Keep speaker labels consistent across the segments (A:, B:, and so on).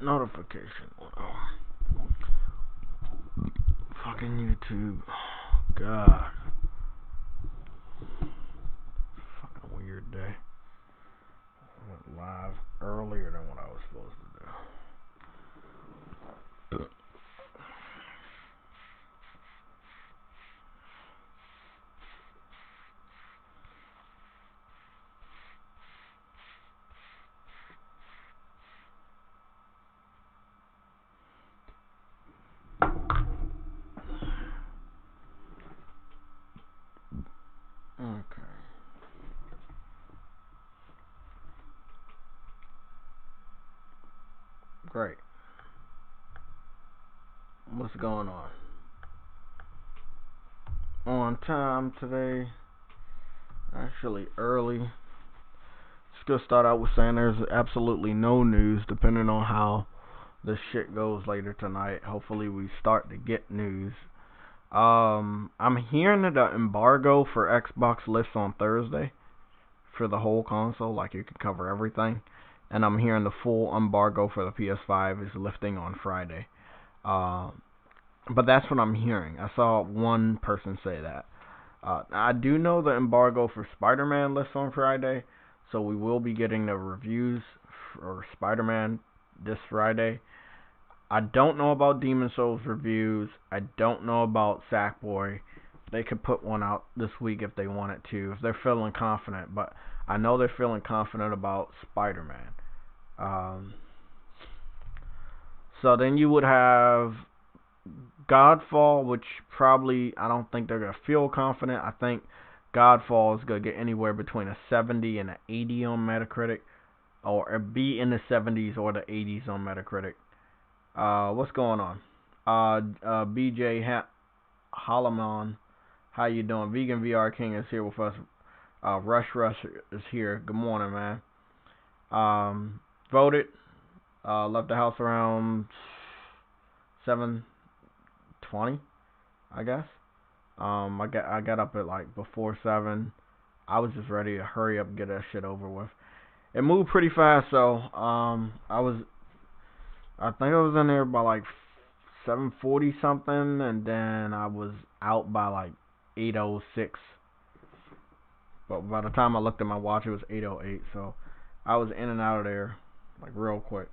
A: notification. Fucking YouTube. God. Fucking weird day. I went live earlier than what I was supposed to do. Okay. Great. What's going on? On time today. Actually early. Just gonna start out with saying there's absolutely no news depending on how this shit goes later tonight. Hopefully we start to get news. I'm hearing that the embargo for Xbox lifts on Thursday for the whole console, like you can cover everything. And I'm hearing the full embargo for the PS5 is lifting on Friday. But that's what I'm hearing. I saw one person say that. I do know the embargo for Spider-Man lifts on Friday, so we will be getting the reviews for Spider-Man this Friday. I don't know about Demon Souls reviews. I don't know about Sackboy. They could put one out this week if they wanted to, if they're feeling confident. But I know they're feeling confident about Spider-Man. So then you would have Godfall, which probably I don't think they're going to feel confident. I think Godfall is going to get anywhere between a 70 and an 80 on Metacritic. Or be in the 70s or the 80s on Metacritic. What's going on? BJ Holloman, how you doing? Vegan VR King is here with us. Rush is here. Good morning, man. Voted. Left the house around 7:20, I guess. I got up at like before 7. I was just ready to hurry up and get that shit over with. It moved pretty fast, so I think I was in there by like 7:40 something, and then I was out by like 8:06. But by the time I looked at my watch, it was 8:08, so I was in and out of there like real quick.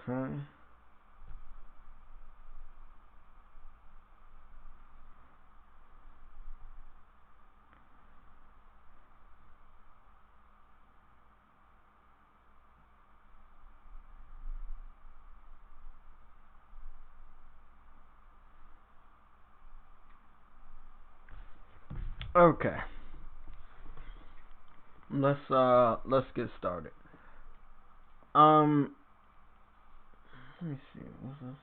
A: Okay. Okay. Let's get started. Let me see. What's this?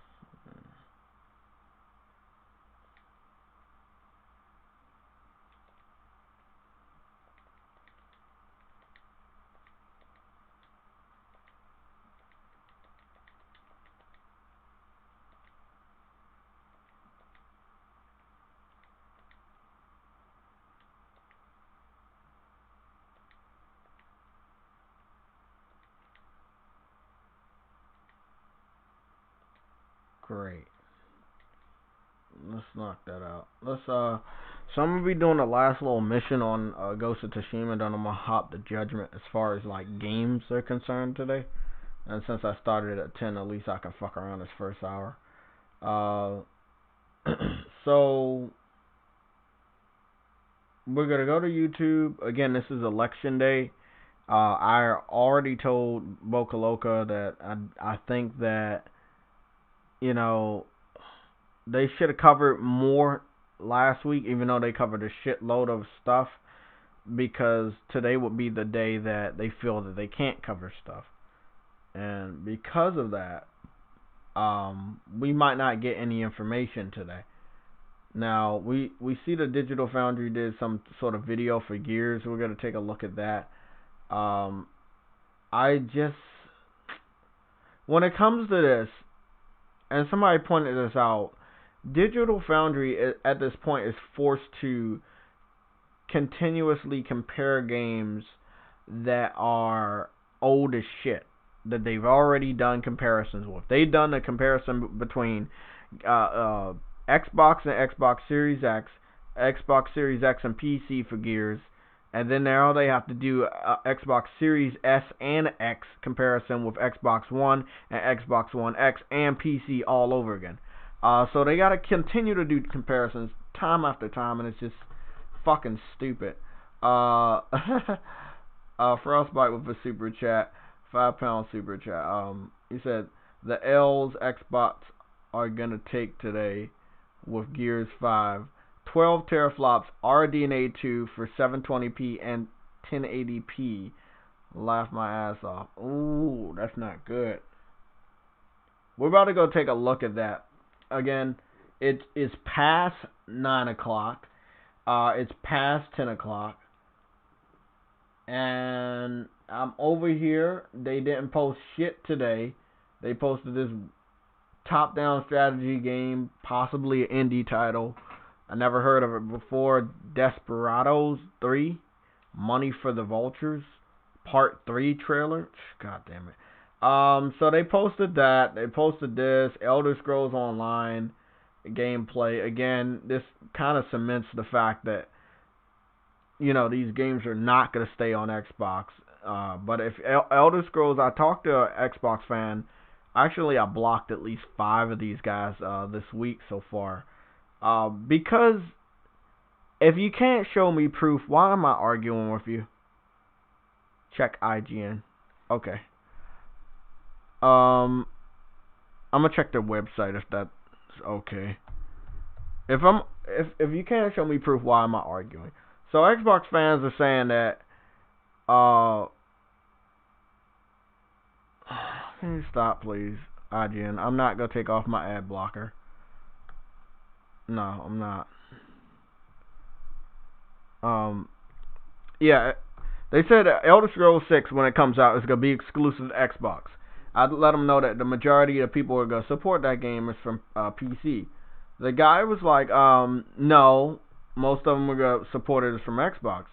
A: Great. Let's knock that out. So I'm gonna be doing the last little mission on Ghost of Tsushima, then I'm gonna hop to Judgment as far as like games are concerned today. And since I started at 10, at least I can fuck around this first hour. So we're gonna go to YouTube again. This is election day. I already told Boca Loca that I think that they should have covered more last week, even though they covered a shitload of stuff, because today would be the day that they feel that they can't cover stuff. And because of that, we might not get any information today. Now, we see the Digital Foundry did some sort of video for Gears. We're going to take a look at that. I just, when it comes to this, and somebody pointed this out, Digital Foundry at this point is forced to continuously compare games that are old as shit, that they've already done comparisons with. They've done a comparison between Xbox and Xbox Series X, Xbox Series X and PC for Gears, and then now they have to do Xbox Series S and X comparison with Xbox One and Xbox One X and PC all over again. So they gotta continue to do comparisons time after time, and it's just fucking stupid. Frostbite with a super chat, £5 super chat. He said the L's Xbots are gonna take today with Gears 5. 12 teraflops RDNA 2 for 720p and 1080p. Laugh my ass off. Ooh, that's not good. We're about to go take a look at that. Again, it is past 9 o'clock. It's past 10 o'clock. And I'm over here. They didn't post shit today. They posted this top-down strategy game, possibly an indie title. I never heard of it before. Desperados 3, Money for the Vultures, Part 3 trailer. God damn it. So they posted that. They posted this. Elder Scrolls Online gameplay. Again, this kind of cements the fact that, you know, these games are not going to stay on Xbox. But if Elder Scrolls, I talked to an Xbox fan. Actually, I blocked at least 5 of these guys this week so far. Because if you can't show me proof, why am I arguing with you? Check IGN. Okay. I'm gonna check their website if that's okay. If you can't show me proof, why am I arguing? So Xbox fans are saying that can you stop, please, IGN? I'm not gonna take off my ad blocker. No, I'm not. Yeah, they said Elder Scrolls 6, when it comes out, is going to be exclusive to Xbox. I'd let them know that the majority of people who are going to support that game is from PC. The guy was like, no, most of them are going to support it from Xbox.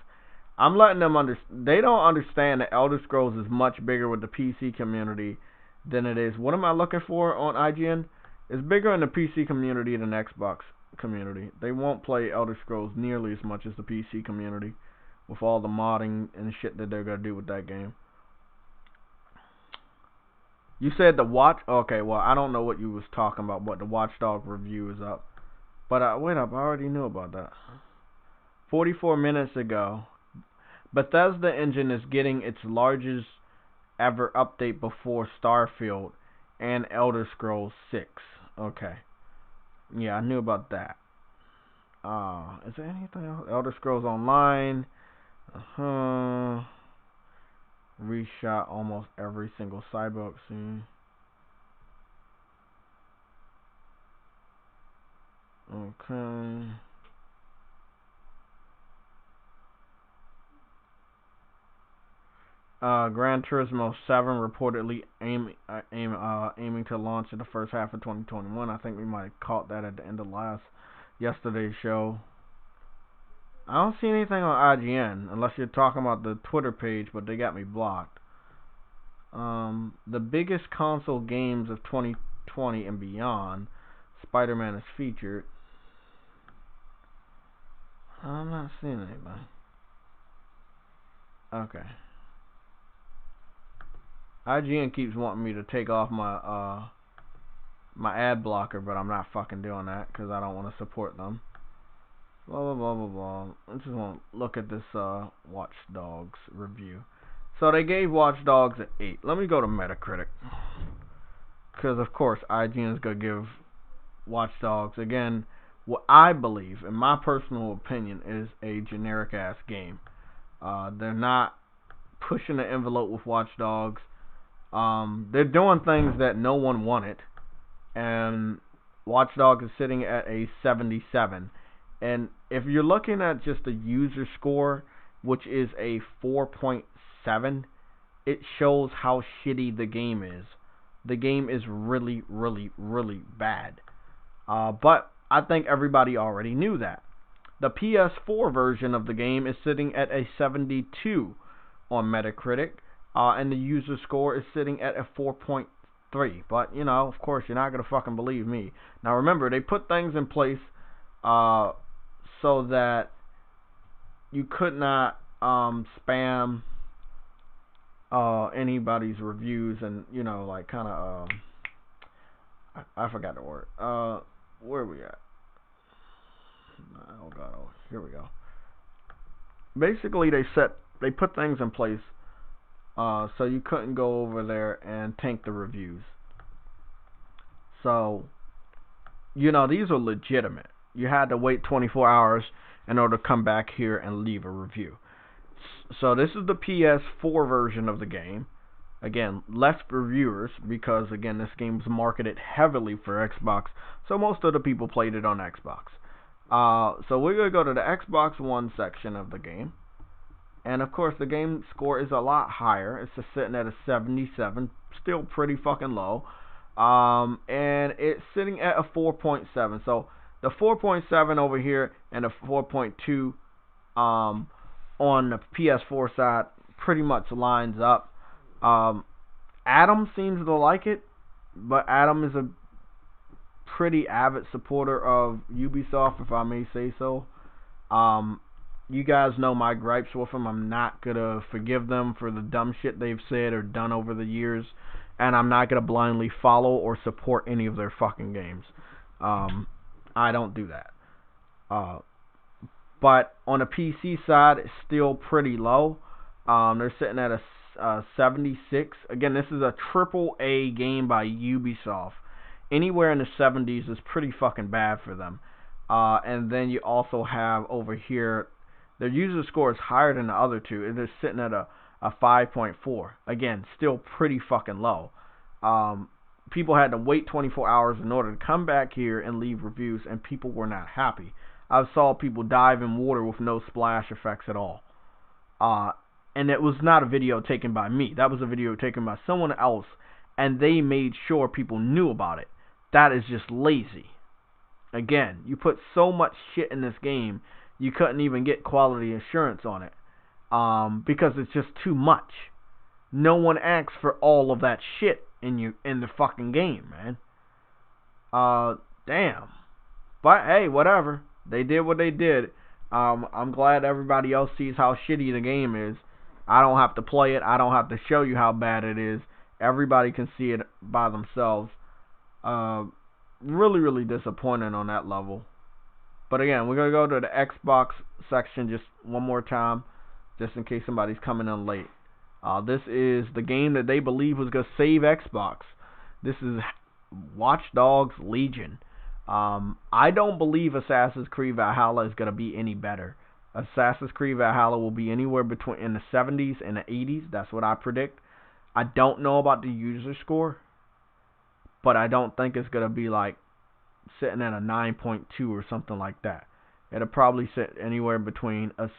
A: I'm letting them they don't understand that Elder Scrolls is much bigger with the PC community than it is. What am I looking for on IGN? It's bigger in the PC community than Xbox community. They won't play Elder Scrolls nearly as much as the PC community with all the modding and shit that they're gonna do with that game. You said the watch. Okay, well, I don't know what you was talking about, but the Watchdog review is up. But wait up, I already knew about that. 44 minutes ago, Bethesda engine is getting its largest ever update before Starfield and Elder Scrolls 6. Okay. Yeah, I knew about that. Is there anything else? Elder Scrolls Online. Reshot almost every single cyborg scene. Okay. Gran Turismo 7 reportedly aiming to launch in the first half of 2021. I think we might have caught that at the end of yesterday's show. I don't see anything on IGN unless you're talking about the Twitter page, but they got me blocked. The biggest console games of 2020 and beyond, Spider-Man is featured. I'm not seeing anything. Okay. IGN keeps wanting me to take off my my ad blocker, but I'm not fucking doing that because I don't want to support them. Blah blah blah blah blah. I just want to look at this Watch Dogs review. So they gave Watch Dogs an 8. Let me go to Metacritic, because of course IGN is gonna give Watch Dogs, again, what I believe, in my personal opinion, is a generic ass game. They're not pushing the envelope with Watch Dogs. They're doing things that no one wanted, and Watch Dogs is sitting at a 77. And if you're looking at just the user score, which is a 4.7 7, it shows how shitty the game is. The game is really, really, really bad. But I think everybody already knew that. The PS4 version of the game is sitting at a 72 on Metacritic, and the user score is sitting at a 4.3. But, you know, of course, you're not going to fucking believe me. Now, remember, they put things in place so that you could not spam anybody's reviews and, you know, like, kind of, I forgot the word. Where are we at? Oh god, here we go. Basically, they put things in place so you couldn't go over there and tank the reviews. So, you know, these are legitimate. You had to wait 24 hours in order to come back here and leave a review. So this is the PS4 version of the game. Again, less reviewers because, again, this game's marketed heavily for Xbox, so most of the people played it on Xbox. So we're going to go to the Xbox One section of the game. And, of course, the game score is a lot higher. It's just sitting at a 77, still pretty fucking low. And it's sitting at a 4.7. So the 4.7 over here and the 4.2 on the PS4 side pretty much lines up. Adam seems to like it, but Adam is a pretty avid supporter of Ubisoft, if I may say so. You guys know my gripes with them. I'm not gonna forgive them for the dumb shit they've said or done over the years, and I'm not gonna blindly follow or support any of their fucking games. I don't do that. But on the PC side, it's still pretty low. They're sitting at a 76. Again, this is a AAA game by Ubisoft. Anywhere in the 70s is pretty fucking bad for them. And then you also have over here, their user score is higher than the other two. It is sitting at a 5.4. Again, still pretty fucking low. People had to wait 24 hours in order to come back here and leave reviews, and people were not happy. I saw people dive in water with no splash effects at all. And it was not a video taken by me. That was a video taken by someone else, and they made sure people knew about it. That is just lazy. Again, you put so much shit in this game, you couldn't even get quality assurance on it. Because it's just too much. No one asks for all of that shit in the fucking game, man. Damn. But hey, whatever. They did what they did. I'm glad everybody else sees how shitty the game is. I don't have to play it. I don't have to show you how bad it is. Everybody can see it by themselves. Really, really disappointing on that level. But again, we're going to go to the Xbox section just one more time, just in case somebody's coming in late. This is the game that they believe was going to save Xbox. This is Watch Dogs Legion. I don't believe Assassin's Creed Valhalla is going to be any better. Assassin's Creed Valhalla will be anywhere between in the 70s and the 80s. That's what I predict. I don't know about the user score, but I don't think it's going to be like sitting at a 9.2 or something like that. It'll probably sit anywhere between a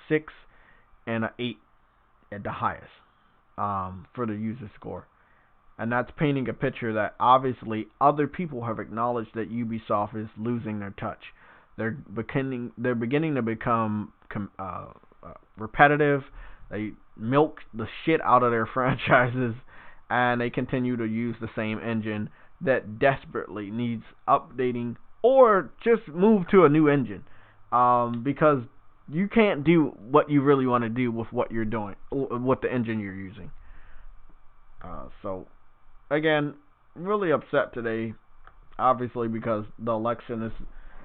A: 6 and an 8 at the highest for the user score. And that's painting a picture that obviously other people have acknowledged that Ubisoft is losing their touch. They're beginning to become repetitive. They milk the shit out of their franchises, and they continue to use the same engine that desperately needs updating, or just move to a new engine, because you can't do what you really want to do with what you're doing, with the engine you're using. So again, really upset today, obviously, because the election is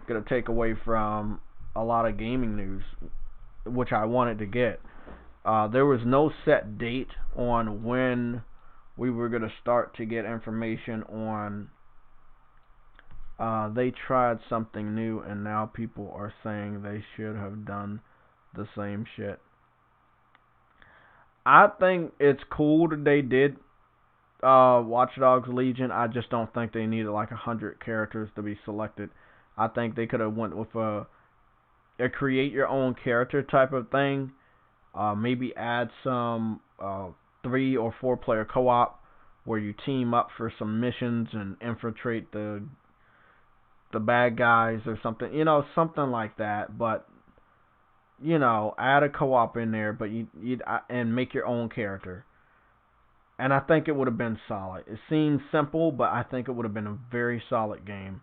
A: going to take away from a lot of gaming news, which I wanted to get. There was no set date on when we were going to start to get information on they tried something new, and now people are saying they should have done the same shit. I think it's cool that they did Watch Dogs Legion. I just don't think they needed like 100 characters to be selected. I think they could have went with a create your own character type of thing. Maybe add some 3 or 4 player co-op where you team up for some missions and infiltrate the bad guys or something, something like that. But add a co-op in there, but you and make your own character. And I think it would have been solid. It seems simple, but I think it would have been a very solid game.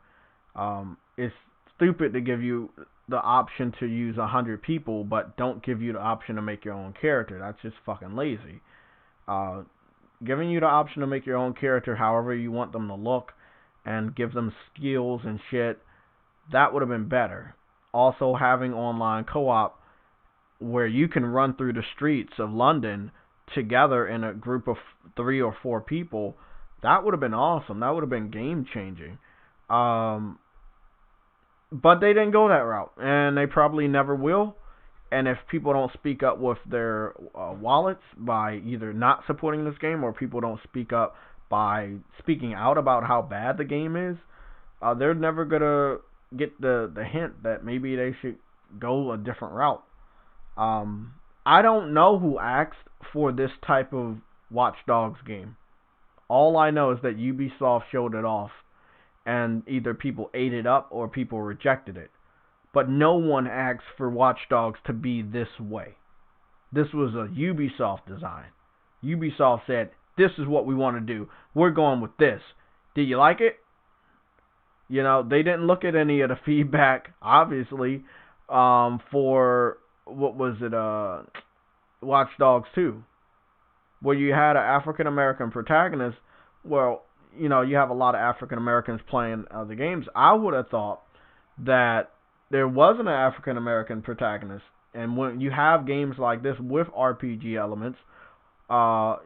A: It's stupid to give you the option to use 100 people, but don't give you the option to make your own character. That's just fucking lazy. Giving you the option to make your own character however you want them to look and give them skills and shit, that would have been better. Also, having online co-op where you can run through the streets of London together in a group of 3 or 4 people, that would have been awesome. That would have been game changing. But they didn't go that route, and they probably never will. And if people don't speak up with their wallets by either not supporting this game, or people don't speak up by speaking out about how bad the game is, they're never gonna get the hint that maybe they should go a different route. I don't know who asked for this type of Watch Dogs game. All I know is that Ubisoft showed it off, and either people ate it up or people rejected it. But no one asked for Watch Dogs to be this way. This was a Ubisoft design. Ubisoft said, this is what we want to do. We're going with this. Did you like it? They didn't look at any of the feedback, obviously, for, what was it, Watch Dogs 2, where you had an African American protagonist. Well, you have a lot of African Americans playing the games. I would have thought that there wasn't an African American protagonist, and when you have games like this with RPG elements,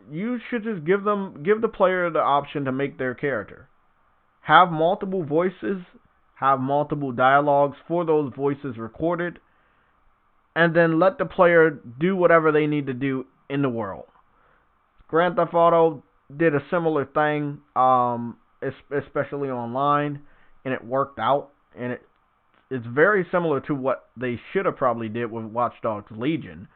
A: you should just give the player the option to make their character. Have multiple voices, have multiple dialogues for those voices recorded, and then let the player do whatever they need to do in the world. Grand Theft Auto did a similar thing, especially online, and it worked out, and it's very similar to what they should have probably did with Watch Dogs Legion.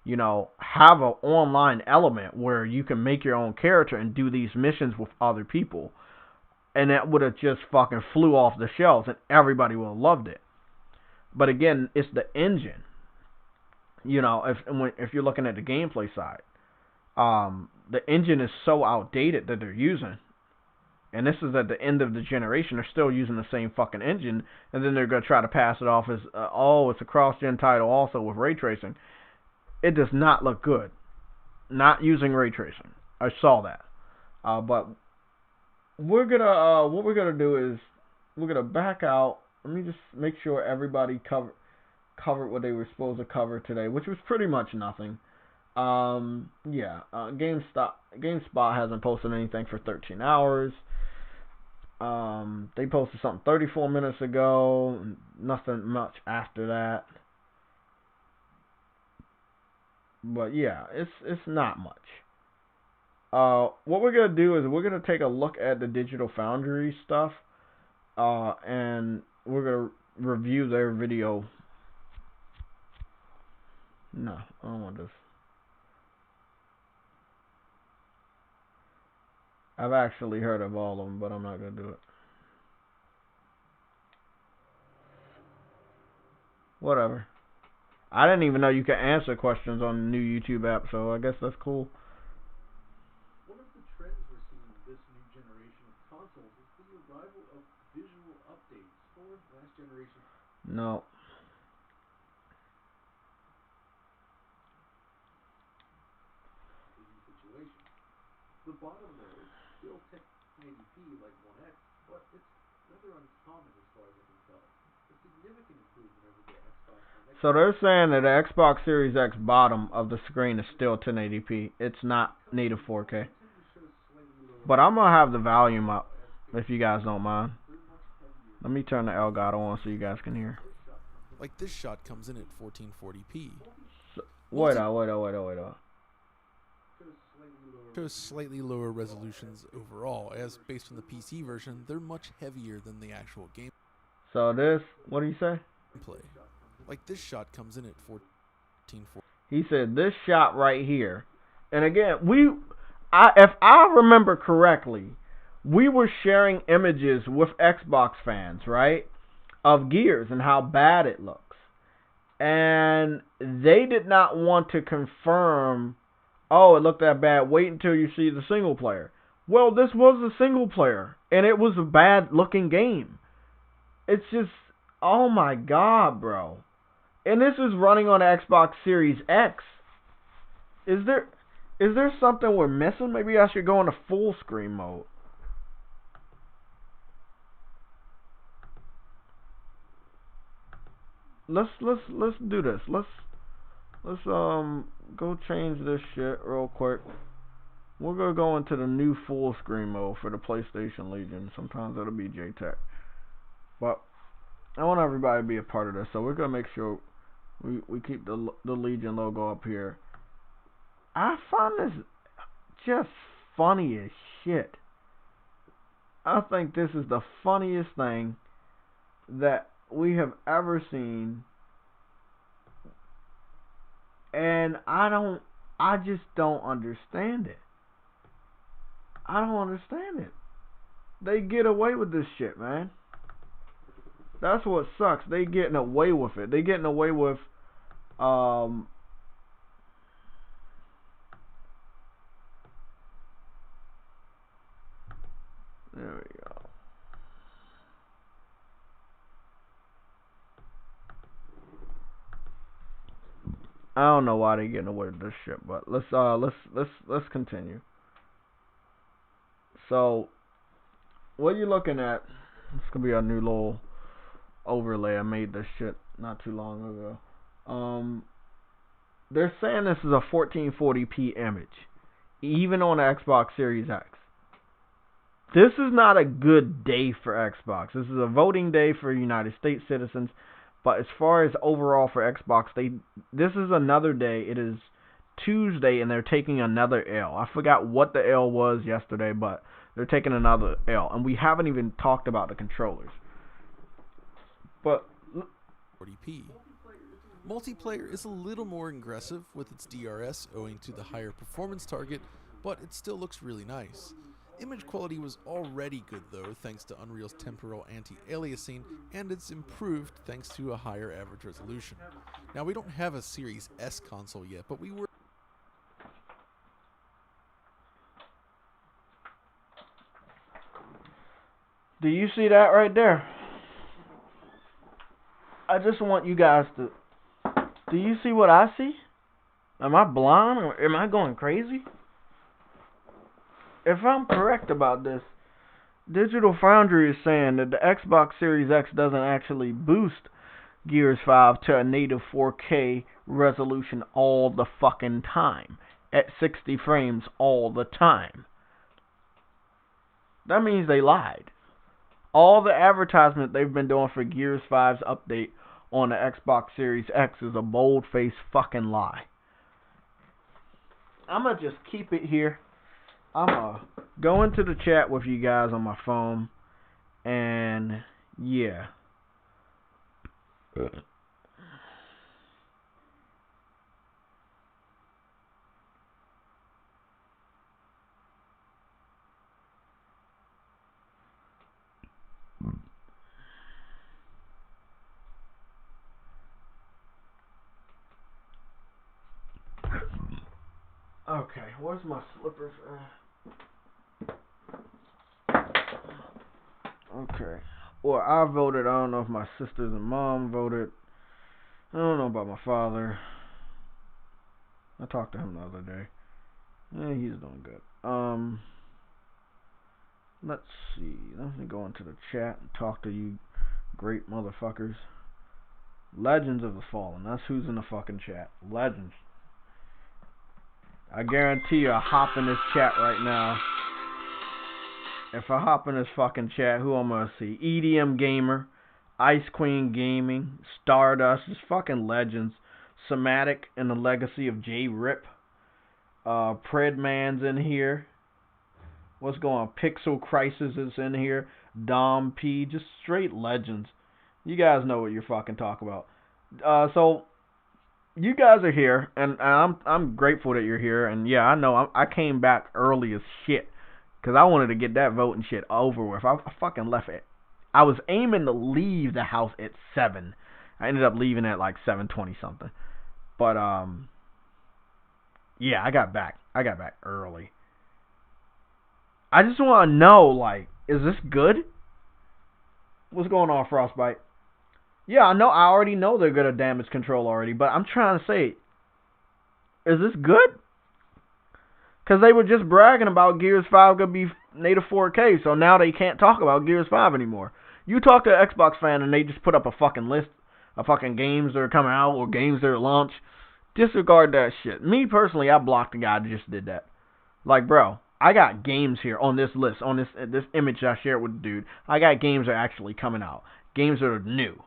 A: Have an online element where you can make your own character and do these missions with other people. And that would have just fucking flew off the shelves and everybody would have loved it. But again, it's the engine. If you're looking at the gameplay side, the engine is so outdated that they're using. And this is at the end of the generation. They're still using the same fucking engine. And then they're going to try to pass it off as, it's a cross-gen title also with ray tracing. It does not look good. Not using ray tracing. I saw that. But we're going to, what we're going to do is, we're going to back out. Let me just make sure everybody covered what they were supposed to cover today, which was pretty much nothing. GameSpot hasn't posted anything for 13 hours. They posted something 34 minutes ago. Nothing much after that. But yeah, it's not much. What we're gonna do is we're gonna take a look at the Digital Foundry stuff, and we're gonna review their video. No, I don't want this. I've actually heard of all of them, but I'm not going to do it. Whatever. I didn't even know you could answer questions on the new YouTube app, so I guess that's cool.
B: One of the trends we're seeing in this new generation of consoles is the arrival of visual updates for last generation.
A: No.
B: Situation. The bottom layer is still 1080p like 1X, but it's rather uncommon as far as I can tell. A significant improvement over the Xbox One X.
A: So they're saying that the Xbox Series X bottom of the screen is still 1080p. It's not native 4K. But I'm going to have the volume up, if you guys don't mind. Let me turn the Elgato on so you guys can hear.
C: Like this shot comes in at 1440p.
A: So, wait up.
C: Shows slightly lower resolutions overall, as based on the PC version, they're much heavier than the actual game.
A: So this, what do you say?
C: Play. Like this shot comes in at 1440.
A: He said this shot right here And again, if I remember correctly, we were sharing images with Xbox fans, right, of Gears and how bad it looks. And they did not want to confirm, oh, it looked that bad, wait until you see the single player. Well, this was a single player, and it was a bad looking game. It's just, oh my god, bro. And this is running on Xbox Series X. Is there something we're missing? Maybe I should go into full screen mode. Let's do this. Let's go change this shit real quick. We're gonna go into the new full screen mode for the PlayStation Legion. Sometimes it'll be JayTech, but I want everybody to be a part of this, so we're gonna make sure we keep the Legion logo up here. I find this just funny as shit. I think this is the funniest thing that we have ever seen, and I just don't understand it. I don't understand it. They get away with this shit, man. That's what sucks. They getting away with it. They getting away with there we go. I don't know why they getting away with this shit, but let's continue. So what you're looking at, it's gonna be a new little overlay. I made this shit not too long ago. They're saying this is a 1440p image, even on the Xbox Series X. This is not a good day for Xbox. This is a voting day for United States citizens, but as far as overall for Xbox, this is another day. It is Tuesday, and they're taking another L. I forgot what the L was yesterday, but they're taking another L, and we haven't even talked about the controllers. But
C: 40p. Multiplayer is a little more aggressive with its DRS owing to the higher performance target, but it still looks really nice. Image quality was already good though, thanks to Unreal's temporal anti-aliasing, and it's improved thanks to a higher average resolution. Now, we don't have a Series S console yet, but we were...
A: Do you see that right there? I just want you guys to... Do you see what I see? Am I blind or am I going crazy? If I'm correct about this, Digital Foundry is saying that the Xbox Series X doesn't actually boost Gears 5 to a native 4K resolution all the fucking time, at 60 frames all the time. That means they lied. All the advertisement they've been doing for Gears 5's update on the Xbox Series X is a bold-faced fucking lie. I'm gonna just keep it here. I'm gonna go into the chat with you guys on my phone, and yeah. Okay, where's my slippers? Okay. Well, I voted. I don't know if my sisters and mom voted. I don't know about my father. I talked to him the other day. Yeah, he's doing good. Let's see. Let me go into the chat and talk to you great motherfuckers. Legends of the Fallen. That's who's in the fucking chat. Legends. I guarantee you, I hop in this chat right now. If I hop in this fucking chat, who am I gonna see? EDM Gamer, Ice Queen Gaming, Stardust, just fucking legends. Somatic and the Legacy of J Rip. Predman's in here. What's going on? Pixel Crisis is in here. Dom P, just straight legends. You guys know what you're fucking talking about. So you guys are here, and I'm grateful that you're here. And yeah, I know I came back early as shit because I wanted to get that voting shit over with. I fucking left it. I was aiming to leave the house at 7. I ended up leaving at like 7:20 something. But yeah, I got back. I got back early. I just want to know, like, is this good? What's going on, Frostbite? Yeah, I know. I already know they're good at damage control already, but I'm trying to say, is this good? Because they were just bragging about Gears 5 gonna be native 4K, so now they can't talk about Gears 5 anymore. You talk to an Xbox fan and they just put up a fucking list of fucking games that are coming out or games that are launched. Disregard that shit. Me personally, I blocked the guy that just did that. Like, bro, I got games here on this list, on this image I shared with the dude. I got games that are actually coming out. Games that are new.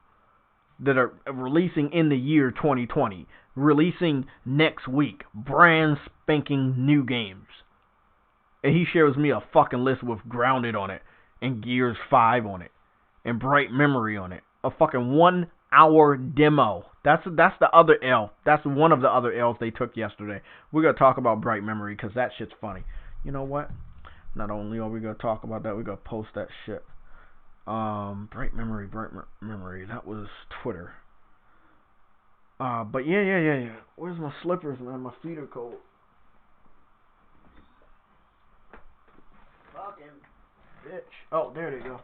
A: That are releasing in the year 2020. Releasing next week. Brand spanking new games. And he shares me a fucking list with Grounded on it. And Gears 5 on it. And Bright Memory on it. A fucking 1 hour demo. That's the other L. That's one of the other L's they took yesterday. We're going to talk about Bright Memory because that shit's funny. You know what? Not only are we going to talk about that, we're going to post that shit. Bright Memory. That was Twitter. But yeah. Where's my slippers, man? My feet are cold. Fucking bitch. Oh, there they go.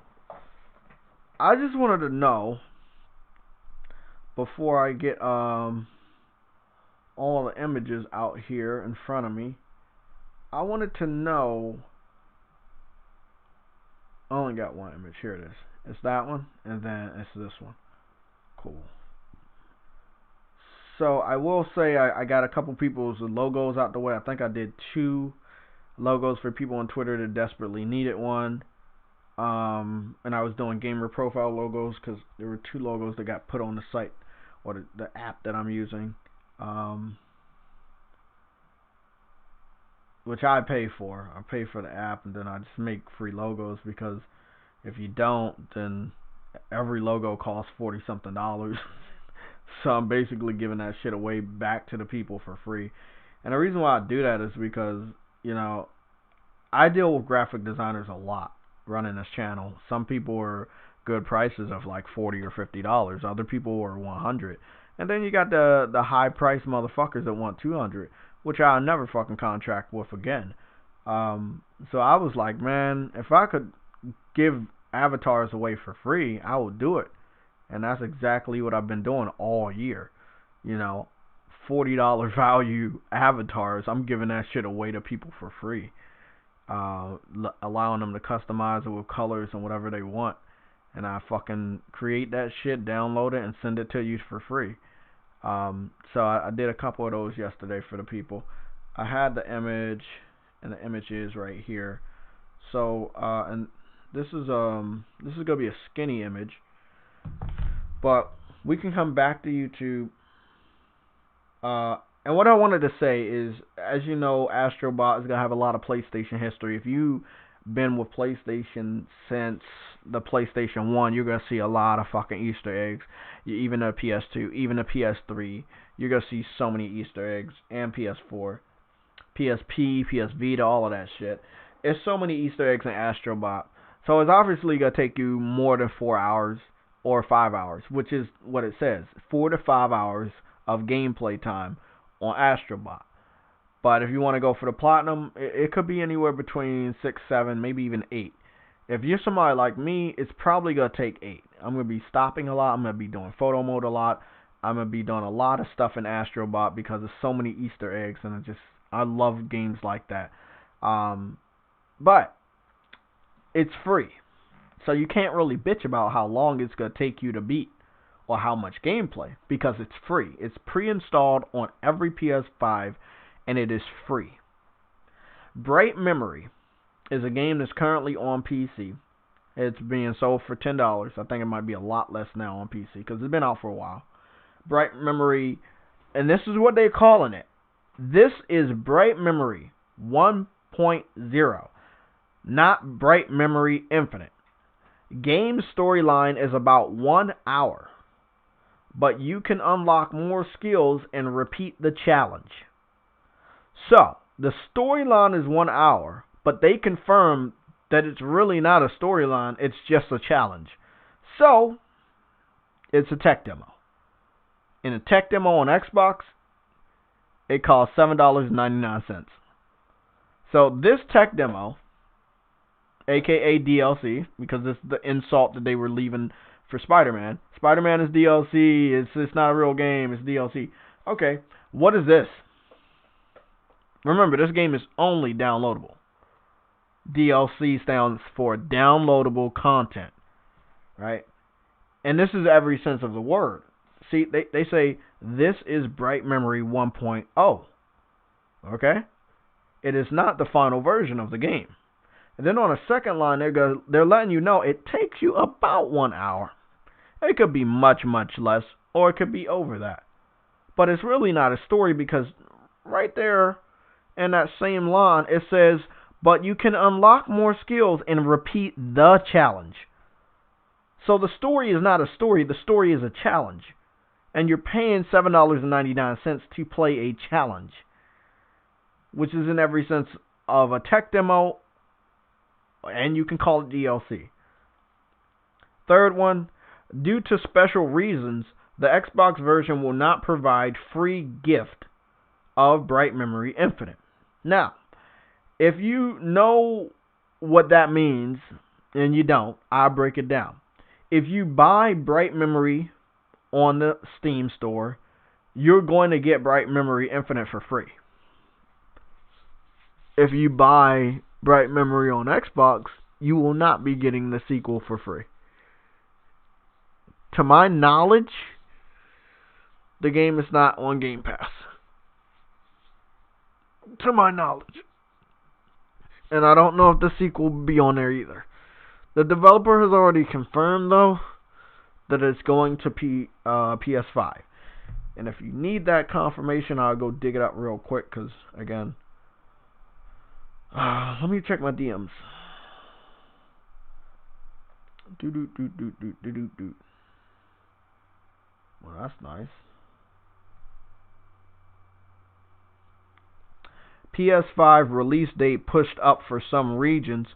A: I just wanted to know, before I get all the images out here in front of me, I wanted to know. I only got one image. Here it is. It's that one, and then it's this one. Cool. So I will say I got a couple people's logos out the way. I think I did 2 logos for people on Twitter that desperately needed one. And I was doing gamer profile logos because there were 2 logos that got put on the site or the app that I'm using. Which I pay for. I pay for the app, and then I just make free logos, because if you don't, then every logo costs $40-something. So I'm basically giving that shit away back to the people for free. And the reason why I do that is because, you know, I deal with graphic designers a lot running this channel. Some people are good prices of like $40 or $50. Other people are $100. And then you got the high price motherfuckers that want $200, which I'll never fucking contract with again. So I was like, man, if I could give avatars away for free, I would do it. And that's exactly what I've been doing all year. You know, $40 value avatars, I'm giving that shit away to people for free. Allowing them to customize it with colors and whatever they want. And I fucking create that shit, download it, and send it to you for free. So I did a couple of those yesterday for the people. I had the image, and the image is right here. So, and this is gonna be a skinny image, but we can come back to YouTube. And what I wanted to say is, as you know, Astro Bot is gonna have a lot of PlayStation history. If you've been with PlayStation since the PlayStation 1, you're gonna see a lot of fucking Easter eggs. Even the PS2, even the PS3, you're gonna see so many Easter eggs, and PS4, PSP, PS Vita, all of that shit. There's so many Easter eggs in Astro Bot. So it's obviously gonna take you more than 4 hours or 5 hours, which is what it says, 4 to 5 hours of gameplay time on Astro Bot. But if you want to go for the platinum, it could be anywhere between 6, 7, maybe even 8. If you're somebody like me, it's probably going to take 8. I'm going to be stopping a lot. I'm going to be doing photo mode a lot. I'm going to be doing a lot of stuff in Astro Bot because there's so many Easter eggs, and I love games like that. But it's free. So you can't really bitch about how long it's going to take you to beat or how much gameplay, because it's free. It's pre-installed on every PS5, and it is free. Bright Memory is a game that's currently on PC. It's being sold for $10. I think it might be a lot less now on PC because it's been out for a while. Bright Memory, and this is what they're calling it. This is Bright Memory 1.0, not Bright Memory Infinite. Game storyline is about 1 hour. but you can unlock more skills and repeat the challenge. So, the storyline is 1 hour, but they confirm that it's really not a storyline, it's just a challenge. So, it's a tech demo. In a tech demo on Xbox, it costs $7.99. So, this tech demo, aka DLC, because it's the insult that they were leaving for Spider-Man. Spider-Man is DLC, it's not a real game, it's DLC. Okay, what is this? Remember, this game is only downloadable. DLC stands for downloadable content, right? And this is every sense of the word. See, they say this is Bright Memory 1.0. Okay? It is not the final version of the game. And then on a second line, they're letting you know it takes you about 1 hour. It could be much, much less, or it could be over that. But it's really not a story because right there in that same line, it says, but you can unlock more skills and repeat the challenge. So the story is not a story, the story is a challenge. And you're paying $7.99 to play a challenge, which is in every sense of a tech demo, and you can call it DLC. Third one, due to special reasons, the Xbox version will not provide free gift of Bright Memory Infinite. Now, if you know what that means, and you don't, I'll break it down. If you buy Bright Memory on the Steam store, you're going to get Bright Memory Infinite for free. If you buy Bright Memory on Xbox, you will not be getting the sequel for free. To my knowledge, the game is not on Game Pass. To my knowledge. And I don't know if the sequel will be on there either. The developer has already confirmed, though, that it's going to PS5. And if you need that confirmation, I'll go dig it up real quick, because, again, let me check my DMs. Well, that's nice. PS5 release date pushed up for some regions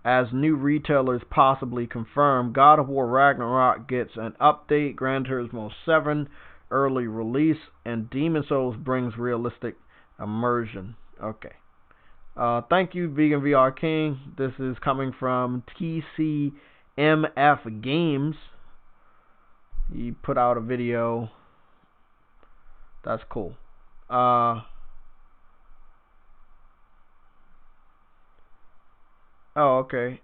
A: as new retailers possibly confirm. God of War Ragnarok gets an update. Gran Turismo 7 early release, and Demon Souls brings realistic immersion. Okay. Thank you, Vegan VR King. This is coming from TCMF Games. He put out a video. That's cool. Oh, okay.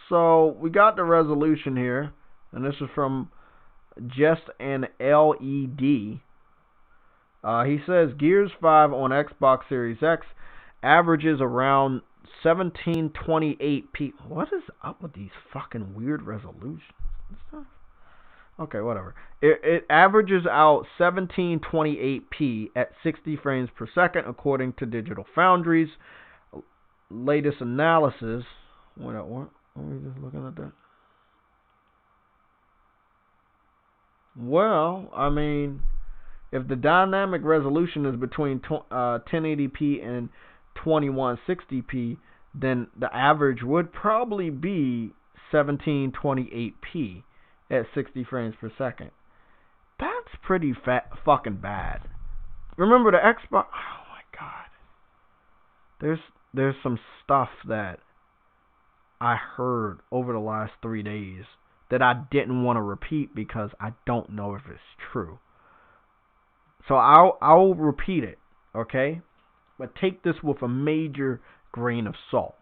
A: So we got the resolution here, and this is from Just an LED. He says Gears 5 on Xbox Series X averages around 1720p. What is up with these fucking weird resolutions and stuff? Okay, whatever. It averages out 1728p at 60 frames per second, according to Digital Foundry's latest analysis. What are we just looking at that? Well, I mean, if the dynamic resolution is between 1080p and 2160p, then the average would probably be 1728p at 60 frames per second. That's pretty fucking bad. Remember the Xbox? Oh my god. There's some stuff that I heard over the last 3 days that I didn't want to repeat because I don't know if it's true. So I'll repeat it, okay? But take this with a major grain of salt.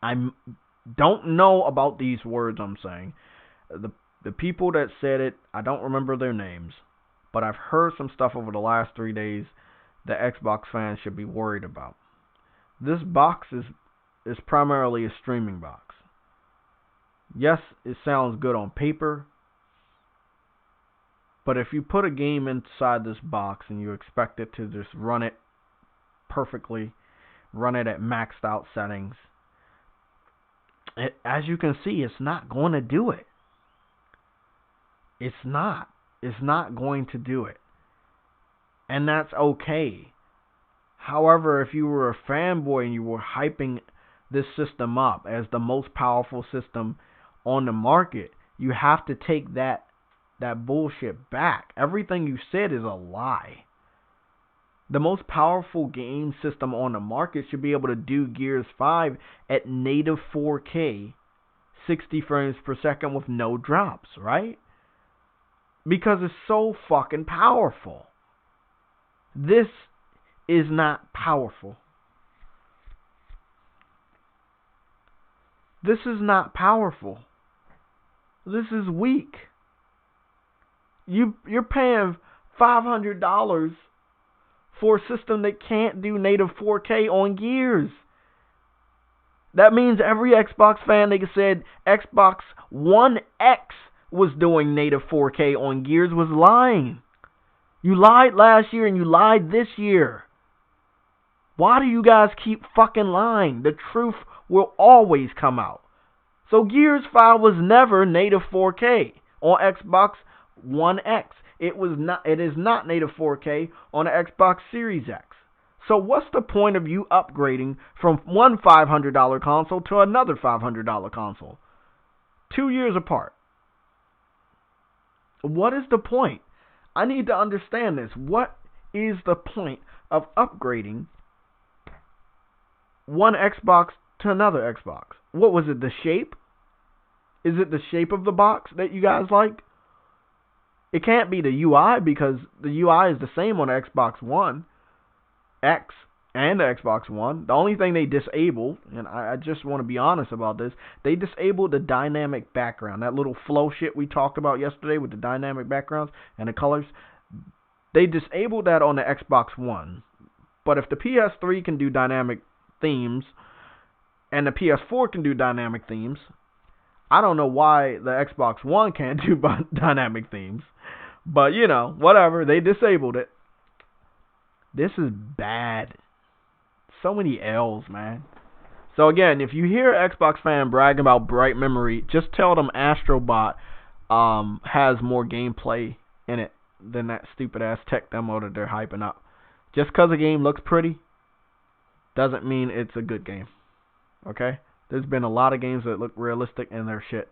A: I don't know about these words I'm saying. The people that said it, I don't remember their names, but I've heard some stuff over the last 3 days that Xbox fans should be worried about. This box is primarily a streaming box. Yes, it sounds good on paper, but if you put a game inside this box and you expect it to just run it perfectly, run it at maxed out settings, as you can see, it's not going to do it. It's not. is not going to do it. And that's okay. However, if you were a fanboy and you were hyping this system up as the most powerful system on the market, you have to take that bullshit back. Everything you said is a lie. The most powerful game system on the market should be able to do Gears 5 at native 4K, 60 frames per second with no drops, right? Because it's so fucking powerful. This is not powerful. This is not powerful. This is weak. You're paying $500 for a system that can't do native 4K on Gears. That means every Xbox fan that said Xbox One X was doing native 4K on Gears was lying. You lied last year and you lied this year. Why do you guys keep fucking lying? The truth will always come out. So Gears 5 was never native 4K on Xbox One X. It is not native 4K on the Xbox Series X. So what's the point of you upgrading from one $500 console to another $500 console? 2 years apart. What is the point? I need to understand this. What is the point of upgrading one Xbox to another Xbox? What was it, the shape? Is it the shape of the box that you guys like? It can't be the UI, because the UI is the same on the Xbox One X and the Xbox One. The only thing they disabled, and I just want to be honest about this, they disabled the dynamic background. That little flow shit we talked about yesterday with the dynamic backgrounds and the colors. They disabled that on the Xbox One. But if the PS3 can do dynamic themes and the PS4 can do dynamic themes, I don't know why the Xbox One can't do dynamic themes. But, you know, whatever. They disabled it. This is bad. So many L's, man. So, again, if you hear an Xbox fan bragging about bright memory, just tell them Astrobot has more gameplay in it than that stupid-ass tech demo that they're hyping up. Just because a game looks pretty doesn't mean it's a good game. Okay? There's been a lot of games that look realistic and they're shit.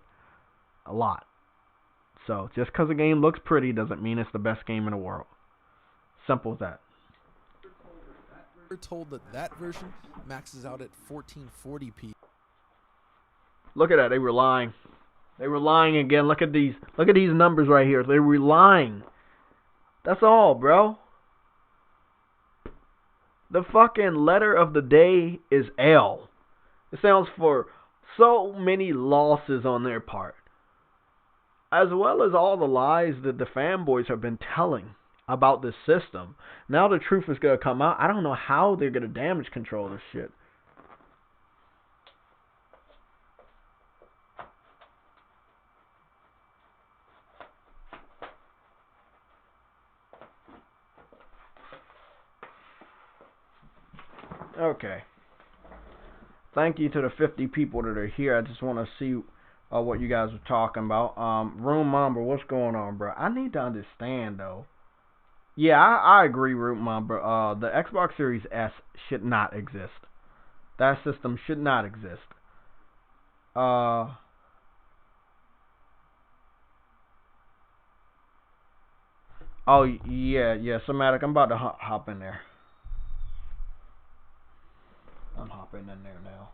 A: A lot. So, just because a game looks pretty doesn't mean it's the best game in the world. Simple as that.
C: We're told that version maxes out at 1440p.
A: Look at that. They were lying. They were lying again. Look at these numbers right here. They were lying. That's all, bro. The fucking letter of the day is L. It stands for so many losses on their part, as well as all the lies that the fanboys have been telling about this system. Now the truth is going to come out. I don't know how they're going to damage control this shit. Okay. Thank you to the 50 people that are here. I just want to see what you guys are talking about. Room Mamba, what's going on, bro? I need to understand, though. Yeah, I agree, Room Mamba. The Xbox Series S should not exist. That system should not exist. Oh, yeah, Somatic, I'm about to hop in there. I'm hopping in there now.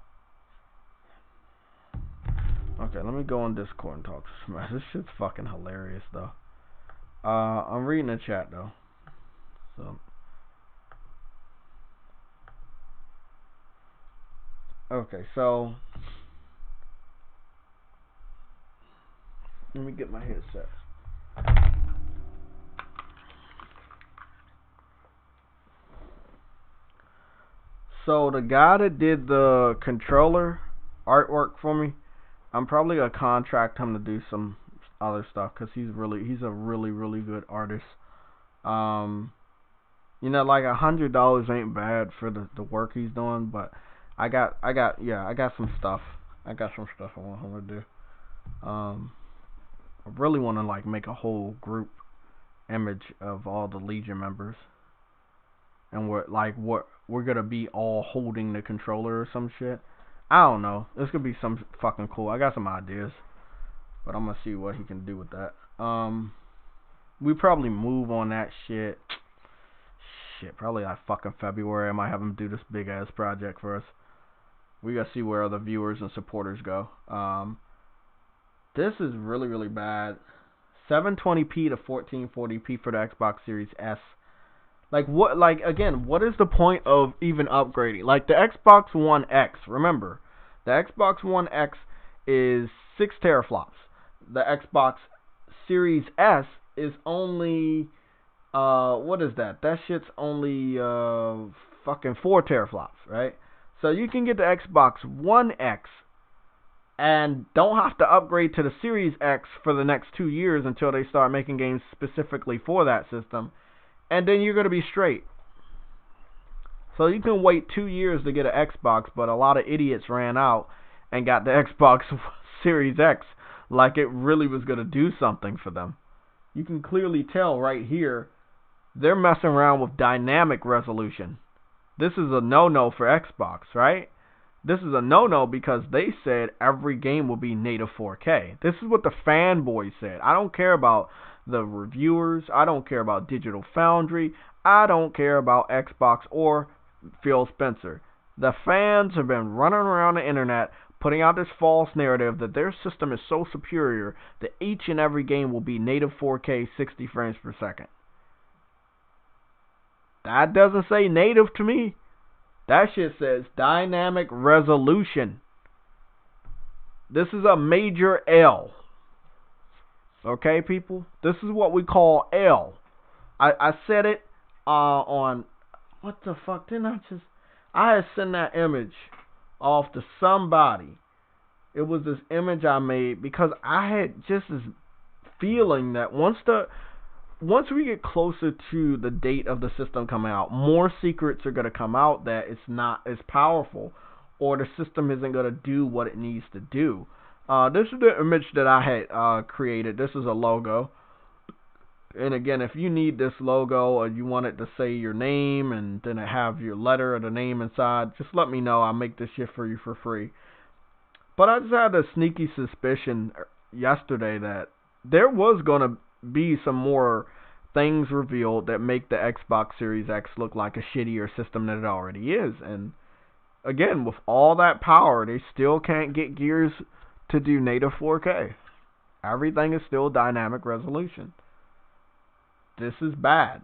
A: Okay, let me go on Discord and talk to Smash. This shit's fucking hilarious, though. I'm reading the chat, though. So, okay, so let me get my headset. So the guy that did the controller artwork for me, I'm probably gonna contract him to do some other stuff because he's a really good artist. You know, like $100 ain't bad for the work he's doing, but I got some stuff. I got some stuff I want him to do. I really want to like make a whole group image of all the Legion members, and we're gonna be all holding the controller or some shit. I don't know. This could be some fucking cool. I got some ideas, but I'm gonna see what he can do with that. We probably move on that shit. Shit, probably like fucking February. I might have him do this big ass project for us. We gotta see where other viewers and supporters go. This is really, really bad. 720p to 1440p for the Xbox Series S. Like, what? Like, again, what is the point of even upgrading? Like, the Xbox One X, remember, the Xbox One X is 6 teraflops. The Xbox Series S is only, what is that? That shit's only, fucking 4 teraflops, right? So you can get the Xbox One X and don't have to upgrade to the Series X for the next 2 years until they start making games specifically for that system. And then you're going to be straight. So you can wait 2 years to get an Xbox, but a lot of idiots ran out and got the Xbox Series X like it really was going to do something for them. You can clearly tell right here, they're messing around with dynamic resolution. This is a no-no for Xbox, right? This is a no-no because they said every game will be native 4K. This is what the fanboys said. I don't care about the reviewers. I don't care about Digital Foundry. I don't care about Xbox or Phil Spencer. The fans have been running around the internet putting out this false narrative that their system is so superior that each and every game will be native 4K 60 frames per second. That doesn't say native to me. That shit says dynamic resolution. This is a major L. Okay, people? This is what we call L. I said it on... What the fuck? I had sent that image off to somebody. It was this image I made because I had just this feeling that once we get closer to the date of the system coming out, more secrets are going to come out that it's not as powerful or the system isn't going to do what it needs to do. This is the image that I had created. This is a logo. And again, if you need this logo or you want it to say your name and then it have your letter or the name inside, just let me know. I'll make this shit for you for free. But I just had a sneaky suspicion yesterday that there was going to be some more things revealed that make the Xbox Series X look like a shittier system than it already is. And again, with all that power, they still can't get Gears to do native 4K. Everything is still dynamic resolution. This is bad.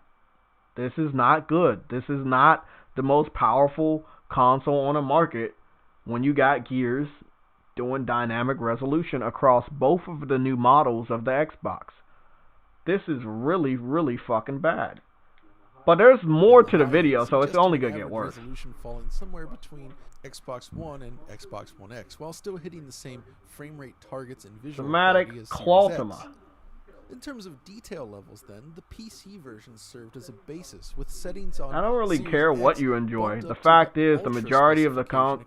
A: This is not good. This is not the most powerful console on the market when you got Gears doing dynamic resolution across both of the new models of the Xbox. This is really, really fucking bad. But there's more to the video, so it's only going to get worse.
C: Resolution falling somewhere between Xbox One and Xbox One X, while still hitting the same frame rate targets and visual quality as Series X. In terms of detail levels, then, the PC version served as a basis, with settings on.
A: I don't really
C: Series
A: care
C: X
A: what you enjoy.
C: bumped
A: The
C: up to
A: fact is, the
C: ultra
A: majority of the
C: board.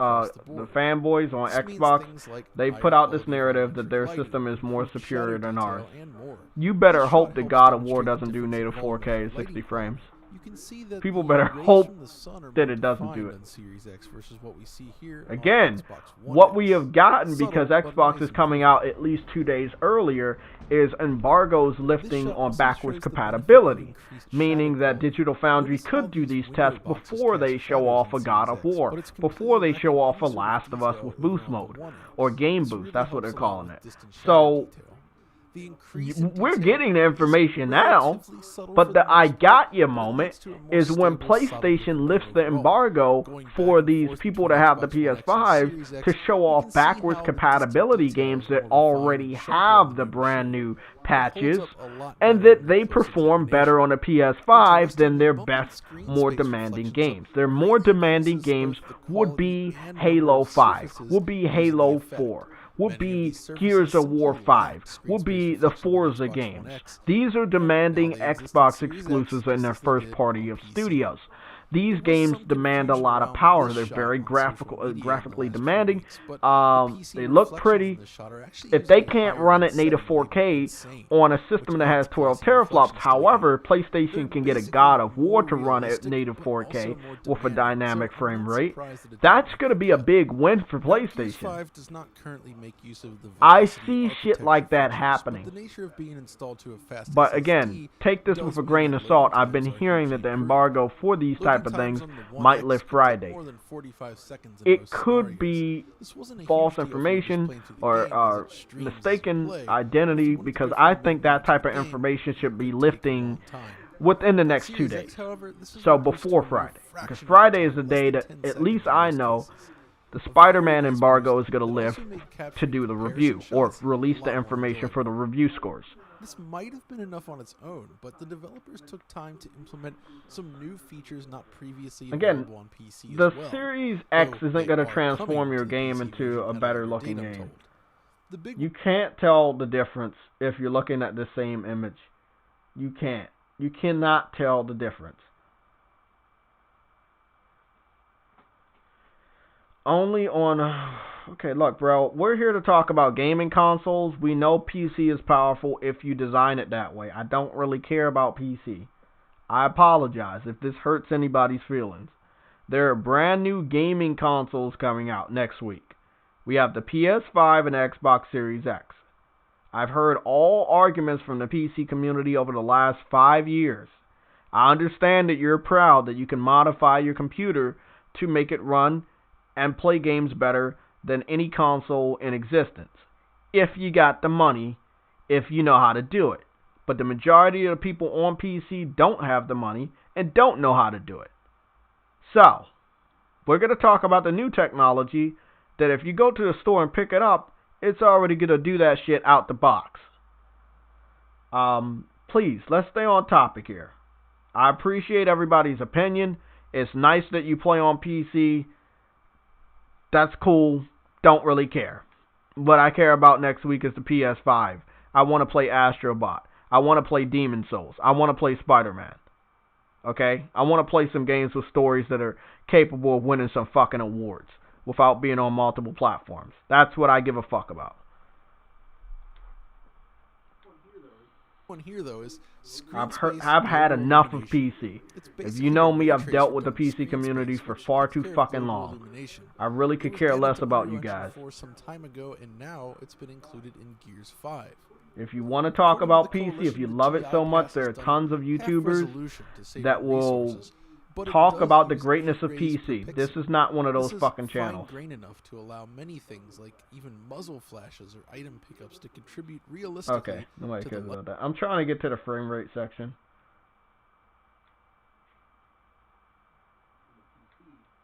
A: fanboys on
C: This means
A: Xbox,
C: things like
A: they
C: higher
A: put out this
C: quality
A: narrative that their
C: lighting,
A: system is more
C: improved
A: superior
C: shadow
A: than
C: detail,
A: ours.
C: and more.
A: You better
C: This
A: hope
C: shot
A: that
C: helps
A: God of War
C: demonstrate
A: doesn't
C: the
A: do
C: difference in
A: native
C: volume
A: 4K
C: and
A: 60
C: lighting.
A: frames.
C: You can see that
A: People
C: the
A: better
C: rays
A: hope
C: from the sun are
A: that
C: more
A: it doesn't do
C: defined
A: it.
C: on Series X versus what we see here
A: Again,
C: on Xbox One
A: what
C: X.
A: we have gotten because
C: Subtle, but
A: Xbox
C: nice
A: is coming out at least 2 days earlier is embargoes lifting
C: This shot
A: on
C: also
A: backwards
C: shows the benefit of
A: compatibility,
C: increased
A: meaning
C: shadow
A: that
C: quality.
A: Digital Foundry
C: Notice
A: could
C: how
A: do
C: these
A: these
C: window
A: tests
C: boxes
A: before
C: cast
A: they show
C: shadows
A: off
C: on
A: a God
C: Series
A: of
C: X,
A: War,
C: but it's
A: before they
C: completely
A: show off a
C: lacking any
A: Last
C: sort
A: of Us
C: detail
A: with
C: over
A: boost
C: on the
A: mode,
C: One X.
A: or game
C: This
A: boost,
C: really
A: that's what they're
C: helps a lot
A: calling
C: with
A: it.
C: distant shadow
A: So,
C: detail. The increase in
A: we're
C: detail
A: getting the
C: is
A: information now,
C: relatively subtle
A: but
C: for
A: the
C: the
A: I
C: most
A: got
C: part,
A: you
C: but it
A: moment
C: leads to a more
A: is when
C: stable, solid
A: PlayStation
C: looking
A: lifts
C: game
A: the
C: overall.
A: embargo
C: Going back
A: for
C: and
A: these
C: forth
A: people
C: between
A: to have the
C: Xbox One X and
A: PS5
C: Series X,
A: to show
C: you
A: off
C: can see
A: backwards
C: how the distant
A: compatibility
C: detail
A: games
C: is
A: that
C: more refined
A: already
C: and sharper
A: have
C: on
A: the
C: new
A: brand
C: machine.
A: new
C: It
A: patches,
C: holds up a lot
A: and
C: better
A: that
C: in
A: they
C: close
A: perform better on the
C: examination.
A: PS5 than
C: Interestingly,
A: their
C: bumping
A: best,
C: screen
A: more
C: space
A: demanding
C: reflections
A: games.
C: up
A: Their more
C: greatly
A: demanding
C: increases
A: games
C: both the
A: would
C: quality
A: be
C: and number
A: Halo
C: of
A: 5,
C: surfaces
A: would be
C: used in the
A: Halo
C: effect.
A: 4, would
C: Many of
A: be
C: these surfaces
A: Gears of War
C: simply
A: 5,
C: lack screen
A: would
C: space
A: be the
C: reflection on
A: Forza
C: Xbox One
A: games.
C: X.
A: These are
C: Now
A: demanding
C: they exist in
A: Xbox
C: Series X
A: exclusives in
C: just
A: their
C: as they
A: first
C: did
A: party
C: on
A: of
C: PC.
A: studios. these
C: There was
A: games
C: some
A: demand a
C: confusion
A: lot of
C: around
A: power.
C: this
A: They're
C: shot
A: very
C: on social media in the
A: graphically
C: last few
A: demanding.
C: weeks, but the PC
A: They look
C: reflections
A: pretty.
C: in this shot are actually
A: If they
C: using
A: can't
C: higher
A: run
C: than
A: at native
C: 7 labor
A: 4K
C: insane,
A: on a
C: which
A: system that has
C: adds
A: 12
C: glossy
A: teraflops,
C: reflections to the game.
A: however,
C: They're
A: PlayStation can get a
C: basically
A: God of War
C: more
A: to run at
C: realistic,
A: native
C: but
A: 4K
C: also more
A: with a
C: demanding,
A: dynamic
C: so I'm
A: frame
C: not
A: rate.
C: surprised that it didn't
A: That's
C: make
A: going to
C: the
A: be a
C: cut.
A: big win for
C: Now, Gears
A: PlayStation.
C: 5 does not currently make use of the
A: I
C: velocity
A: see shit
C: architecture
A: like that
C: features,
A: happening.
C: but the nature of being installed to a fast
A: But
C: SSD
A: again, take this
C: does
A: with a
C: mean
A: grain
C: that
A: of
C: loading
A: salt. I've been
C: times are
A: hearing that
C: hugely
A: the
C: improved.
A: embargo for these
C: Loading
A: type of
C: times
A: things
C: on the One
A: might
C: X
A: lift
C: could take
A: Friday.
C: more than 45 seconds in
A: It
C: most
A: could
C: scenarios.
A: be
C: This wasn't a
A: false
C: huge deal if you were just
A: information
C: playing through the
A: or
C: game, as it streams as you
A: mistaken
C: play, but if
A: identity,
C: you wanted to
A: because
C: go
A: I
C: from the
A: think
C: main
A: that
C: menu
A: type
C: to
A: of
C: the game,
A: information
C: it
A: should be
C: could take a
A: lifting
C: long time.
A: within the
C: On
A: next 2
C: Series
A: days.
C: X, however, this is
A: So
C: reduced
A: before
C: to a mere
A: Friday, because
C: fraction of the
A: Friday is
C: time,
A: the
C: less
A: day
C: than
A: that
C: 10
A: at least
C: seconds in
A: I
C: most
A: know
C: cases.
A: the
C: A very
A: Spider-Man
C: nice
A: embargo
C: boost
A: is going to
C: that
A: lift
C: also made
A: to
C: capturing
A: do the
C: comparison
A: review or
C: shots a
A: release the
C: lot more
A: information for the
C: enjoyable.
A: review scores.
C: This might have been enough on its own, but the developers took time to implement some new features not previously
A: Again,
C: available on PC
A: the
C: as well.
A: Series X
C: Though
A: isn't
C: they
A: going to
C: are
A: transform
C: coming
A: your
C: to the
A: game
C: PC
A: into
C: version
A: a
C: at a
A: better
C: later
A: looking
C: date, I'm
A: game.
C: told. The big
A: You can't tell the difference if you're looking at the same image. You can't. You cannot tell the difference. Only on... Okay, look, bro. We're here to talk about gaming consoles. We know PC is powerful if you design it that way. I don't really care about PC. I apologize if this hurts anybody's feelings. There are brand new gaming consoles coming out next week. We have the PS5 and Xbox Series X. I've heard all arguments from the PC community over the last 5 years. I understand that you're proud that you can modify your computer to make it run and play games better than any console in existence. If you got the money, if you know how to do it. But the majority of the people on PC don't have the money and don't know how to do it. So, we're going to talk about the new technology that if you go to the store and pick it up, it's already going to do that shit out the box. Please, let's stay on topic here. I appreciate everybody's opinion. It's nice that you play on PC. That's cool. Don't really care. What I care about next week is the PS5. I want to play Astro Bot. I want to play Demon Souls. I want to play Spider-Man. Okay? I want to play some games with stories that are capable of winning some fucking awards without being on multiple platforms. That's what I give a fuck about.
C: one here though is
A: I've had enough of PC. If you know me, I've dealt with the PC community for far too fucking long. I really could care less about you guys.
C: Some time ago, and now it's been included in Gears 5.
A: If you want to talk about PC, if you love it so much, there are tons of YouTubers that will talk about the greatness of PC. This is not one of those fucking channels.
C: Grain enough to allow many things like even muzzle flashes or item pickups to contribute realistically.
A: Okay, nobody cares about that. I'm trying to get to the frame rate section.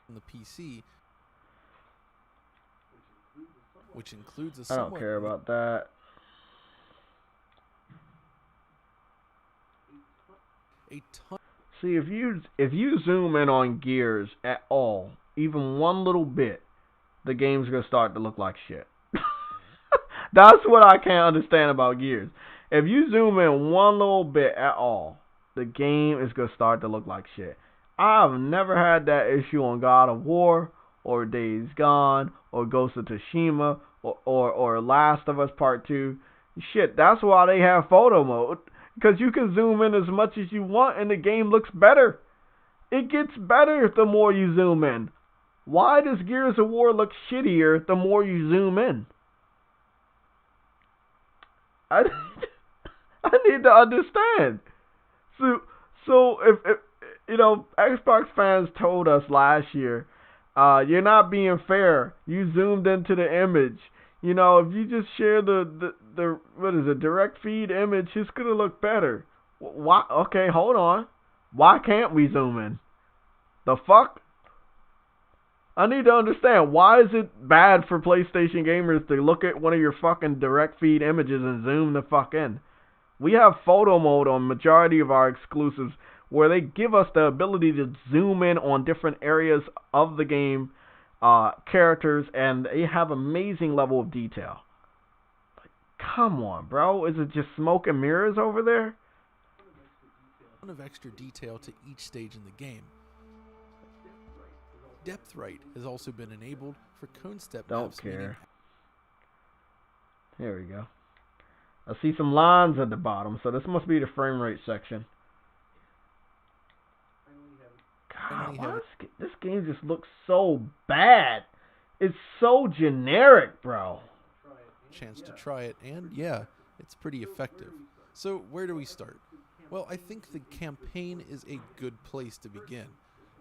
C: On the PC, which includes a
A: I don't care about that.
C: A ton.
A: See, if you zoom in on Gears at all, even one little bit, the game's gonna start to look like shit. That's what I can't understand about Gears. If you zoom in one little bit at all, the game is gonna start to look like shit. I've never had that issue on God of War, or Days Gone, or Ghost of Tsushima, or Last of Us Part 2. Shit, that's why they have photo mode. Because you can zoom in as much as you want and the game looks better. It gets better the more you zoom in. Why does Gears of War look shittier the more you zoom in? I need to understand. So if you know, Xbox fans told us last year, you're not being fair. You zoomed into the image. You know, if you just share the what is it, direct feed image, it's gonna look better. Why? Okay, hold on. Why can't we zoom in? The fuck? I need to understand. Why is it bad for PlayStation gamers to look at one of your fucking direct feed images and zoom the fuck in? We have photo mode on majority of our exclusives where they give us the ability to zoom in on different areas of the game, characters, and they have amazing level of detail. Like, come on, bro. Is it just smoke and mirrors over there?
C: Of extra detail to each stage in the game. Depth right has also been enabled for cone step
A: Don't
C: maps, meaning
A: care. Here we go. I see some lines at the bottom, so this must be the frame rate section. God, why this game just looks so bad? It's so generic, bro.
C: chance to try it, and yeah, it's pretty effective. So where do we start? Well, I think the campaign is a good place to begin.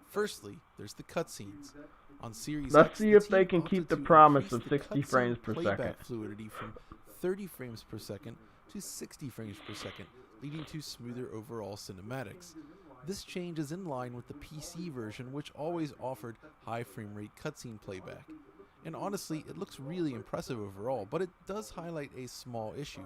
C: Firstly, there's the cutscenes. On Series
A: Let's
C: X,
A: see
C: the
A: if they
C: team
A: can keep
C: opted
A: the
C: to
A: promise
C: increase
A: of
C: the
A: 60
C: cutscene
A: frames per
C: playback
A: second.
C: fluidity from 30 frames per second to 60 frames per second, leading to smoother overall cinematics. This change is in line with the PC version, which always offered high frame rate cutscene playback. And honestly, it looks really impressive overall, but it does highlight a small issue.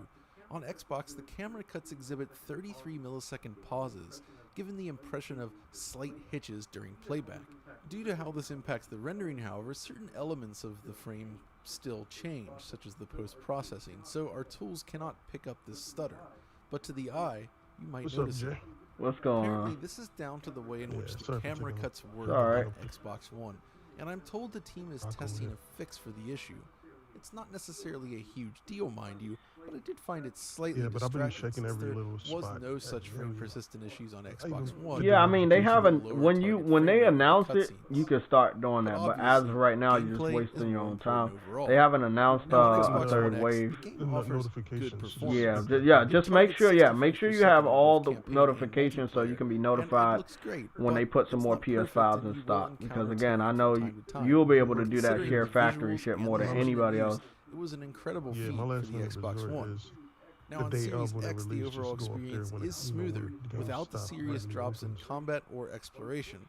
C: On Xbox, the camera cuts exhibit 33 millisecond pauses, giving the impression of slight hitches during playback. Due to how this impacts the rendering, however, certain elements of the frame still change, such as the post-processing, so our tools cannot pick up this stutter. But to the eye, you might notice it.
A: What's going
C: Apparently,
A: on?
C: this is down to the way in which the
B: sorry for
C: camera
B: taking
C: cuts work
A: alright.
C: on Xbox One, and I'm told the team is testing a fix for the issue. It's not necessarily a huge deal, mind you, but I did find it slightly
B: but I've been
C: distracting
B: checking
C: since
B: every
C: there
B: little
C: was
B: spot.
C: no such frame
B: Yeah.
C: persistent issues on Xbox One.
A: Yeah, I mean they
C: due to the
A: haven't.
C: lower
A: When
C: target
A: they
C: frame rate of the
A: announced it, you
C: cutscenes.
A: could start doing
C: But
A: that. But as of
C: obviously,
A: right now, you're just
C: gameplay is
A: wasting your
C: more
A: own
C: important
A: time.
C: overall.
A: They haven't announced
C: Now on
A: a
C: Xbox
A: third
C: One X,
A: wave.
C: the game
B: The
C: offers good
B: notifications.
C: performance.
A: Yeah,
C: It
A: just make
C: targets
A: sure.
C: 60
A: Yeah, make
C: frames
A: sure
C: per
A: you have
C: second in
A: all
C: both
A: the
C: campaign and
A: notifications so you
C: multiplayer,
A: can be
C: and it
A: notified
C: looks great,
A: when they
C: but
A: put some
C: it's
A: more
C: not perfect,
A: PS5s
C: and
A: and
C: you will
A: stuff. Because
C: encounter
A: again, I
C: tearing
A: know
C: from time to time.
A: you'll be able to
C: But
A: do that
C: considering
A: share
C: the
A: factory
C: visuals
A: shit
C: and
A: more
C: the
A: than
C: engine
A: anybody
C: used,
A: else.
C: It was an incredible
B: Yeah,
C: feat
B: my
C: for
B: last
C: the
B: minute
C: Xbox
B: resort
C: One.
B: is
C: Now
B: the
C: on
B: day
C: Series
B: of when it
C: X, the
B: released,
C: overall
B: just go up there
C: experience
B: when
C: is
B: when
C: smoother,
B: the
C: without the
B: GameStop
C: serious
B: randomly
C: drops in
B: opens.
C: combat or exploration.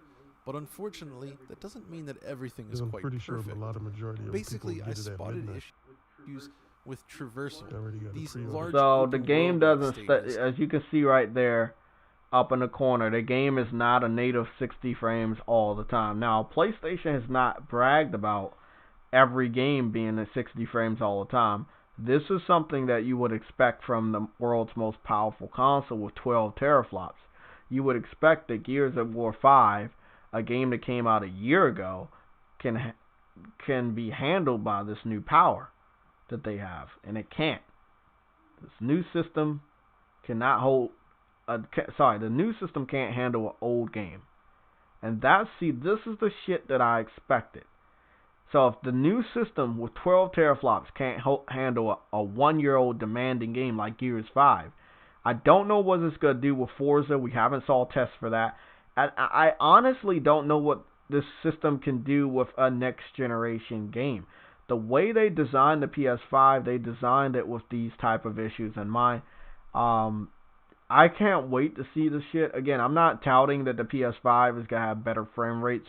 C: But unfortunately, that doesn't mean that everything is
B: Because I'm
C: quite
B: pretty sure
C: perfect.
B: a lot of majority of
C: Basically,
B: people
C: I
B: get it at
C: spotted
B: midnight.
C: issues with traversal.
B: They already got a
C: These
B: pre-order.
C: large
A: So
C: open
A: the game
C: world-like
A: doesn't,
C: stages.
A: as you can see right there, up in the corner, the game is not a native 60 frames all the time. Now, PlayStation has not bragged about every game being at 60 frames all the time. This is something that you would expect from the world's most powerful console with 12 teraflops. You would expect that Gears of War 5, a game that came out a year ago, can be handled by this new power that they have, and it can't. This new system cannot hold. The new system can't handle an old game, and this is the shit that I expected. So if the new system with 12 teraflops can't handle a 1-year-old demanding game like Gears 5, I don't know what it's going to do with Forza. We haven't saw tests for that. I honestly don't know what this system can do with a next generation game. The way they designed the PS5, they designed it with these type of issues in mind. I can't wait to see this shit. Again, I'm not touting that the PS5 is going to have better frame rates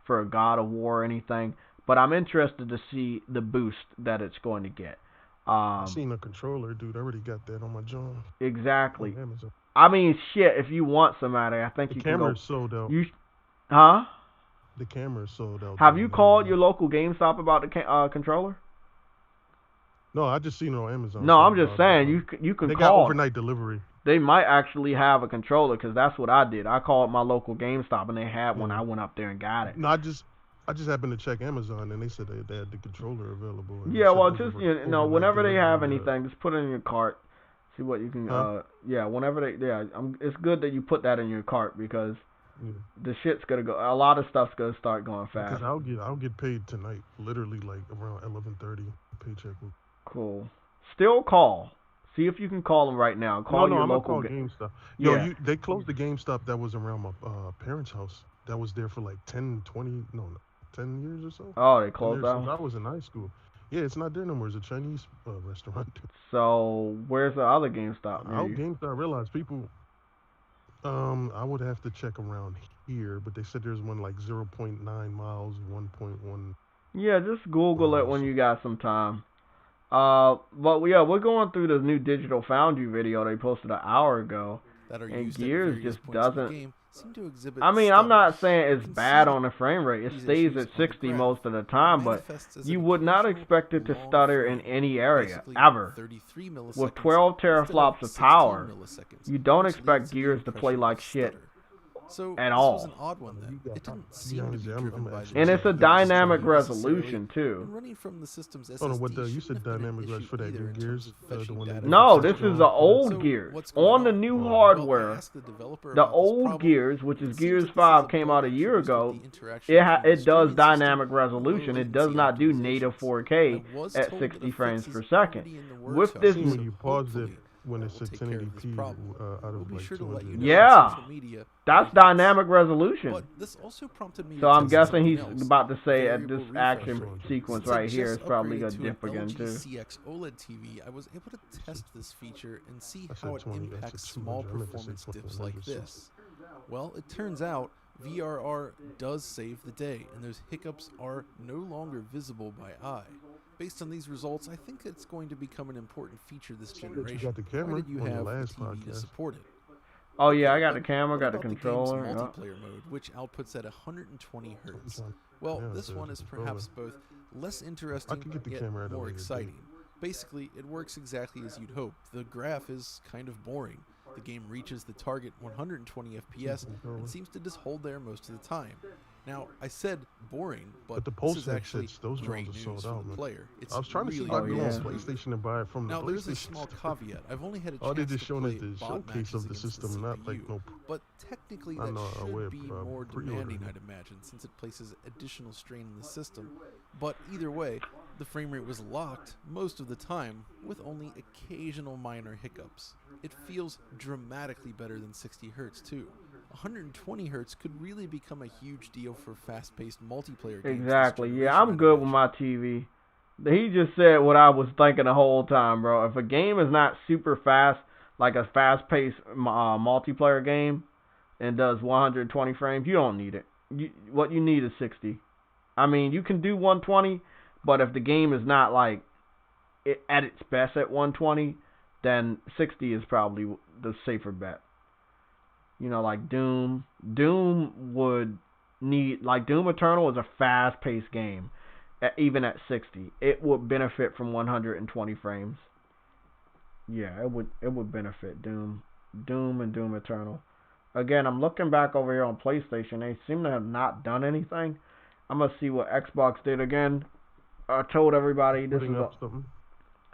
A: for a God of War or anything, but I'm interested to see the boost that it's going to get.
B: I seen a controller, dude. I already got that on my John.
A: Exactly.
B: On Amazon.
A: I mean, shit, if you want somebody, I think
B: The
A: you can go.
B: camera's sold out.
A: Huh?
B: The camera's sold out.
A: Have
B: though,
A: you
B: on
A: called
B: Amazon.
A: your local GameStop about the controller?
B: No, I just seen it on Amazon.
A: No,
B: so
A: I'm just saying you can
B: They
A: call.
B: got overnight delivery.
A: They might actually have a controller because that's what I did. I called my local GameStop and they had one. I went up there and got it.
B: No, I just happened to check Amazon and they said they had the controller available. And
A: Yeah,
B: they
A: well,
B: said
A: just
B: overnight
A: whenever they have
B: delivery,
A: anything, just put it in your cart. See what you can.
B: Huh?
A: Whenever it's good that you put that in your cart because
B: Yeah.
A: the shit's gonna go. A lot of stuff's gonna start going fast.
B: Because I'll get paid tonight, literally like around 11:30. Paycheck.
A: Cool. Still call. See if you can call them right now. Call your
B: I'm
A: local.
B: gonna call GameStop.
A: Yeah.
B: Yo, they closed the GameStop that was around my parents' house. That was there for like 10 years or so.
A: Oh, they closed
B: Since
A: down.
B: I was in high school. Yeah, it's not there no more. It's a Chinese restaurant.
A: So where's the other GameStop?
B: GameStop realized people. I would have to check around here, but they said there's one like 0.9 miles, 1.1.
A: Yeah, just Google it when you got some time. But yeah, we're going through the new Digital Foundry video they posted an hour ago.
C: That are
A: And
C: used
A: Gears
C: at various
A: just
C: points in the
A: doesn't-
C: game seem to exhibit
A: I mean, I'm not
C: stutters.
A: saying
C: You
A: it's
C: can
A: bad
C: see
A: on the frame rate. It
C: these
A: stays
C: issues
A: at
C: on the
A: 60
C: graph.
A: most of the
C: It
A: time, but
C: manifests as
A: you
C: an
A: would not
C: occasional
A: expect it to
C: long
A: stutter in
C: frame,
A: any area,
C: basically
A: ever.
C: 33
A: With
C: milliseconds
A: 12
C: instead of
A: teraflops of
C: 16
A: power,
C: milliseconds,
A: you don't
C: which
A: expect
C: leads to the
A: Gears to play
C: impression
A: like
C: of
A: shit
C: stutter. So
A: at
C: this was
A: all.
C: an odd one then. It didn't seem to
D: honest,
C: be
D: I'm
C: driven by
D: actually
C: the
A: And it's a
C: GPU
A: dynamic
C: design necessarily,
A: resolution too.
C: and running from the system's
D: Oh no,
C: SSD
D: what you
C: shouldn't
D: said
C: have been an
D: dynamic res
C: issue
D: for that
C: either
D: new
C: in terms
D: Gears,
C: of
D: the
C: fetching
D: one that
C: data
D: they
C: from
A: No,
C: the
A: this
C: system.
A: is the old
C: So
A: Gears
C: what's going
A: on the new
C: Well, I
A: hardware.
C: asked the developer
A: The
C: about this
A: old
C: problem,
A: Gears, which
C: and
A: is
C: it seems
A: Gears
C: that this is
A: 5,
C: a
A: came
C: bug
A: out a year
C: introduced with
A: ago.
C: the interaction between the
A: It does
C: streaming
A: dynamic
C: system and
A: resolution.
C: low
A: It does
C: latency
A: not do native
C: optimizations.
A: 4K
C: I was
A: at
C: told that
A: 60
C: a
A: frames
C: fix
A: per
C: is
A: second.
C: already in the
A: With
C: works,
A: this,
D: seen when
C: so
D: you paused it
C: hopefully
D: when it
C: will
D: said
C: take care of this
D: 1080p
C: problem.
D: out
C: We'll
D: of
C: be
D: like
C: sure to let
D: 200.
C: you know
A: Yeah.
C: on social media.
A: that's
C: when it hits.
A: dynamic resolution.
C: But this also prompted me
A: So
C: to
A: I'm
C: test
A: guessing
C: something
A: he's
C: else.
A: about to say at
C: Variable
A: this
C: refresh
A: action
C: rate.
A: sequence
C: Since I
A: right here,
C: just
A: it's probably
C: upgraded
A: gonna
C: to
A: dip
C: an
A: again
C: LG
A: too.
C: CX OLED TV, I was able to test this feature and see
D: I
C: how
D: said
C: it
D: 20, I said
C: impacts
D: 200.
C: small
D: I meant to say
C: performance dips
D: 20,
C: like this. Well, it turns out VRR does save the day, and those hiccups are no longer visible by eye. Based on these results, I think it's going to become an important feature this generation,
D: You got the camera
C: provided you
D: on the
C: have the
D: last
C: TV to
D: podcast.
C: support it.
A: Oh yeah, I
C: Okay,
A: got the
C: but
A: camera,
C: what
A: got the
C: about game's
A: controller. Yeah.
C: multiplayer mode, which outputs at 120 Hz? Well,
D: Yeah,
C: this
D: there's
C: one
D: a
C: is
D: controller.
C: perhaps both less interesting
D: get the
C: yet
D: camera at a
C: more
D: later date.
C: exciting. Basically, it works exactly as you'd hope. The graph is kind of boring. The game reaches the target 120 FPS and seems to just hold there most of the time. Now, I said boring, but
D: the
C: this is
D: Pulse
C: actually
D: headsets, those
C: great
D: ones are
C: news
D: sold
C: for
D: out,
C: the
D: man.
C: player. It's
D: I was trying to see
C: really,
D: if I could
C: really
D: go on
A: yeah.
C: smooth.
D: PlayStation and buy it from the
C: Now, there's a
D: PlayStation
C: small
D: store.
C: caveat. I've only had a
D: All they
C: chance
D: just
C: to
D: showing
C: play
D: is the
C: bot
D: showcase
C: matches
D: of the
C: against the
D: system, not like
C: CPU,
D: no.
C: but technically
D: I
C: that
D: know, I
C: should
D: will,
C: be more
D: pre-order
C: demanding,
D: it.
C: I'd imagine, since it places additional strain on the system. But either way, the frame rate was locked most of the time, with only occasional minor hiccups. It feels dramatically better than 60 Hz too. 120 Hz could really become a huge deal for fast-paced multiplayer games.
A: Exactly. Yeah, I'm good with my TV. He just said what I was thinking the whole time, bro. If a game is not super fast, like a fast-paced multiplayer game, and does 120 frames, you don't need it. What you need is 60. I mean, you can do 120, but if the game is not like at its best at 120, then 60 is probably the safer bet. You know, like Doom. Doom would need, like Doom Eternal is a fast-paced game, even at 60. It would benefit from 120 frames. Yeah, it would benefit Doom and Doom Eternal. Again, I'm looking back over here on PlayStation. They seem to have not done anything. I'm gonna see what Xbox did again. I told everybody this is
D: Putting up something.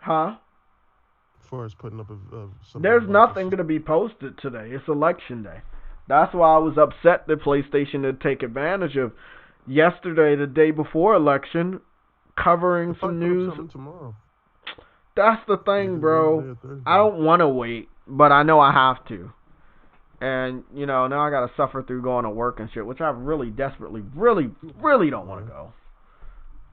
A: huh?
D: As far as putting up something.
A: There's
D: about
A: nothing
D: this.
A: going to be posted today. It's election day. That's why I was upset that PlayStation didn't take advantage of yesterday, the day before election, covering some news.
D: Something tomorrow.
A: That's the thing,
D: Either
A: bro.
D: Wednesday or Thursday.
A: I don't want to wait, but I know I have to. And, you know, now I got to suffer through going to work and shit, which I really desperately, really don't want to go.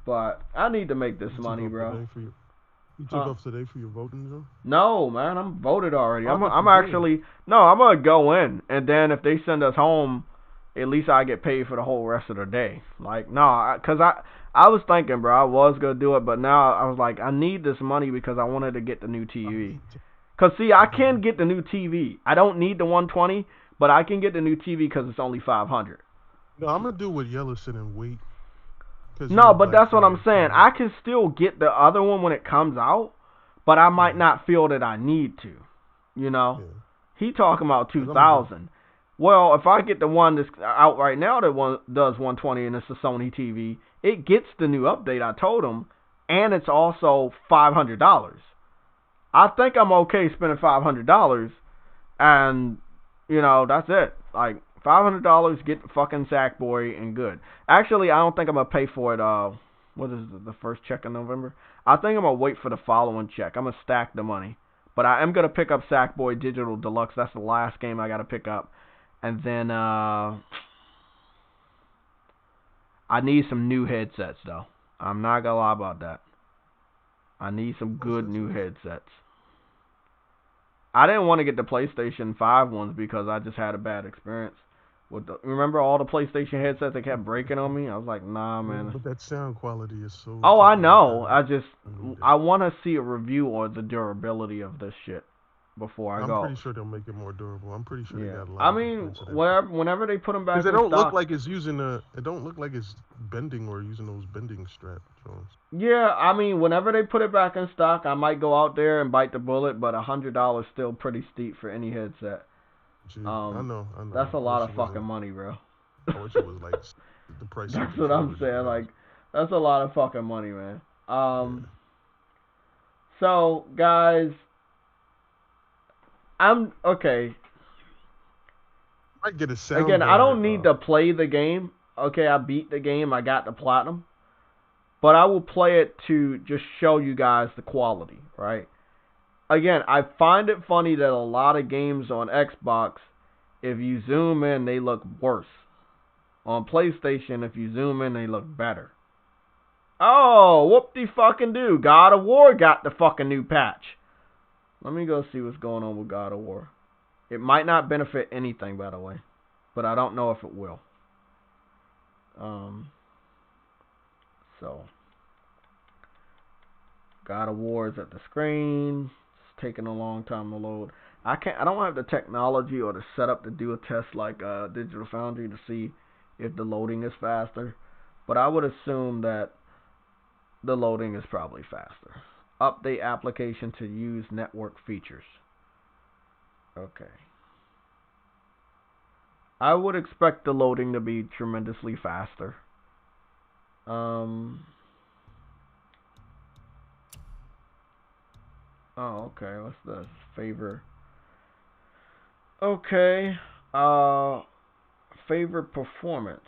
A: But I need to make this money, bro.
D: You took off today for your voting, Joe?
A: No, man, I'm voted already.
D: Oh,
A: I'm actually, no, I'm going to go in, and then if they send us home, at least I get paid for the whole rest of the day. Like, no, because I was thinking, bro, I was going to do it, but now I was like, I need this money because I wanted to get the new TV. Because, see, I can get the new TV. I don't need the 120, but I can get the new TV because it's only $500.
D: No, I'm going to do what Yellow said and wait.
A: No, but that's what I'm saying. I can still get the other one when it comes out, but I might not feel that I need to. You know?
D: Yeah.
A: He talking about 2,000. Well, if I get the one that's out right now that does 120 and it's a Sony TV, it gets the new update I told him, and it's also $500. I think I'm okay spending $500, and, you know, that's it. Like, $500, get the fucking Sackboy and good. Actually, I don't think I'm going to pay for it, what is it, the first check in November? I think I'm going to wait for the following check. I'm going to stack the money. But I am going to pick up Sackboy Digital Deluxe. That's the last game I got to pick up. And then, I need some new headsets, though. I'm not going to lie about that. I need some good new headsets. I didn't want to get the PlayStation 5 ones because I just had a bad experience. Remember all the PlayStation headsets that kept breaking on me? I was like, nah, man.
D: But that sound quality is so...
A: Oh, I know. I want to see a review on the durability of this shit before I go.
D: I'm pretty sure they'll make it more durable. I'm pretty sure they got a lot
A: I mean, whenever they put them back in stock...
D: Because they don't look like it's using it don't look like it's bending or using those bending strap joints.
A: Yeah, I mean, whenever they put it back in stock, I might go out there and bite the bullet, but $100 still pretty steep for any headset.
D: Gee, I
A: Um,
D: know, I know.
A: that's a
D: I
A: lot
D: wish
A: of
D: it
A: fucking
D: wasn't.
A: money, bro.
D: I wish it was like the price of a
A: That's what I'm
D: controller, to be
A: saying.
D: honest.
A: Like, that's a lot of fucking money, man.
D: Yeah.
A: So guys, I'm okay.
D: Might get a sound
A: Again, I
D: bar.
A: don't need to play the game. Okay, I beat the game. I got the platinum. But I will play it to just show you guys the quality, right? Again, I find it funny that a lot of games on Xbox, if you zoom in, they look worse. On PlayStation, if you zoom in, they look better. Oh, whoop-de-fucking-do. God of War got the fucking new patch. Let me go see what's going on with God of War. It might not benefit anything, by the way. But I don't know if it will. So, God of War is at the screen. It's taking a long time to load. I don't have the technology or the setup to do a test like Digital Foundry to see if the loading is faster. But I would assume that the loading is probably faster. Update application to use network features. Okay. I would expect the loading to be tremendously faster. Oh, okay. What's this? Favor. Okay. Favor performance.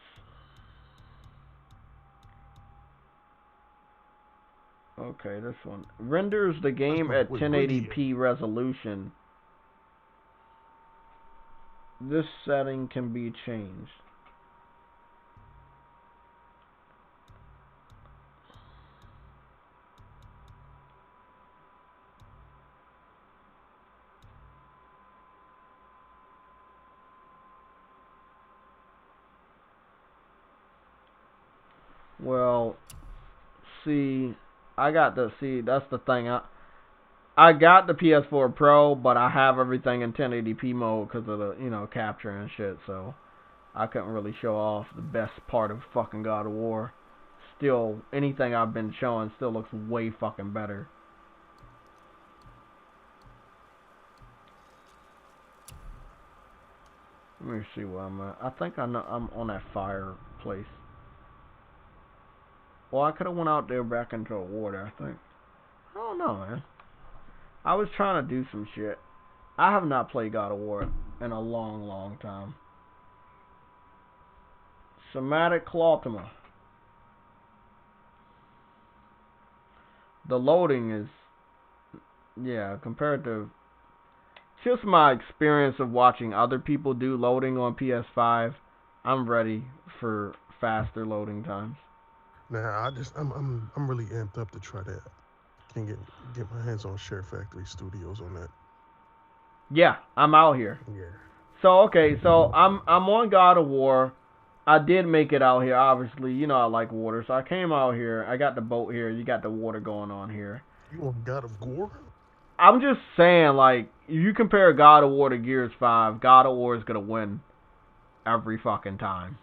A: Okay, this one renders the game at
D: Wait, where do you?
A: 1080p resolution. This setting can be changed. Well, see, that's the thing. I got the PS4 Pro, but I have everything in 1080p mode because of the, capture and shit, so I couldn't really show off the best part of fucking God of War. Still, anything I've been showing still looks way fucking better. Let me see where I'm at. I think I know I'm on that fireplace. Well, I could have went out there back into the water, I think. I don't know, man. I was trying to do some shit. I have not played God of War in a long, long time. Somatic Clautima. The loading is, yeah, compared to just my experience of watching other people do loading on PS5, I'm ready for faster loading times.
D: Nah, I'm really amped up to try that. Can get my hands on Share Factory Studios on that.
A: Yeah, I'm out here.
D: Yeah.
A: So okay, so I'm on God of War. I did make it out here, obviously. You know I like water, so I came out here. I got the boat here. You got the water going on here.
D: You on God of War?
A: I'm just saying, like, if you compare God of War to Gears 5, God of War is gonna win every fucking time.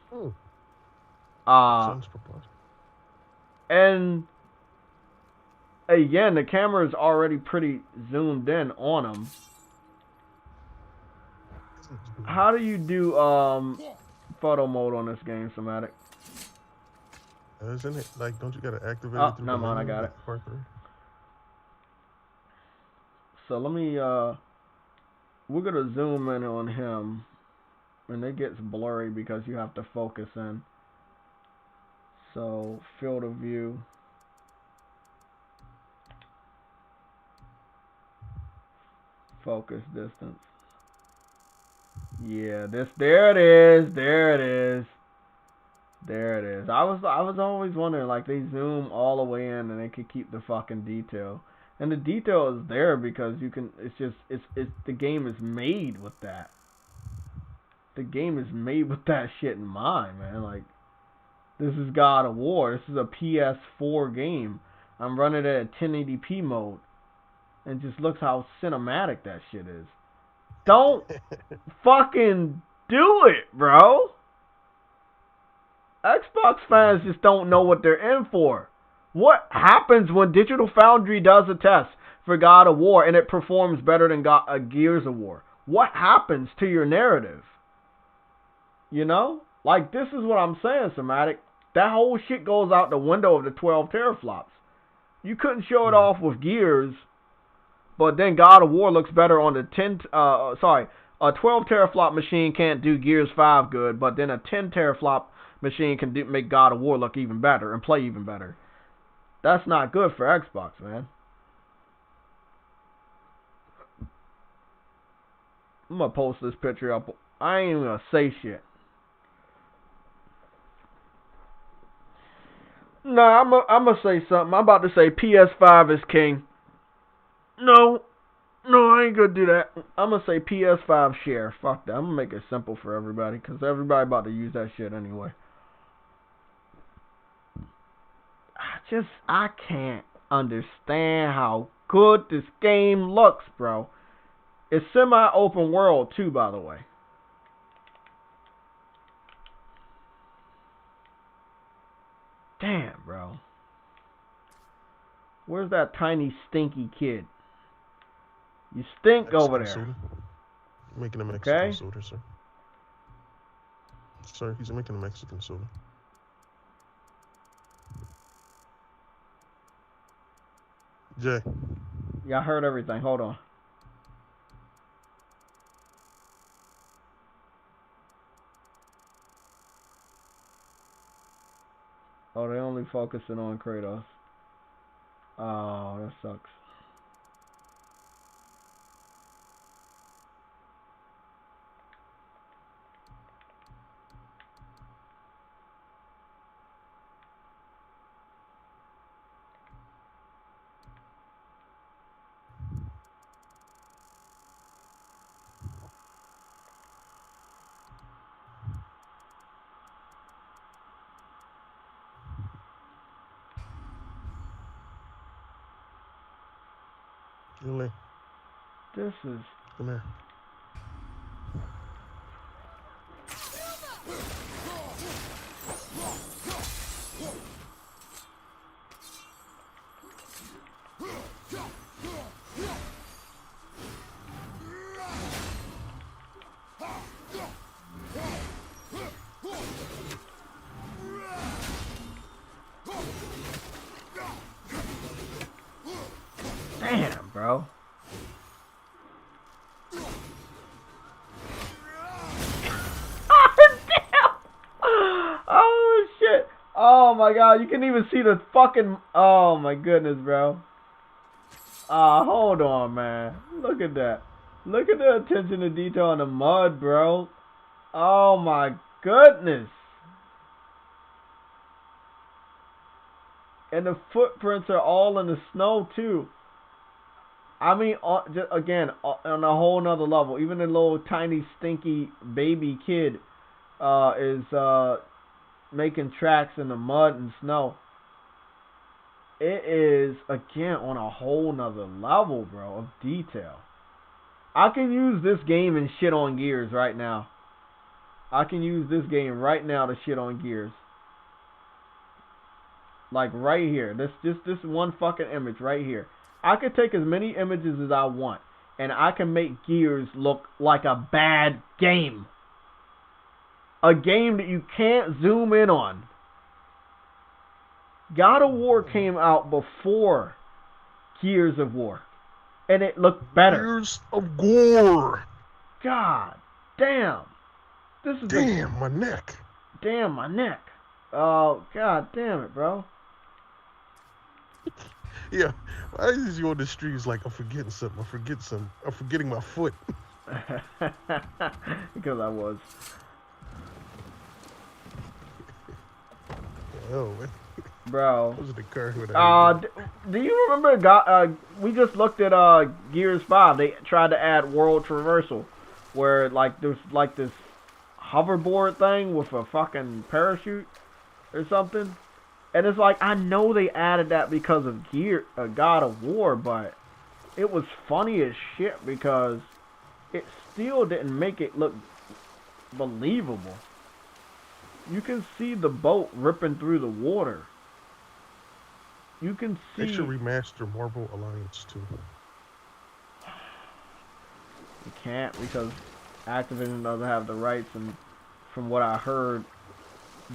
D: Sounds preposterous.
A: And again, the camera is already pretty zoomed in on them. How do you do photo mode on this game, Somatic?
D: Isn't it like, don't you gotta activate
A: Oh,
D: it through
A: no,
D: the
A: man, I
D: menu?
A: got it.
D: Part 3?
A: So let me we're gonna zoom in on him, and it gets blurry because you have to focus in. So field of view. Focus distance. Yeah, there it is. There it is. There it is. I was always wondering, like, they zoom all the way in and they could keep the fucking detail. And the detail is there because you can, it's the game is made with that. The game is made with that shit in mind, man. Like, this is God of War. This is a PS4 game. I'm running it at 1080p mode. And just looks how cinematic that shit is. Don't fucking do it, bro. Xbox fans just don't know what they're in for. What happens when Digital Foundry does a test for God of War and it performs better than Gears of War? what happens to your narrative? You know? Like, this is what I'm saying, Somatic. That whole shit goes out the window of the 12 teraflops. You couldn't show it off with Gears, but then God of War looks better on the 12 teraflop machine can't do Gears 5 good, but then a 10 teraflop machine can make God of War look even better and play even better. That's not good for Xbox, man. I'm gonna post this picture up. I ain't even gonna say shit. Nah, I'm gonna say something. I'm about to say PS5 is king. No, I ain't gonna do that. I'm gonna say PS5 share. Fuck that. I'm gonna make it simple for everybody, because everybody about to use that shit anyway. I can't understand how good this game looks, bro. It's semi-open world too, by the way. Damn, bro. Where's that tiny stinky kid? You stink
D: Mexican
A: over there.
D: Soda. Making a Mexican soda, sir. Sir, he's making a Mexican soda. Jay.
A: Yeah, I heard everything. Hold on. Oh, they only focusing on Kratos. Oh, that sucks.
D: Really?
A: This is...
D: Come here.
A: Damn, bro. Oh, shit. Oh, my God. You can even see the fucking... Oh, my goodness, bro. Hold on, man. Look at that. Look at the attention to detail on the mud, bro. Oh, my goodness. And the footprints are all in the snow, too. I mean, again, on a whole nother level. Even the little tiny stinky baby kid is making tracks in the mud and snow. It is, again, on a whole nother level, bro, of detail. I can use this game and shit on Gears right now. I can use this game right now to shit on Gears. Like right here. This one fucking image right here. I could take as many images as I want, and I can make Gears look like a bad game. A game that you can't zoom in on. God of War came out before Gears of War, and it looked better.
D: Gears of War.
A: God damn. This is
D: Damn, my neck.
A: Damn, my neck. Oh, God damn it, bro.
D: Yeah, why is you on the streets like I'm forgetting something? I'm forgetting my foot.
A: Because I was.
D: Oh, man.
A: Bro.
D: Those are the car
A: do you remember? We just looked at Gears 5. They tried to add world traversal, where like there's like this hoverboard thing with a fucking parachute or something. And it's like, I know they added that because of God of War, but it was funny as shit because it still didn't make it look believable. You can see the boat ripping through the water. You can see...
D: They should remaster Marvel Alliance too.
A: You can't because Activision doesn't have the rights, and from what I heard,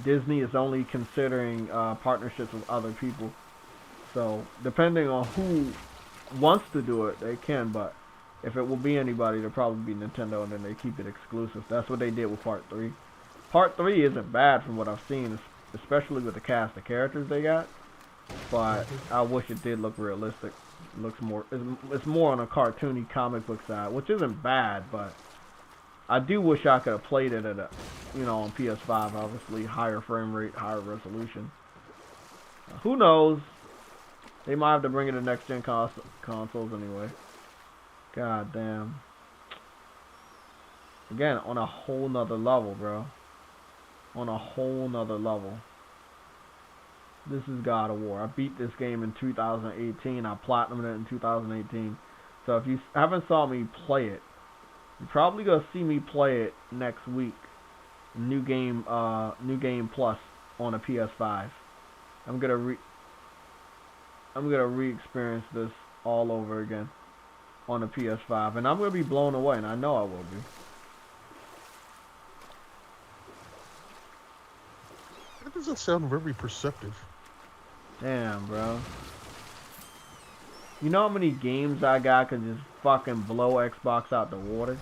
A: Disney is only considering partnerships with other people. So depending on who wants to do it, they can. But if it will be anybody, it'll probably be Nintendo, and then they keep it exclusive. That's what they did with Part 3. Part 3 isn't bad from what I've seen, especially with the cast of characters they got. But I wish it did look realistic. It looks more, it's more on a cartoony comic book side, which isn't bad, but I do wish I could have played it at a, on PS5, obviously, higher frame rate, higher resolution. Who knows? They might have to bring it to next-gen consoles anyway. God damn. Again, on a whole nother level, bro. On a whole nother level. This is God of War. I beat this game in 2018. I platinumed it in 2018. So if you haven't saw me play it, you're probably gonna see me play it next week. New game plus on a PS5. I'm gonna re-experience this all over again on a PS5, and I'm gonna be blown away, and I know I will be.
D: That doesn't sound very perceptive.
A: Damn, bro. You know how many games I got could just fucking blow Xbox out the water?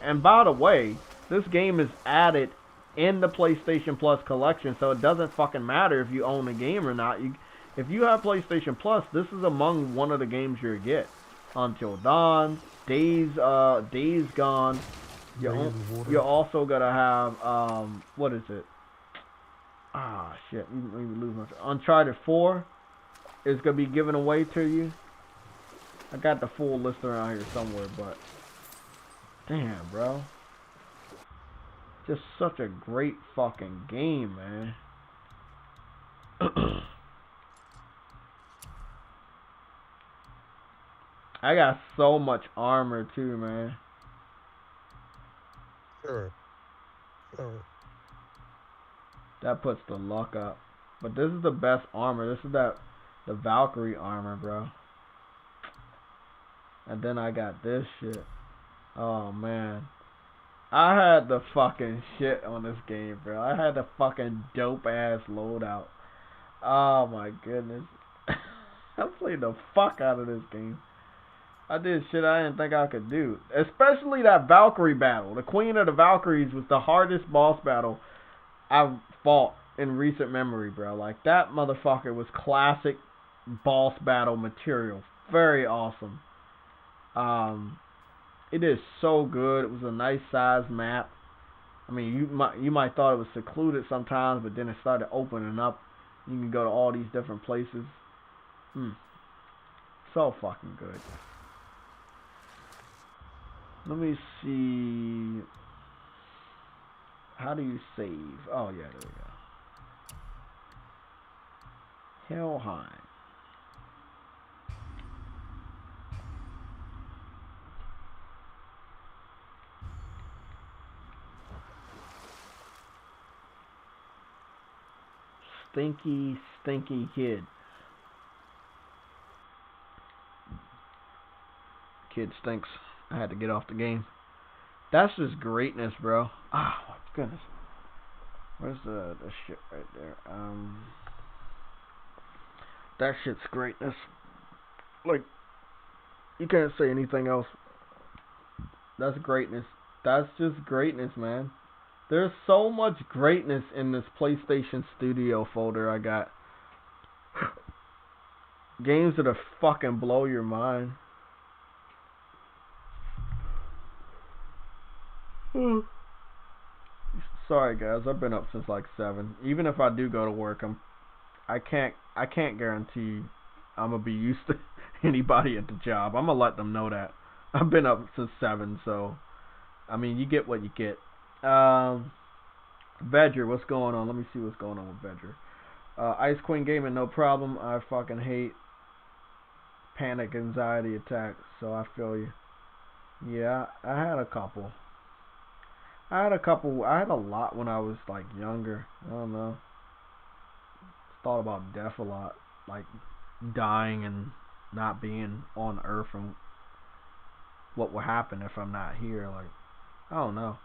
A: And by the way, this game is added in the PlayStation Plus collection, so it doesn't fucking matter if you own the game or not. If you have PlayStation Plus, this is among one of the games you'll get. Until Dawn, Days Gone. You're also gonna have what is it? Ah, shit. You lose my... Uncharted 4 is going to be given away to you. I got the full list around here somewhere, but... Damn, bro. Just such a great fucking game, man. I got so much armor, too, man.
D: Alright.
A: That puts the luck up. But this is the best armor. This is the Valkyrie armor, bro. And then I got this shit. Oh, man. I had the fucking shit on this game, bro. I had the fucking dope-ass loadout. Oh, my goodness. I played the fuck out of this game. I did shit I didn't think I could do. Especially that Valkyrie battle. The Queen of the Valkyries was the hardest boss battle I've fought in recent memory, bro. Like, that motherfucker was classic boss battle material. Very awesome. It is so good. It was a nice size map. I mean, you might thought it was secluded sometimes, but then it started opening up. You can go to all these different places. So fucking good. Let me see. How do you save? Oh, yeah, there we go. Helheim. Stinky, stinky kid. Kid stinks. I had to get off the game. That's just greatness, bro. Ah, oh, my goodness. Where's the shit right there? That shit's greatness. Like, you can't say anything else. That's greatness. That's just greatness, man. There's so much greatness in this PlayStation Studio folder I got. Games that'll fucking blow your mind. Sorry guys, I've been up since like 7. Even if I do go to work, I can't guarantee I'm gonna be used to anybody at the job. I'm gonna let them know that. I've been up since 7, so I mean, you get what you get. Vedger, what's going on? Let me see what's going on with Vedger. Ice Queen Gaming, no problem. I fucking hate panic anxiety attacks, so I feel you. Yeah, I had a couple. I had a lot when I was like younger. I don't know. Thought about death a lot, like dying and not being on Earth and what will happen if I'm not here. Like, I don't know.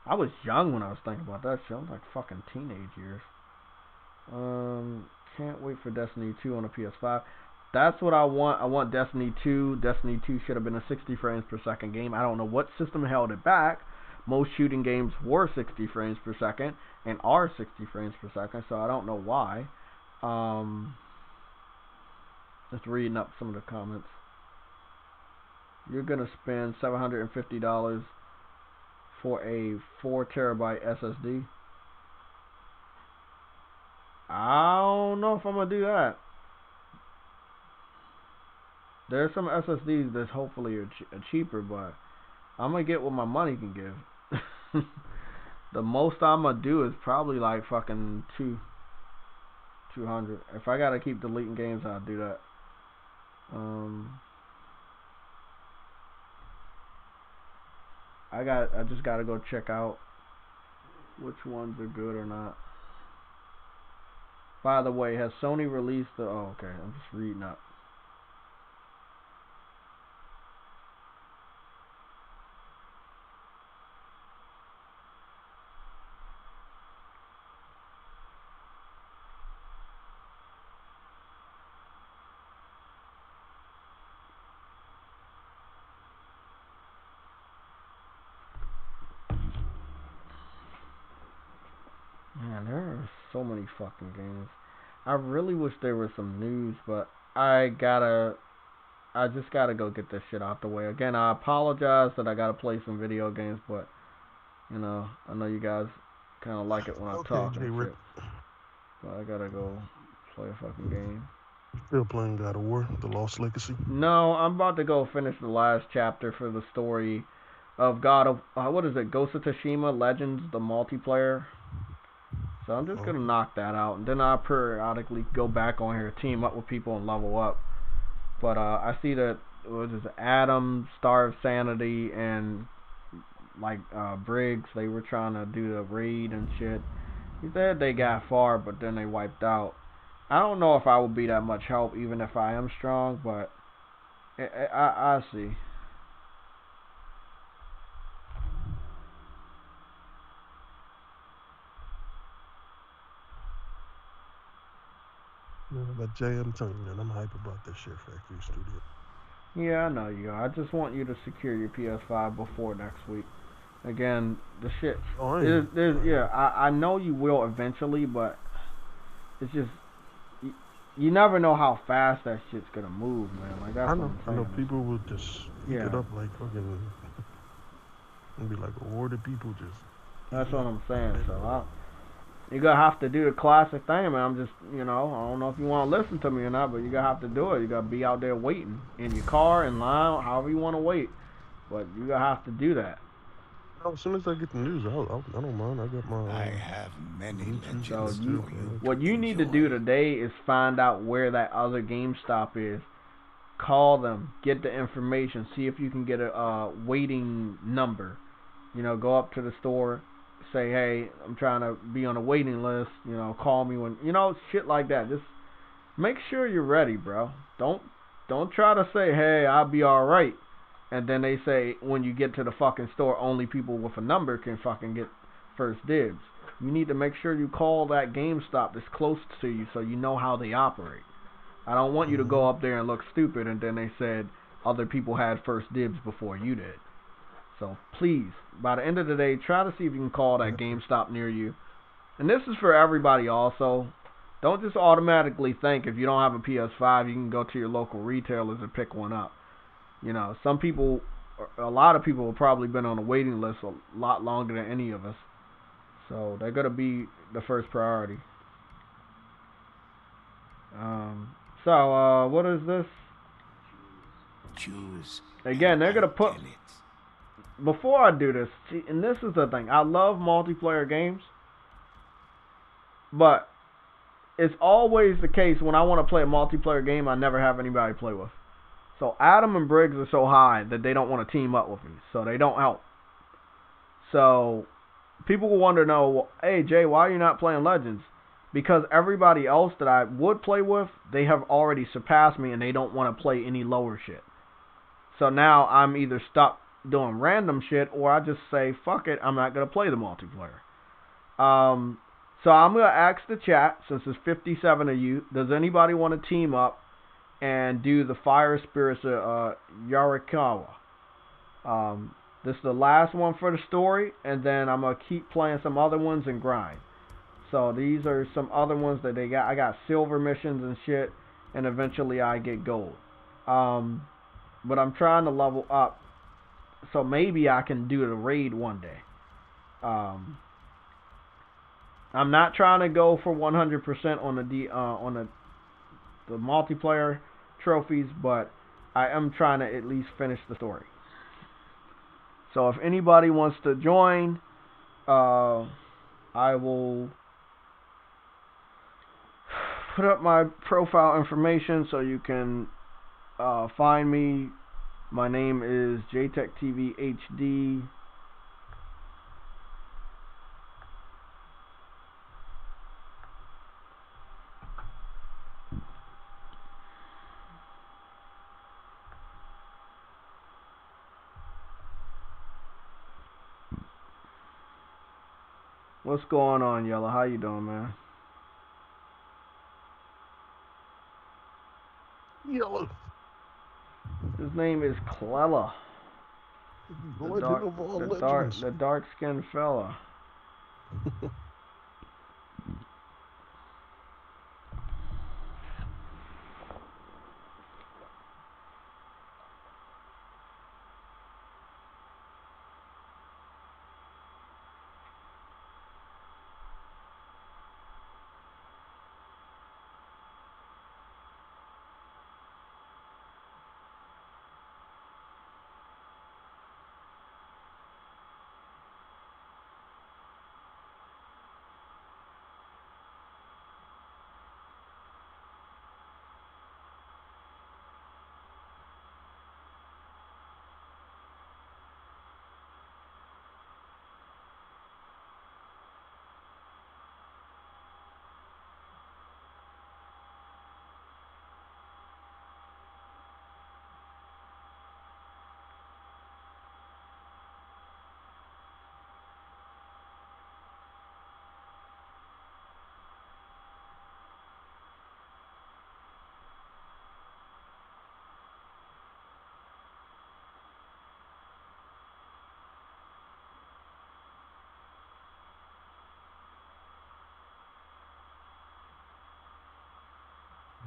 A: I was young when I was thinking about that shit. I was like fucking teenage years. Can't wait for Destiny 2 on the PS5. That's what I want. I want Destiny 2. Destiny 2 should have been a 60 frames per second game. I don't know what system held it back. Most shooting games were 60 frames per second and are 60 frames per second, so I don't know why. Just reading up some of the comments. You're gonna spend $750 for a 4 terabyte SSD. I don't know if I'm gonna do that. There's some SSDs that's hopefully are cheaper, but I'm gonna get what my money can give. The most I'm gonna do is probably like fucking 200. If I gotta keep deleting games, I'll do that. I just gotta go check out which ones are good or not. By the way, has Sony released the... Oh, okay, I'm just reading up. Man, there are so many fucking games. I really wish there was some news, but I just gotta go get this shit out the way. Again, I apologize that I gotta play some video games, but you know, I know you guys kind of like it when I talk and shit. But I gotta go play a fucking game.
D: Still playing God of War, The Lost Legacy?
A: No, I'm about to go finish the last chapter for the story of God of what is it? Ghost of Tsushima Legends, the multiplayer. So I'm just gonna knock that out, and then I'll periodically go back on here, team up with people, and level up. But I see that what is it, Adam, Star of Sanity, and like Briggs, they were trying to do the raid and shit. He said they got far, but then they wiped out. I don't know if I would be that much help, even if I am strong, but I see.
D: But Jay, I'm telling you, man, I'm hype about this Share Factory Studio.
A: Yeah, I know you are. I just want you to secure your PS5 before next week. Again, the shit. I know you will eventually, but it's just you never know how fast that shit's gonna move, man. Like that's
D: I know.
A: What I'm saying.
D: I know people will just eat it up like fucking, and be like awarded people just.
A: That's what I'm saying. So you're gonna have to do the classic thing, man. I'm just, you know, I don't know if you want to listen to me or not, but you're gonna have to do it. You gotta be out there waiting in your car, in line, however you want to wait. But you gonna have to do that.
D: As soon as I get the news, I don't mind. I got my.
E: I have many legends
A: So
E: for
A: what you need to do today is find out where that other GameStop is. Call them, get the information, see if you can get a waiting number. You know, go up to the store, say, hey, I'm trying to be on a waiting list. You know, call me when, you know, shit like that. Just make sure you're ready, bro. Don't try to say, hey, I'll be all right. And then they say when you get to the fucking store, only people with a number can fucking get first dibs. You need to make sure you call that GameStop that's close to you so you know how they operate. I don't want you to go up there and look stupid and then they said other people had first dibs before you did. So please, by the end of the day, try to see if you can call that GameStop near you. And this is for everybody also. Don't just automatically think if you don't have a PS5 you can go to your local retailers and pick one up. You know, some people, a lot of people have probably been on a waiting list a lot longer than any of us. So they're going to be the first priority. So what is this?
E: Choose.
A: Again, they're going to put... Before I do this, see, and this is the thing. I love multiplayer games. But it's always the case when I want to play a multiplayer game, I never have anybody play with. So Adam and Briggs are so high that they don't want to team up with me. So they don't help. So people will wonder, hey Jay, why are you not playing Legends? Because everybody else that I would play with, they have already surpassed me and they don't want to play any lower shit. So now I'm either stuck doing random shit, or I just say, fuck it, I'm not going to play the multiplayer. So I'm going to ask the chat, since there's 57 of you, does anybody want to team up and do the Fire Spirits of Yarikawa? This is the last one for the story, and then I'm going to keep playing some other ones and grind. So these are some other ones that they got. I got silver missions and shit, and eventually I get gold. But I'm trying to level up, so maybe I can do the raid one day. I'm not trying to go for 100% on the multiplayer trophies, but I am trying to at least finish the story. So if anybody wants to join, I will put up my profile information so you can find me. My name is JaytechTV HD. What's going on, Yellow? How you doing, man?
D: Yellow.
A: His name is Clella.
D: Legend of all legends.
A: The dark-skinned fella.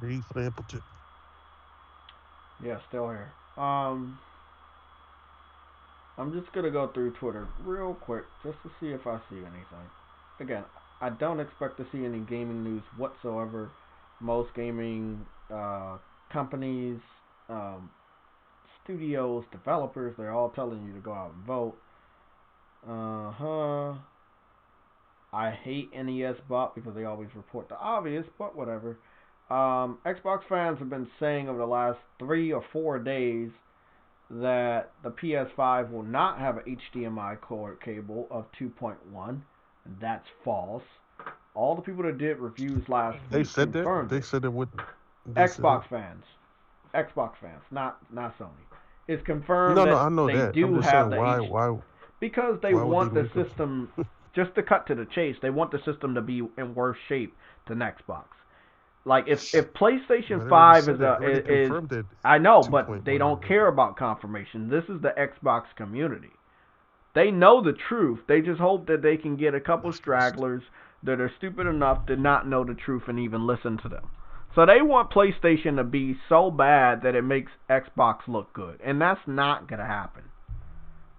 D: Reed Sampleton.
A: Yeah, still here. I'm just gonna go through Twitter real quick just to see if I see anything. Again, I don't expect to see any gaming news whatsoever. Most gaming companies, studios, developers, they're all telling you to go out and vote. I hate NES bot because they always report the obvious, but whatever. Xbox fans have been saying over the last 3 or 4 days that the PS5 will not have an HDMI cord cable of 2.1. That's false. All the people that did reviews last
D: They
A: week
D: said that.
A: confirmed
D: They
A: it.
D: said it would.
A: Xbox fans, not Sony. It's confirmed
D: No,
A: that
D: I know
A: they
D: that.
A: do
D: I'm just
A: have
D: saying
A: the because they
D: why would
A: want
D: they
A: the
D: make them?
A: system. Just to cut to the chase, they want the system to be in worse shape than Xbox. Like if PlayStation
D: But
A: 5 is
D: already
A: is
D: confirmed it.
A: I know, but
D: 2.1
A: they don't
D: already.
A: care about confirmation. This is the Xbox community. They know the truth. They just hope that they can get a couple stragglers that are stupid enough to not know the truth and even listen to them. So they want PlayStation to be so bad that it makes Xbox look good. And that's not going to happen.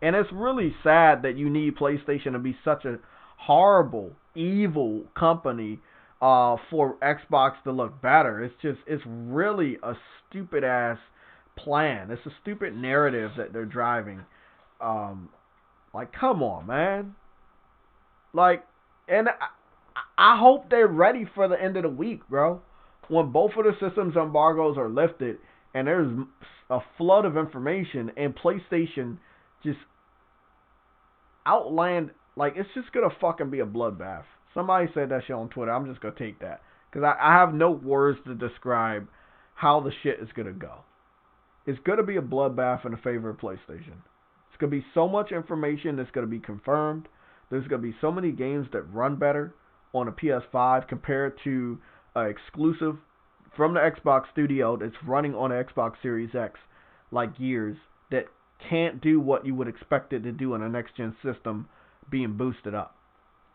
A: And it's really sad that you need PlayStation to be such a horrible, evil company for Xbox to look better. It's really a stupid ass plan. It's a stupid narrative that they're driving. Like, come on, man. Like, and I hope they're ready for the end of the week, bro. When both of the systems embargoes are lifted and there's a flood of information and PlayStation just outland, like, it's just gonna fucking be a bloodbath. Somebody said that shit on Twitter. I'm just gonna take that because I have no words to describe how the shit is gonna go. It's going to be a bloodbath in the favor of PlayStation. It's going to be so much information that's going to be confirmed. There's going to be so many games that run better on a PS5 compared to exclusive from the Xbox studio that's running on the Xbox Series X like Gears that can't do what you would expect it to do in a next-gen system being boosted up.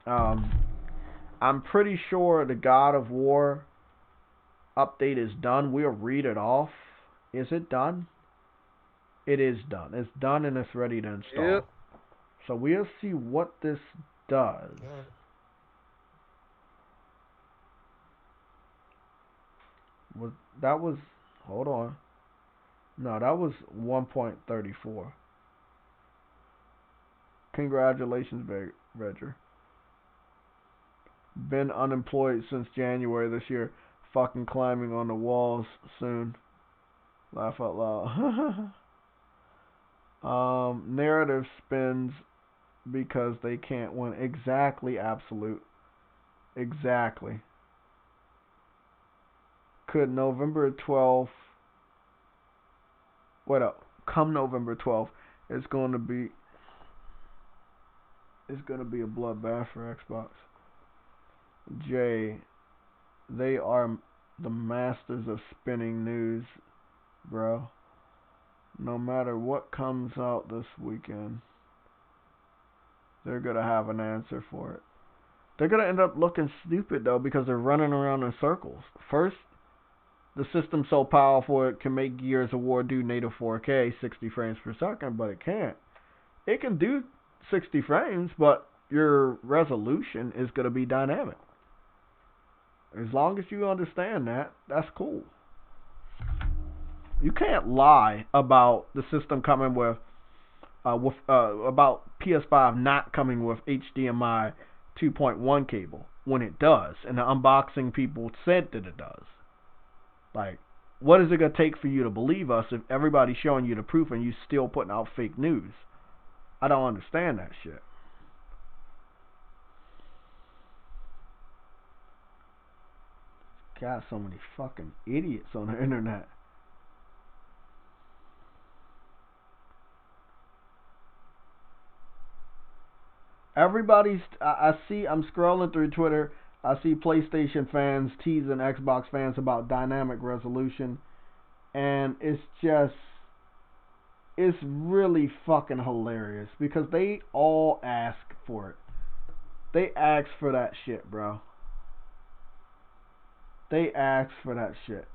A: I'm pretty sure the God of War update is done. We'll read it off. Is it done? It is done. It's done and it's ready to install.
F: Yep.
A: So we'll see what this does. Hold on. No, that was 1.34. Congratulations, Roger. Been unemployed since January this year. Fucking climbing on the walls soon. Laugh out loud. Narrative spins because they can't win. Exactly, Absolute. Exactly. Could November 12th... Wait up. Come November 12th, it's going to be a bloodbath for Xbox. Jay, they are the masters of spinning news, bro. No matter what comes out this weekend, they're going to have an answer for it. They're going to end up looking stupid, though, because they're running around in circles. First, the system's so powerful it can make Gears of War do native 4K, 60 frames per second, but it can't. It can do 60 frames, but your resolution is going to be dynamic. As long as you understand that, that's cool. You can't lie about the system coming with about PS5 not coming with HDMI 2.1 cable when it does, and the unboxing people said that it does. Like, what is it going to take for you to believe us if everybody's showing you the proof and you still putting out fake news? I don't understand that shit. Got so many fucking idiots on the internet. Everybody's, I'm scrolling through Twitter, I see PlayStation fans teasing Xbox fans about dynamic resolution, and it's really fucking hilarious, because they all ask for it. They ask for that shit, bro. They ask for that shit.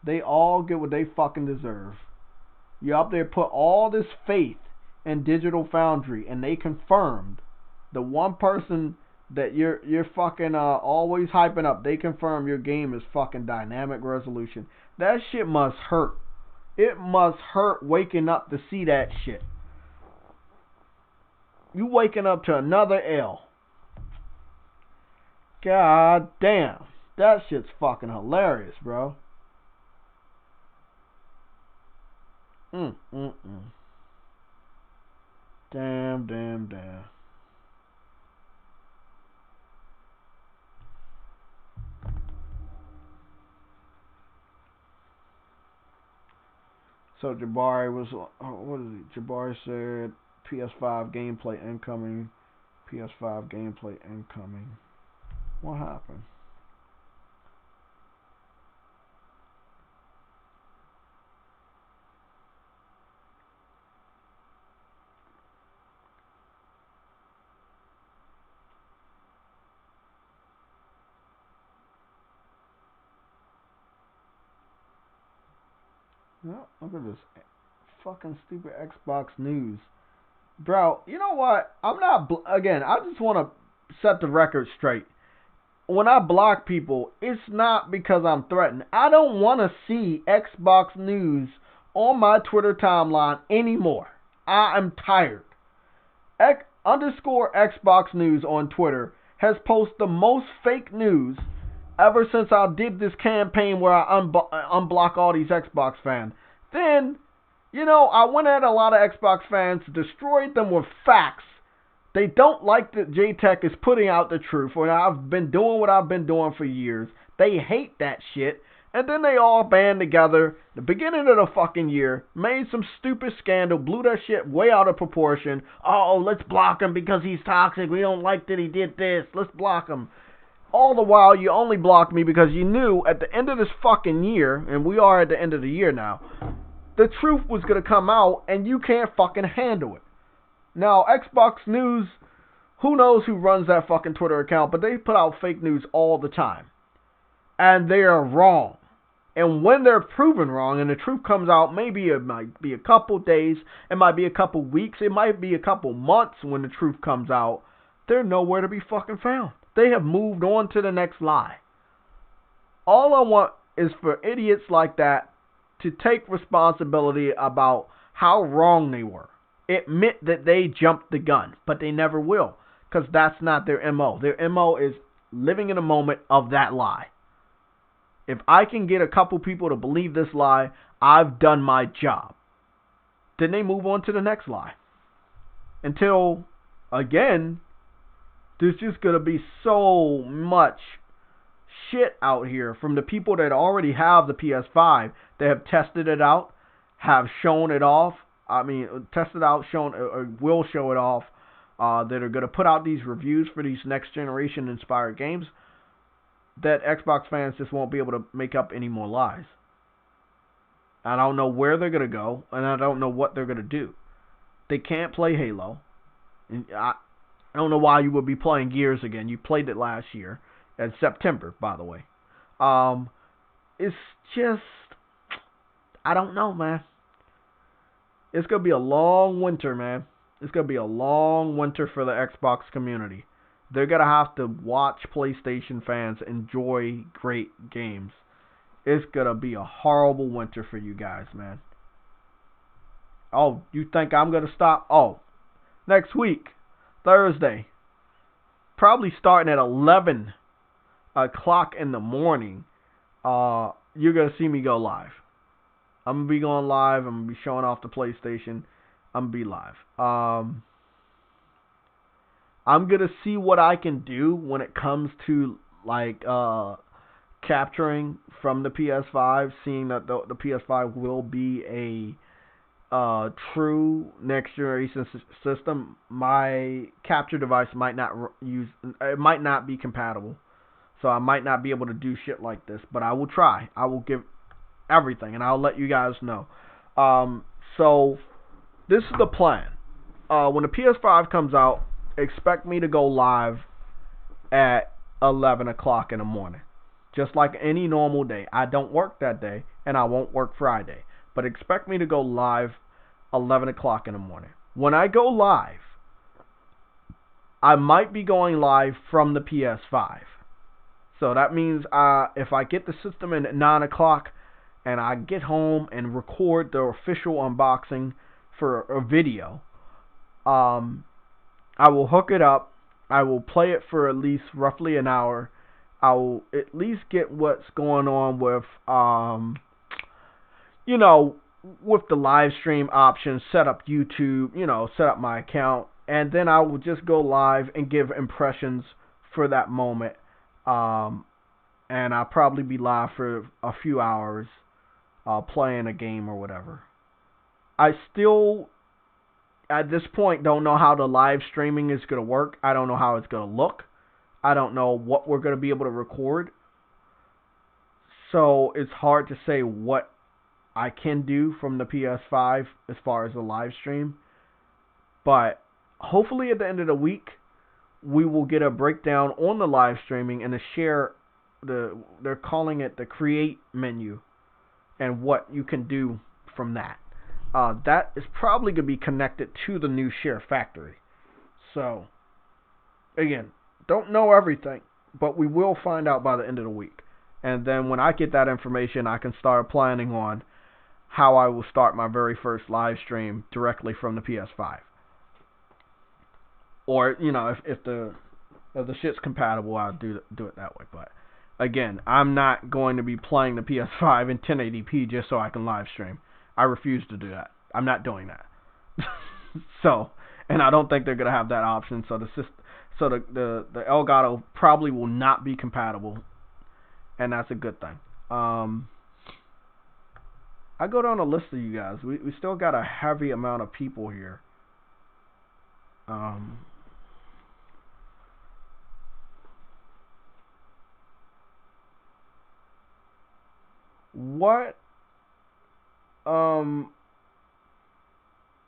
A: They all get what they fucking deserve. You up there put all this faith in Digital Foundry, and they confirmed the one person that you're fucking always hyping up. They confirm your game is fucking dynamic resolution. That shit must hurt. It must hurt waking up to see that shit. You waking up to another L. God damn. That shit's fucking hilarious, bro. Damn. So Jabari was, what is it? Jabari said PS5 gameplay incoming. PS5 gameplay incoming. What happened? No, look at this fucking stupid Xbox news. Bro, you know what? I'm not, again, I just want to set the record straight. When I block people, it's not because I'm threatened. I don't want to see Xbox news on my Twitter timeline anymore. I am tired. Underscore Xbox news on Twitter has posted the most fake news ever since I did this campaign where I unblock all these Xbox fans. Then, I went at a lot of Xbox fans, destroyed them with facts. They don't like that JayTech is putting out the truth, when I've been doing what I've been doing for years. They hate that shit. And then they all band together, the beginning of the fucking year, made some stupid scandal, blew that shit way out of proportion. Oh, let's block him because he's toxic. We don't like that he did this. Let's block him. All the while, you only blocked me because you knew at the end of this fucking year, and we are at the end of the year now, the truth was going to come out, and you can't fucking handle it. Now, Xbox News, who knows who runs that fucking Twitter account, but they put out fake news all the time. And they are wrong. And when they're proven wrong and the truth comes out, maybe it might be a couple days, it might be a couple weeks, it might be a couple months when the truth comes out, they're nowhere to be fucking found. They have moved on to the next lie. All I want is for idiots like that to take responsibility about how wrong they were. Admit that they jumped the gun, but they never will, because that's not their MO. Their MO is living in a moment of that lie. If I can get a couple people to believe this lie, I've done my job. Then they move on to the next lie. Until, again, there's just going to be so much shit out here from the people that already have the PS5, that have tested it out, have shown it off. I mean, tested out, shown, or will show it off, that are going to put out these reviews for these next generation inspired games, that Xbox fans just won't be able to make up any more lies. I don't know where they're going to go, and I don't know what they're going to do. They can't play Halo. And I don't know why you would be playing Gears again. You played it last year, in September, by the way. It's just, I don't know, man. It's going to be a long winter, man. It's going to be a long winter for the Xbox community. They're going to have to watch PlayStation fans enjoy great games. It's going to be a horrible winter for you guys, man. Oh, you think I'm going to stop? Oh, next week, Thursday, probably starting at 11 o'clock in the morning, you're going to see me go live. I'm going to be going live. I'm going to be showing off the PlayStation. I'm going to be live. I'm going to see what I can do when it comes to, like, capturing from the PS5, seeing that the PS5 will be a true next generation system. My capture device might not be compatible, so I might not be able to do shit like this, but I will try. I will give everything, and I'll let you guys know. So this is the plan. When the PS5 comes out, expect me to go live at 11 o'clock in the morning. Just like any normal day. I don't work that day, and I won't work Friday. But expect me to go live 11 o'clock in the morning. When I go live, I might be going live from the PS5. So that means if I get the system in at 9 o'clock, and I get home and record the official unboxing for a video, I will hook it up. I will play it for at least roughly an hour. I will at least get what's going on with, with the live stream options, set up YouTube, set up my account, and then I will just go live and give impressions for that moment. And I'll probably be live for a few hours, playing a game or whatever. I still, at this point, don't know how the live streaming is going to work. I don't know how it's going to look. I don't know what we're going to be able to record. So it's hard to say what I can do from the PS5 as far as the live stream. But hopefully at the end of the week, we will get a breakdown on the live streaming and they're calling it the create menu and what you can do from that. That is probably going to be connected to the new Share Factory. So, again, don't know everything, but we will find out by the end of the week. And then when I get that information, I can start planning on how I will start my very first live stream directly from the PS5. Or, if the shit's compatible, I'll do it that way. But, again, I'm not going to be playing the PS5 in 1080p just so I can live stream. I refuse to do that. I'm not doing that. So, and I don't think they're going to have that option. So the Elgato probably will not be compatible, and that's a good thing. Um, I go down the list of you guys. We still got a heavy amount of people here. Um, what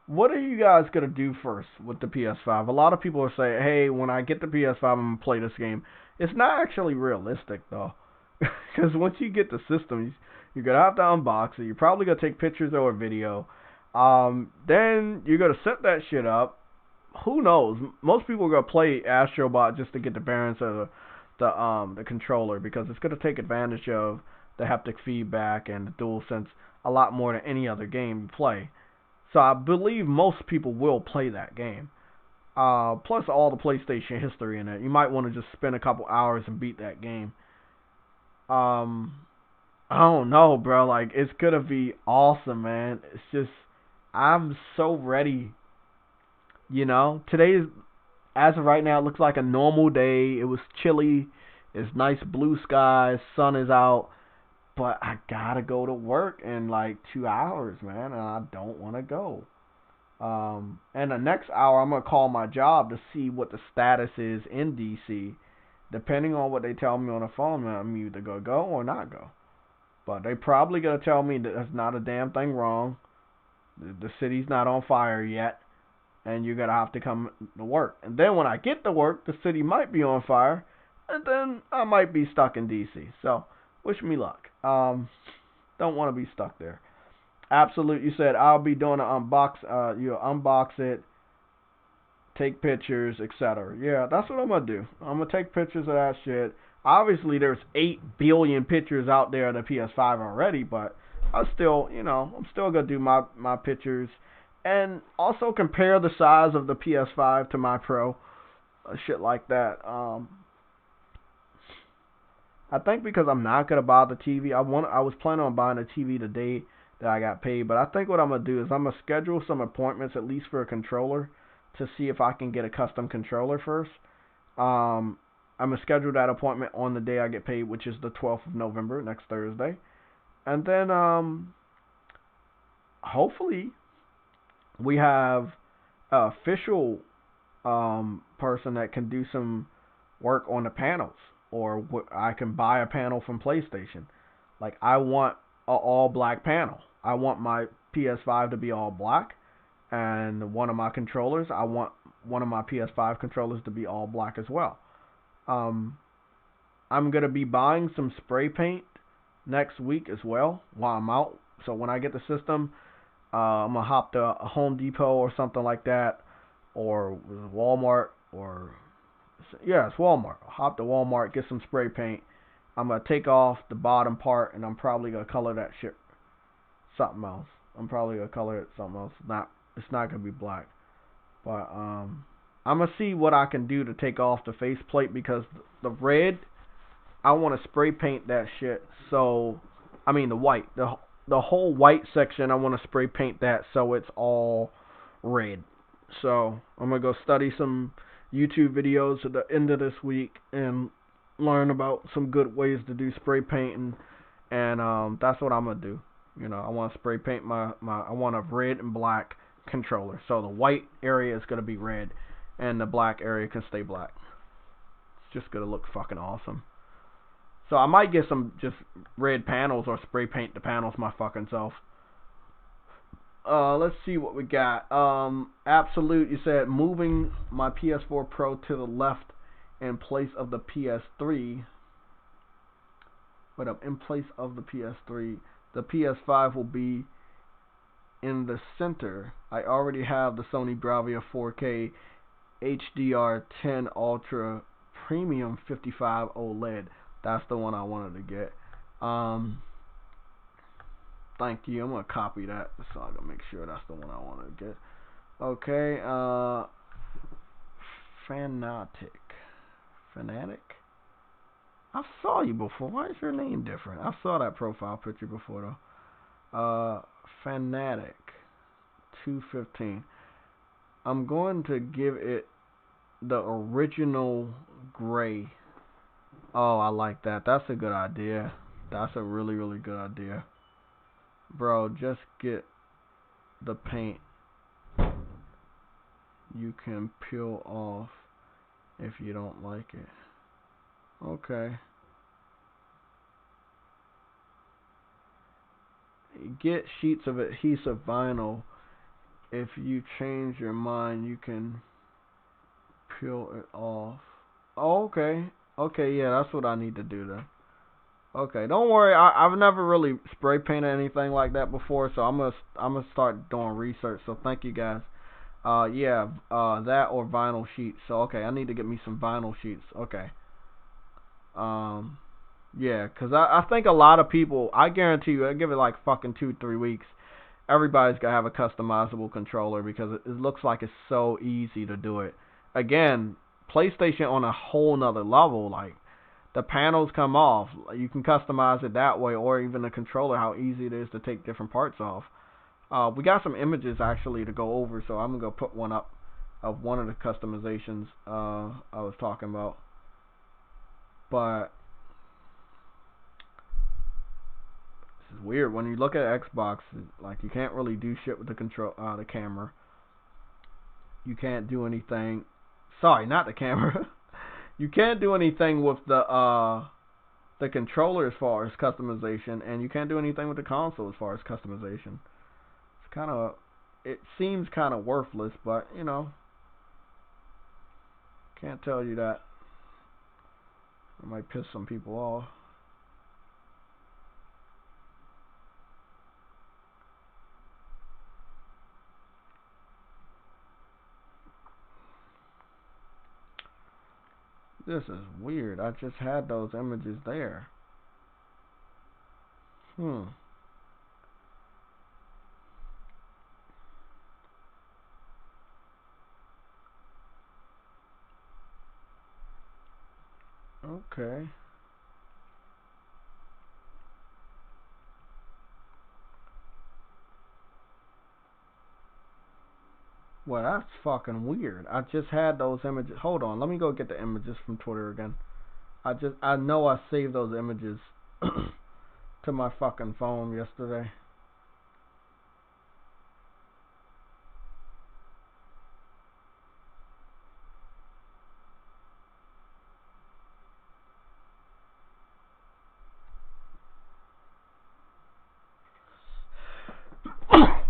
A: what are you guys gonna do first with the PS5? A lot of people are saying, "Hey, when I get the PS5, I'm gonna play this game." It's not actually realistic though, because once you get the system, you're gonna have to unbox it. You're probably gonna take pictures or a video. Then you're gonna set that shit up. Who knows? Most people are gonna play Astrobot just to get the bearings of the controller because it's gonna take advantage of the haptic feedback and the DualSense a lot more than any other game you play. So I believe most people will play that game. Plus all the PlayStation history in it. You might want to just spend a couple hours and beat that game. I don't know, bro. Like, it's gonna be awesome, man. It's just, I'm so ready. Today, as of right now, it looks like a normal day. It was chilly. It's nice blue skies. Sun is out. But I gotta go to work in like 2 hours, man, and I don't want to go. And the next hour, I'm gonna call my job to see what the status is in DC. Depending on what they tell me on the phone, I'm either gonna go or not go. But they probably gonna tell me that there's not a damn thing wrong. The city's not on fire yet, and you're gonna have to come to work. And then when I get to work, the city might be on fire, and then I might be stuck in DC. So wish me luck. Don't want to be stuck there. Absolute, you said I'll be doing an unbox. You unbox it, take pictures, etc. Yeah, that's what I'm gonna do. I'm gonna take pictures of that shit. Obviously, there's 8 billion pictures out there of the PS5 already, but I'm still gonna do my pictures, and also compare the size of the PS5 to my Pro, shit like that. I think because I'm not gonna buy the TV, I was planning on buying a TV the day that I got paid, but I think what I'm gonna do is I'm gonna schedule some appointments at least for a controller to see if I can get a custom controller first. I'm gonna schedule that appointment on the day I get paid, which is the 12th of November, next Thursday, and then hopefully we have an official person that can do some work on the panels, or I can buy a panel from PlayStation. Like, I want an all black panel. I want my PS5 to be all black, and one of my controllers, I want one of my PS5 controllers to be all black as well. I'm gonna be buying some spray paint next week as well while I'm out. So when I get the system, I'm gonna hop to a Home Depot or something like that, or Walmart, or yeah, it's Walmart. I'll hop to Walmart, get some spray paint. I'm gonna take off the bottom part, and I'm probably gonna color that shit something else. I'm probably gonna color it something else. It's not gonna be black, but I'm gonna see what I can do to take off the faceplate, because the red, I want to spray paint that shit. So, I mean the white, the whole white section, I want to spray paint that so it's all red. So I'm gonna go study some YouTube videos at the end of this week and learn about some good ways to do spray painting, and that's what I'm gonna do. I want to spray paint my I want a red and black controller. So the white area is gonna be red, and the black area can stay black. It's just gonna look fucking awesome. So I might get some just red panels or spray paint the panels my fucking self. Let's see what we got. Absolute, you said moving my PS4 Pro to the left in place of the PS3. But in place of the PS3, the PS5 will be in the center. I already have the Sony Bravia 4K HDR10 Ultra Premium 55 OLED. That's the one I wanted to get. Thank you. I'm gonna copy that so I can make sure that's the one I want to get. Okay. Fanatic. I saw you before. Why is your name different? I saw that profile picture before though. Fanatic 215. I'm going to give it the original gray. Oh, I like that. That's a good idea. That's a really, really good idea. Bro, just get the paint you can peel off if you don't like it. Okay. Get sheets of adhesive vinyl. If you change your mind, you can peel it off. Oh, okay. Okay, yeah, that's what I need to do then. Okay, don't worry. I've never really spray painted anything like that before, so I'm gonna start doing research. So thank you guys. Yeah, that or vinyl sheets. So okay, I need to get me some vinyl sheets. Okay. Yeah, cause I think a lot of people. I guarantee you, I give it like fucking 2-3 weeks. Everybody's gonna have a customizable controller because it looks like it's so easy to do it. Again, PlayStation on a whole nother level. Like, the panels come off. You can customize it that way, or even the controller, how easy it is to take different parts off. We got some images actually to go over, so I'm gonna go put one up of one of the customizations I was talking about. But this is weird. When you look at Xbox, like, you can't really do shit with the the camera. You can't do anything. Sorry, not the camera. You can't do anything with the controller as far as customization, and you can't do anything with the console as far as customization. It's kind of, it seems kind of worthless, but you know, can't tell you that. It might piss some people off. This is weird. I just had those images there. Okay. Well, that's fucking weird. I just had those images. Hold on, let me go get the images from Twitter again. I know I saved those images to my fucking phone yesterday.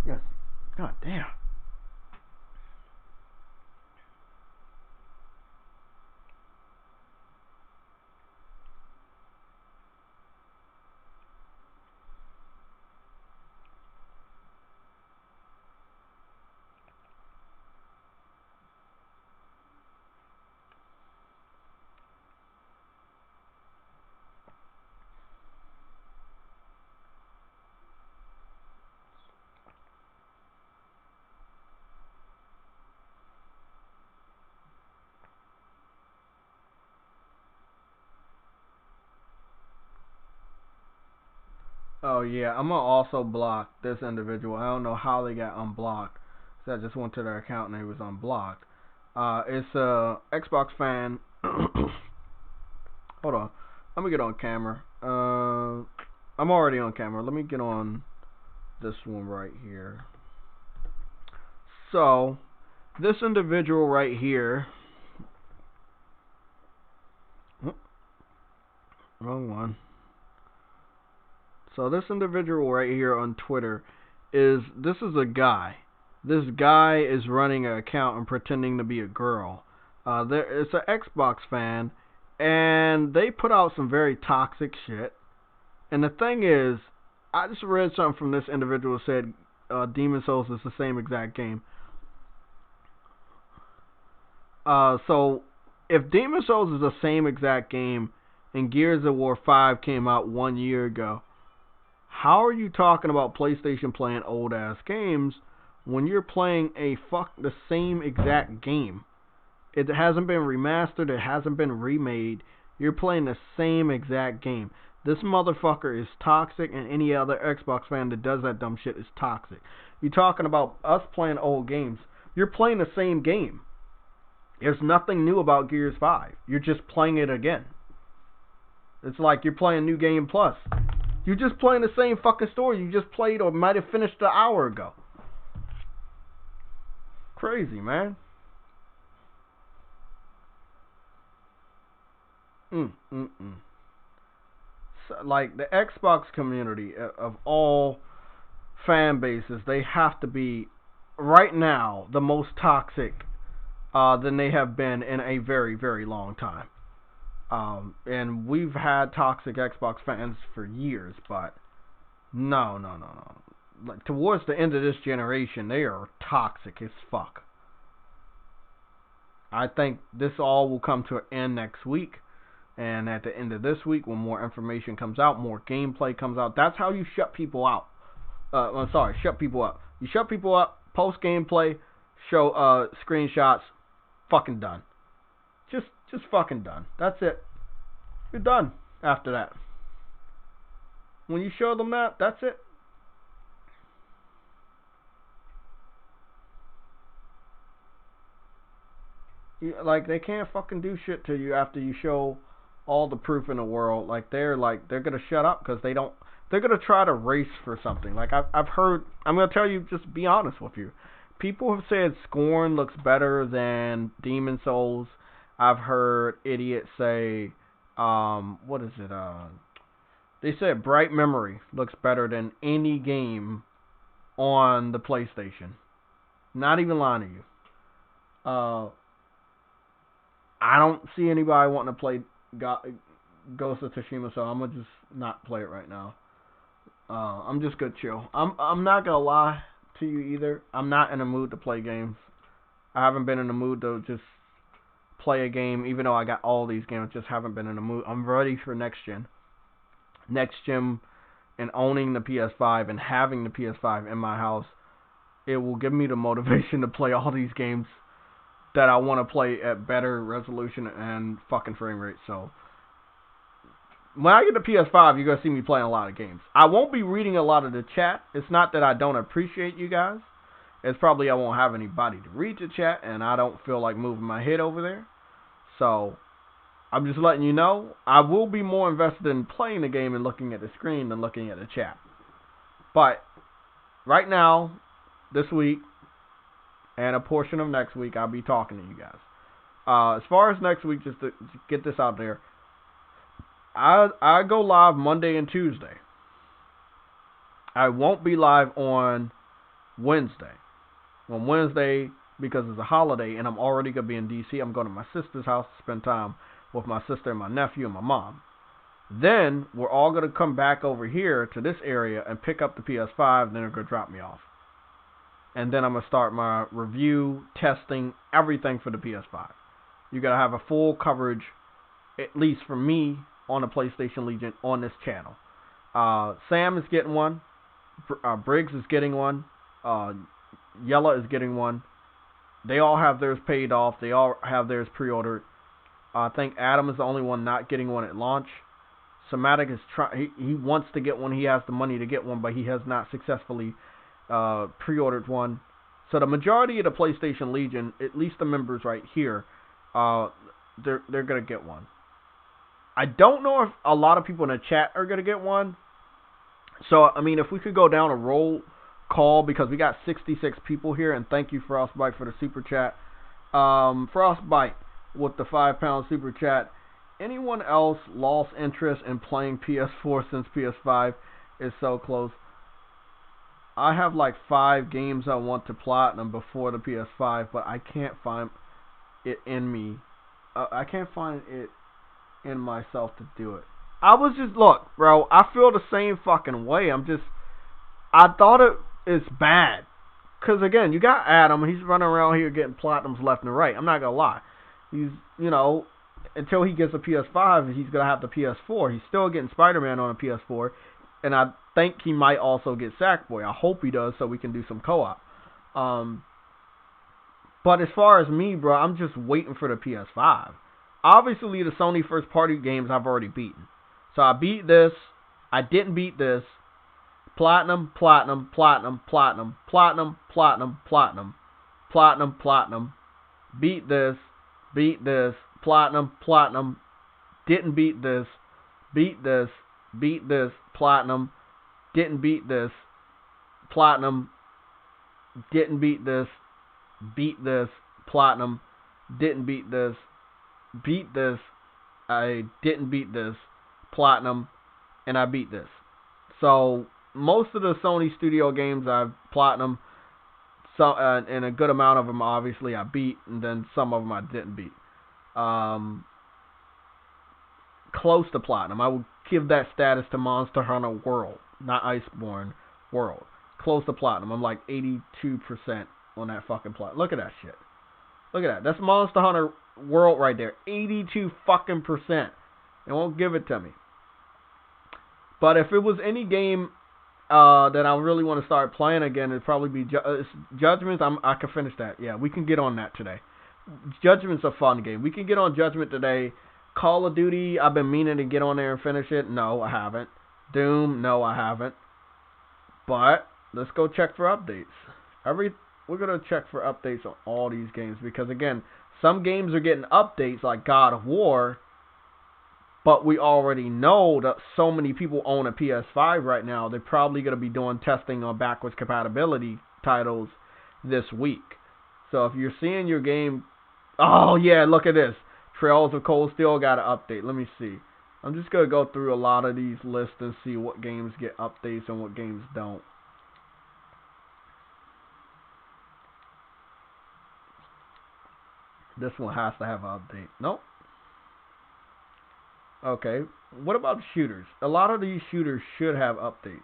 A: Yes. God damn. Oh yeah, I'm gonna also block this individual. I don't know how they got unblocked. So I just went to their account and they was unblocked. It's a Xbox fan. Hold on, let me get on camera. I'm already on camera. Let me get on this one right here. So this individual right here. Wrong one. So this individual right here on Twitter is a guy. This guy is running an account and pretending to be a girl. It's an Xbox fan, and they put out some very toxic shit. And the thing is, I just read something from this individual that said Demon's Souls is the same exact game. So if Demon's Souls is the same exact game and Gears of War 5 came out 1 year ago, how are you talking about PlayStation playing old ass games when you're playing the same exact game? It hasn't been remastered, it hasn't been remade. You're playing the same exact game. This motherfucker is toxic, and any other Xbox fan that does that dumb shit is toxic. You're talking about us playing old games. You're playing the same game. There's nothing new about Gears 5. You're just playing it again. It's like you're playing New Game Plus. You're just playing the same fucking story you just played or might have finished an hour ago. Crazy, man. So, like, the Xbox community of all fan bases, they have to be, right now, the most toxic than they have been in a very, very long time. And we've had toxic Xbox fans for years, but no. Like, towards the end of this generation, they are toxic as fuck. I think this all will come to an end next week. And at the end of this week, when more information comes out, more gameplay comes out, that's how you shut people out. Shut people up. You shut people up, post gameplay, show screenshots, fucking done. Just fucking done. That's it. You're done after that. When you show them that, that's it. Like, they can't fucking do shit to you after you show all the proof in the world. Like, they're gonna shut up because they're gonna try to race for something. Like, I've heard, I'm gonna tell you, just be honest with you. People have said Scorn looks better than Demon Souls. I've heard idiots say, what is it? They said Bright Memory looks better than any game on the PlayStation. Not even lying to you. I don't see anybody wanting to play Ghost of Tsushima, so I'm gonna just not play it right now. I'm just gonna chill. I'm not gonna lie to you either. I'm not in the mood to play games. I haven't been in the mood to just play a game, even though I got all these games. Just haven't been in the mood. I'm ready for next gen. Next gen, and owning the PS5 and having the PS5 in my house, it will give me the motivation to play all these games that I want to play at better resolution and fucking frame rate. So when I get the PS5, you're going to see me playing a lot of games. I won't be reading a lot of the chat. It's not that I don't appreciate you guys. It's probably I won't have anybody to read the chat, and I don't feel like moving my head over there. So I'm just letting you know, I will be more invested in playing the game and looking at the screen than looking at the chat. But right now, this week, and a portion of next week, I'll be talking to you guys. As far as next week, just to get this out there, I go live Monday and Tuesday. I won't be live on Wednesday. On Wednesday, because it's a holiday and I'm already going to be in D.C., I'm going to my sister's house to spend time with my sister and my nephew and my mom. Then we're all going to come back over here to this area and pick up the PS5, then they're going to drop me off. And then I'm going to start my review, testing, everything for the PS5. You're going to have a full coverage, at least for me, on the PlayStation Legion on this channel. Sam is getting one. Briggs is getting one. Yella is getting one. They all have theirs paid off. They all have theirs pre-ordered. I think Adam is the only one not getting one at launch. Somatic is he wants to get one. He has the money to get one, but he has not successfully pre-ordered one. So the majority of the PlayStation Legion, at least the members right here, they're gonna get one. I don't know if a lot of people in the chat are gonna get one. So I mean, if we could go down a roll call, because we got 66 people here, and thank you Frostbite for the super chat. Frostbite with the £5 super chat. Anyone else lost interest in playing PS4 since PS5 is so close? I have like 5 games I want to platinum before the PS5, but I can't find it in me. I can't find it in myself to do it. Look, bro, I feel the same fucking way. I thought it is bad. Because again, you got Adam, he's running around here getting platinums left and right. I'm not going to lie. He's, until he gets a PS5, he's going to have the PS4. He's still getting Spider-Man on a PS4. And I think he might also get Sackboy. I hope he does so we can do some co-op. But as far as me, bro, I'm just waiting for the PS5. Obviously, the Sony first-party games I've already beaten. So I beat this. I didn't beat this. Platinum, platinum, platinum, platinum, platinum, platinum, platinum, platinum, platinum. Beat this. Beat this. Platinum, platinum. Didn't beat this. Beat this. beat this, platinum, didn't beat this, platinum, didn't beat this, platinum, didn't beat this, I didn't beat this, platinum, and I beat this. So most of the Sony Studio games I've platinum, so and a good amount of them obviously I beat, and then some of them I didn't beat. Close to platinum. I would give that status to Monster Hunter World, not Iceborne World. Close to platinum. I'm like 82% on that fucking platinum. Look at that shit. Look at that. That's Monster Hunter World right there. 82 fucking percent. They won't give it to me. But if it was any game that I really want to start playing again, it'd probably be Judgments. I can finish that. Yeah, we can get on that today. Judgment's a fun game. We can get on Judgment today. Call of Duty, I've been meaning to get on there and finish it. No, I haven't. Doom, no, I haven't. But let's go check for updates. We're gonna check for updates on all these games because again, some games are getting updates like God of War, but we already know that so many people own a PS5 right now. They're probably gonna be doing testing on backwards compatibility titles this week. So if you're seeing your game, oh yeah, look at this. Trails of Cold Steel got an update. Let me see. I'm just going to go through a lot of these lists and see what games get updates and what games don't. This one has to have an update. Nope. Okay. What about shooters? A lot of these shooters should have updates.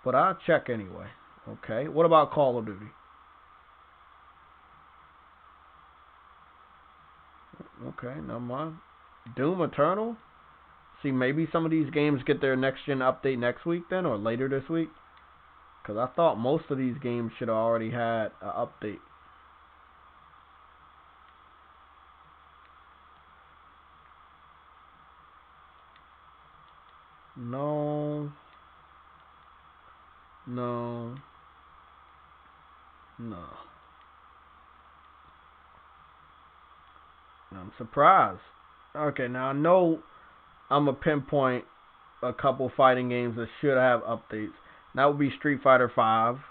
A: But I'll check anyway. Okay. What about Call of Duty? Okay, never mind. Doom Eternal? See, maybe some of these games get their next-gen update next week then, or later this week. Because I thought most of these games should have already had an update. No. No. No. I'm surprised. Okay, now I know I'm going to pinpoint a couple fighting games that should have updates. That would be Street Fighter V,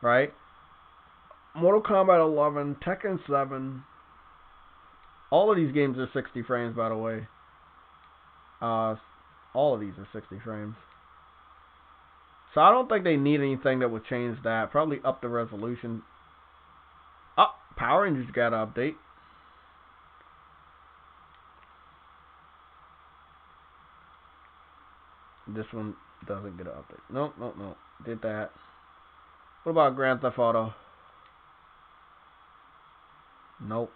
A: right? Mortal Kombat 11, Tekken 7. All of these games are 60 frames, by the way. All of these are 60 frames. So I don't think they need anything that would change that. Probably up the resolution. Oh, Power Rangers got an update. This one doesn't get an update. Nope. Did that. What about Grand Theft Auto? Nope.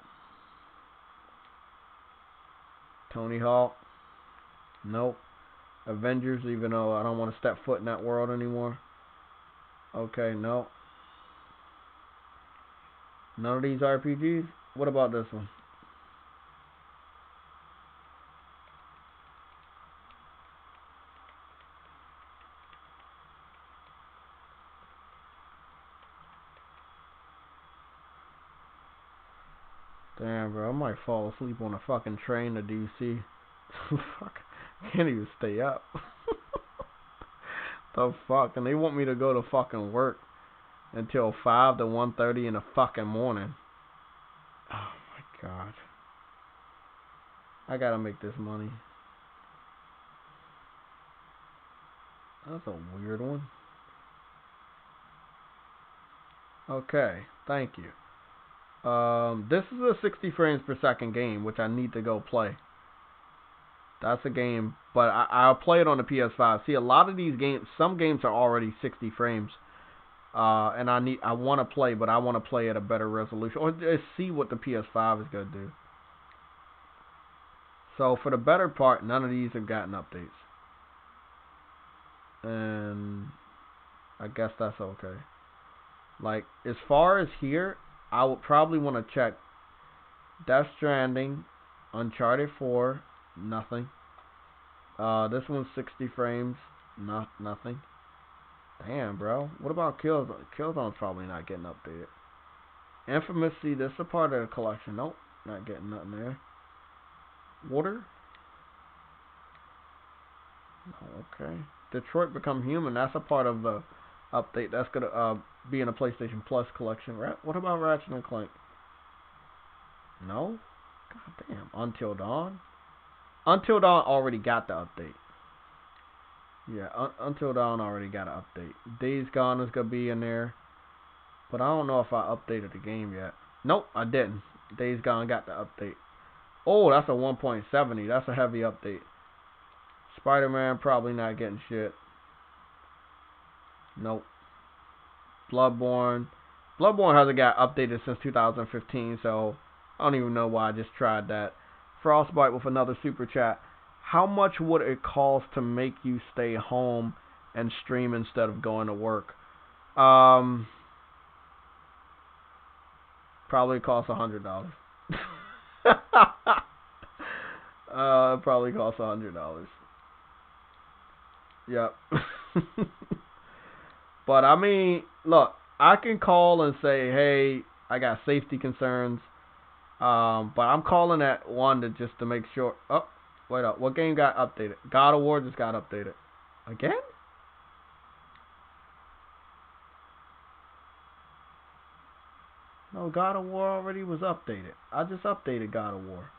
A: Tony Hawk? Nope. Avengers, even though I don't want to step foot in that world anymore. Okay, no. None of these RPGs? What about this one? Damn, bro, I might fall asleep on a fucking train to DC. Fuck, can't even stay up. The fuck, and they want me to go to fucking work until 5 to 1:30 in the fucking morning. Oh my god. I gotta make this money. That's a weird one. Okay, thank you. This is a 60 frames per second game, which I need to go play. That's a game, but I'll play it on the PS5. See, a lot of these games, some games are already 60 frames, and I want to play, but I want to play at a better resolution, or just see what the PS5 is gonna do. So for the better part, none of these have gotten updates, and I guess that's okay. Like as far as here, I would probably want to check Death Stranding, Uncharted 4, nothing. This one's 60 frames, nothing. Damn, bro. What about Killzone? Killzone's probably not getting updated. Infamous, see, this is a part of the collection. Nope, not getting nothing there. Water? Okay. Detroit Become Human. That's a part of the update. That's gonna be in a PlayStation Plus collection. What about Ratchet and Clank? No. God damn. Until Dawn. Until Dawn already got the update. Yeah. Until Dawn already got an update. Days Gone is gonna be in there, but I don't know if I updated the game yet. Nope, I didn't. Days Gone got the update. Oh, that's a 1.70. That's a heavy update. Spider-Man probably not getting shit. Nope. Bloodborne. Bloodborne hasn't got updated since 2015, so I don't even know why I just tried that. Frostbite with another super chat. How much would it cost to make you stay home and stream instead of going to work? Probably costs $100. Probably costs $100. Yep. But I mean, look, I can call and say, hey, I got safety concerns. But I'm calling that one just to make sure. Oh, wait up. What game got updated? God of War just got updated. Again? No, God of War already was updated. I just updated God of War.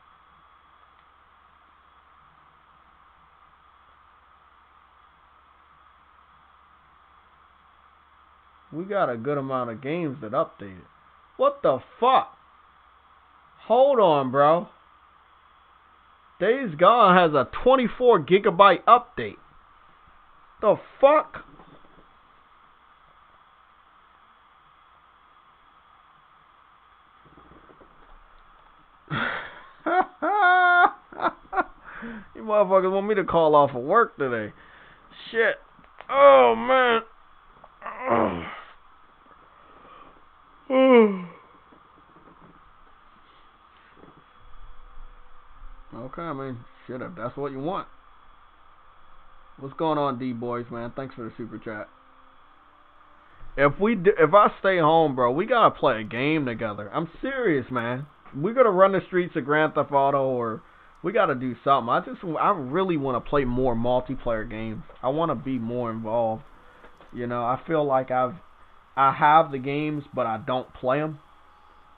A: We got a good amount of games that updated. What the fuck? Hold on, bro. Days Gone has a 24 gigabyte update. The fuck? You motherfuckers want me to call off of work today. Shit. Oh, man. Okay, I mean, shit, if that's what you want. What's going on, D-Boys, man? Thanks for the super chat. If I stay home, bro, we gotta play a game together. I'm serious, man. We gotta run the streets of Grand Theft Auto, or we gotta do something. I really want to play more multiplayer games. I want to be more involved. You know, I feel like I have the games, but I don't play them.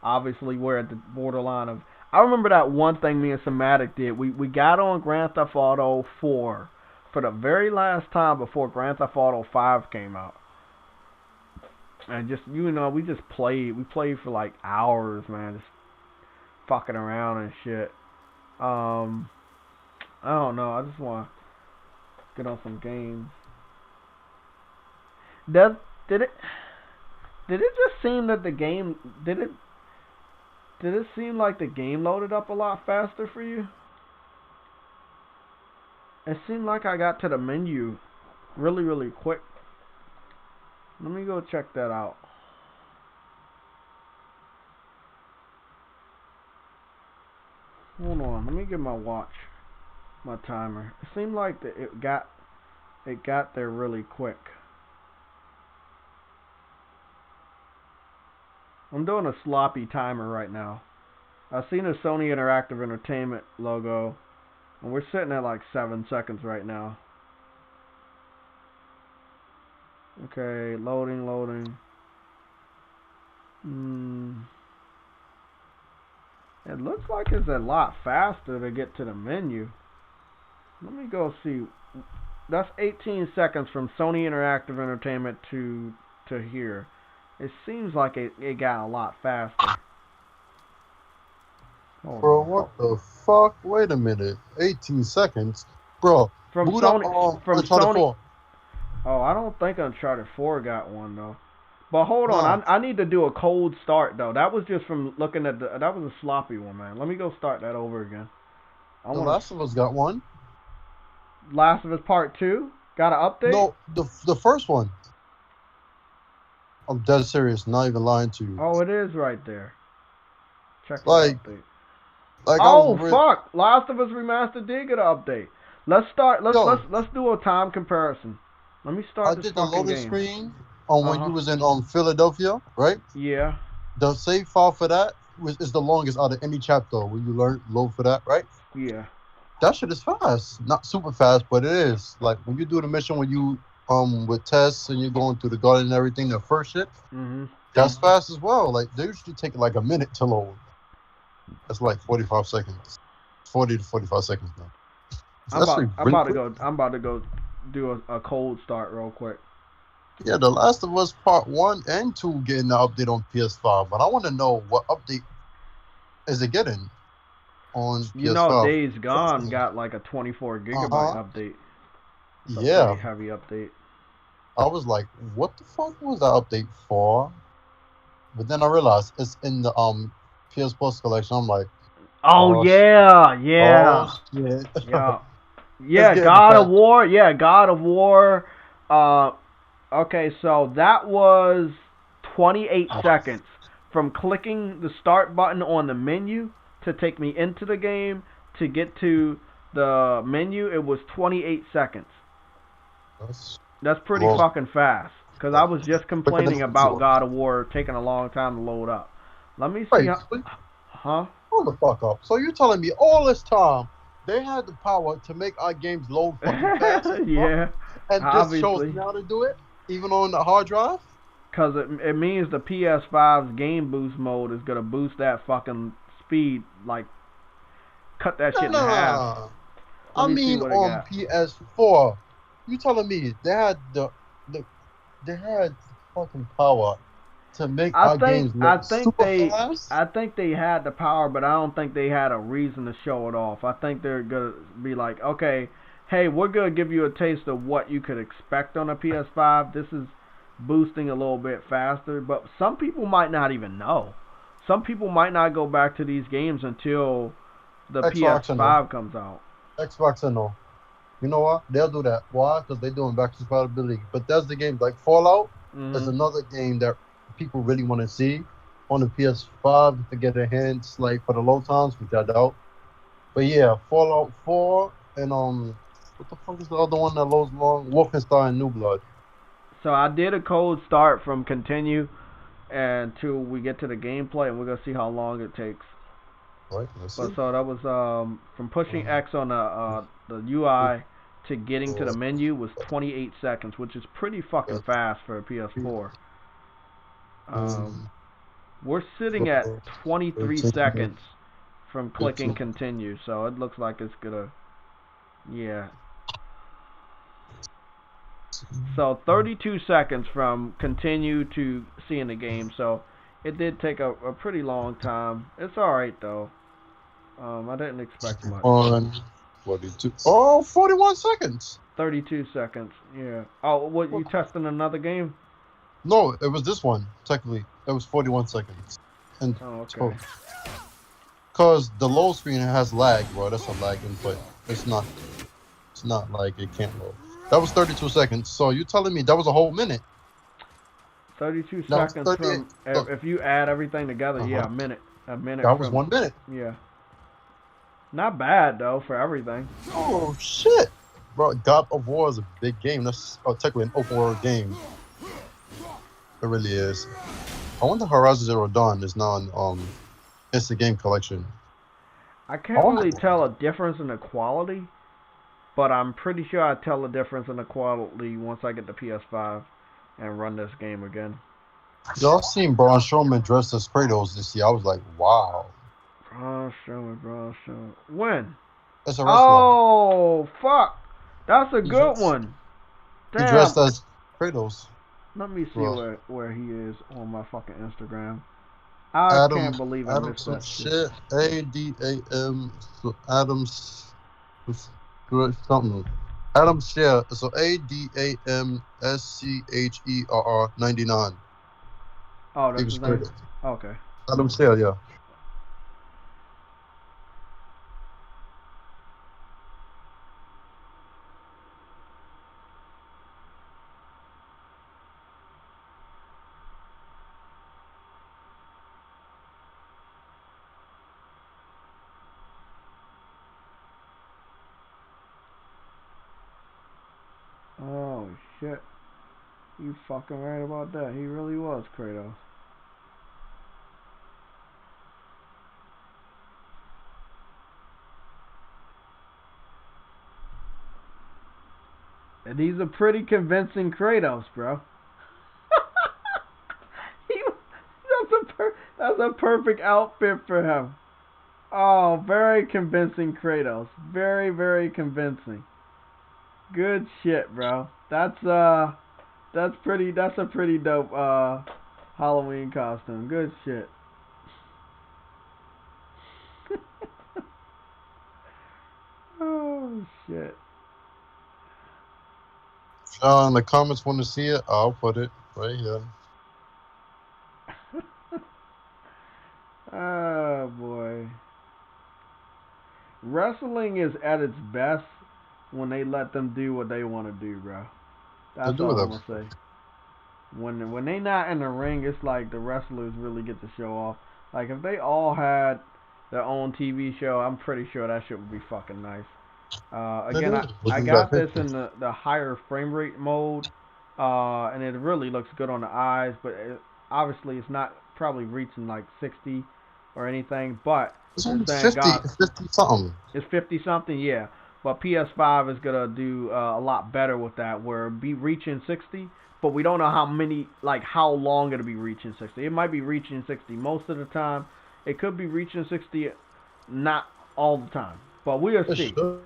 A: Obviously, we're at the borderline of. I remember that one thing me and Somatic did. We got on Grand Theft Auto 4 for the very last time before Grand Theft Auto 5 came out. And just, you know, we just played. We played for like hours, man. Just fucking around and shit. I don't know. I just want to get on some games. Did it just seem that the game did it seem like the game loaded up a lot faster for you? It seemed like I got to the menu really, really quick. Let me go check that out. Hold on, let me get my watch, my timer. It seemed like it got there really quick. I'm doing a sloppy timer right now. I've seen a Sony Interactive Entertainment logo, and we're sitting at like 7 seconds right now. Okay, loading. It looks like it's a lot faster to get to the menu. Let me go see. That's 18 seconds from Sony Interactive Entertainment to here. It seems like it got a lot faster.
D: Bro, what the fuck? Wait a minute. 18 seconds? Bro,
A: from
D: Sony.
A: From Sony. Oh, I don't think Uncharted 4 got one, though. But hold on, I need to do a cold start, though. That was just from looking at that was a sloppy one, man. Let me go start that over again.
D: The Last of Us got one.
A: Last of Us Part 2? Got an update?
D: No, the first one. I'm dead serious, not even lying to you.
A: Oh, it is right there. Check the update. Fuck! Last of Us Remastered did get an update. Let's do a time comparison. Let me start this fucking game. I did the loading screen
D: on when you was in Philadelphia, right?
A: Yeah.
D: The save file for that is the longest out of any chapter when you load for that, right?
A: Yeah.
F: that shit is fast. Not super fast, but it is. Like when you do the mission when you with tests and you're going through the garden and everything, the first shit, that's fast as well. Like they usually take like a minute to load. That's like 45 seconds. 40 to 45 seconds now.
A: I'm
F: That's
A: about
F: like
A: I'm
F: really
A: about to
F: quick.
A: go. I'm about to go do a cold start real quick.
F: Yeah, The Last of Us Part 1 and 2 getting the update on PS5, but I want to know what update is it getting on
A: You know,
F: PS5.
A: Days Gone got like a 24 gigabyte
F: Uh-huh.
A: update. It's a pretty
F: Yeah.
A: heavy update.
F: I was like, what the fuck was that update for? But then I realized it's in the PS Plus collection. I'm like,
A: Oh
F: oh shit.
A: yeah,
F: Oh
A: yeah,
F: shit.
A: yeah,
F: It's
A: yeah.
F: getting the
A: God of
F: patch.
A: War. Yeah, God of War. Uh, okay, so that was 28 seconds from clicking the start button on the menu to take me into the game to get to the menu. It was 28 seconds.
F: That's
A: That's pretty
F: well,
A: fucking fast. Cause I was just
F: quicker than
A: complaining about
F: Ubisoft.
A: God of War taking a long time to load up. Let me see.
F: Wait,
A: Huh?
F: hold the fuck up. So you're telling me all this time they had the power to make our games load fucking fast as fuck,
A: Yeah,
F: and just chose
A: obviously.
F: now to do it, even on the hard drive?
A: Cause it means the PS5's game boost mode is gonna boost that fucking speed, like cut that
F: No,
A: shit
F: no,
A: in
F: no,
A: half.
F: no.
A: Let
F: I
A: me see
F: mean
A: what it
F: on
A: got.
F: PS4. You telling me the they had the fucking power to make
A: I
F: our
A: think
F: games
A: I
F: look
A: think
F: super
A: they
F: fast?
A: I think they had the power, but I don't think they had a reason to show it off. I think they're gonna be like, okay, hey, we're gonna give you a taste of what you could expect on a PS5. This is boosting a little bit faster, but some people might not even know. Some people might not go back to these games until the
F: Xbox and no.
A: PS5 comes out.
F: Xbox and no. You know what? They'll do that. Why? Because they're doing backwards compatibility. But that's the game. Like Fallout is
A: Mhm.
F: another game that people really want to see on the PS5 to get their hands like for the low times, which I doubt. But yeah, Fallout 4 and what the fuck is the other one that loads long? Wolfenstein New Blood.
A: So I did a cold start from continue until we get to the gameplay, and we're gonna see how long it takes.
F: Right? Let's
A: But
F: see.
A: so that was from pushing X on the UI to getting to the menu was 28 seconds, which is pretty fucking fast for a PS4. Um, we're sitting at 23 seconds from clicking continue, so it looks like it's gonna, yeah. So 32 seconds from continue to seeing the game, so it did take a pretty long time. It's alright though. I didn't expect much.
F: On 42. Oh, 41 seconds.
A: 32 seconds. Yeah. Oh, what, you testing another game?
F: No, it was this one, technically. It was 41 seconds. And
A: Oh, okay.
F: because the load screen has lag, bro. That's a lag input. It's not like it can't load. That was 32 seconds. So you telling me that was a whole minute?
A: 32
F: That was
A: seconds
F: 38.
A: from,
F: Look,
A: if you add everything together, yeah,
F: uh-huh.
A: a minute. A minute
F: That was
A: from,
F: 1 minute.
A: yeah. Not bad though for everything.
F: Oh shit, bro! God of War is a big game. That's technically an open world game. It really is. I wonder Horizon Zero Dawn is now in it's the game collection.
A: I
F: I
A: can't
F: wonder.
A: really tell a difference in the quality, but I'm pretty sure I tell a difference in the quality once I get the PS5 and run this game again.
F: Y'all seen Braun Strowman dressed as Kratos this year? I was like, wow.
A: Braun Strowman, Braun Strowman. When?
F: That's a wrestler.
A: Oh, fuck. That's a
F: He
A: good
F: dressed.
A: one.
F: He dressed
A: Damn.
F: as Kratos.
A: Let me see
F: Bro,
A: where he is on my fucking Instagram. I
F: Adam,
A: can't believe I
F: Adam
A: missed
F: some
A: that shit.
F: shit. ADAM. So Adams something. Adam Scher. So ADAMSCHERR 99.
A: Oh,
F: He
A: that's
F: was
A: his name?
F: Kratos.
A: Okay.
F: Adam Scher, yeah.
A: Oh, shit. You fucking right about that. He really was Kratos. And he's a pretty convincing Kratos, bro. That's a perfect outfit for him. Oh, very convincing Kratos. Very, very convincing. Good shit, bro. That's a pretty dope Halloween costume. Good shit. Oh shit.
F: If y'all in the comments want to see it, I'll put it right here.
A: Oh boy. Wrestling is at its best when they let them do what they want to do, bro. That's all I'm gonna say. When they not in the ring, it's like the wrestlers really get to show off. Like if they all had their own TV show, I'm pretty sure that shit would be fucking nice. Again, I got this in the higher frame rate mode, and it really looks good on the eyes, but obviously it's not probably reaching like 60 or anything, but
F: it's only 50 something.
A: It's 50 something, yeah. But PS5 is gonna do a lot better with that, where it'll be reaching 60, but we don't know how long it'll be reaching 60. It might be reaching 60 most of the time. It could be reaching 60, not all the time. But we'll see.
F: Sure.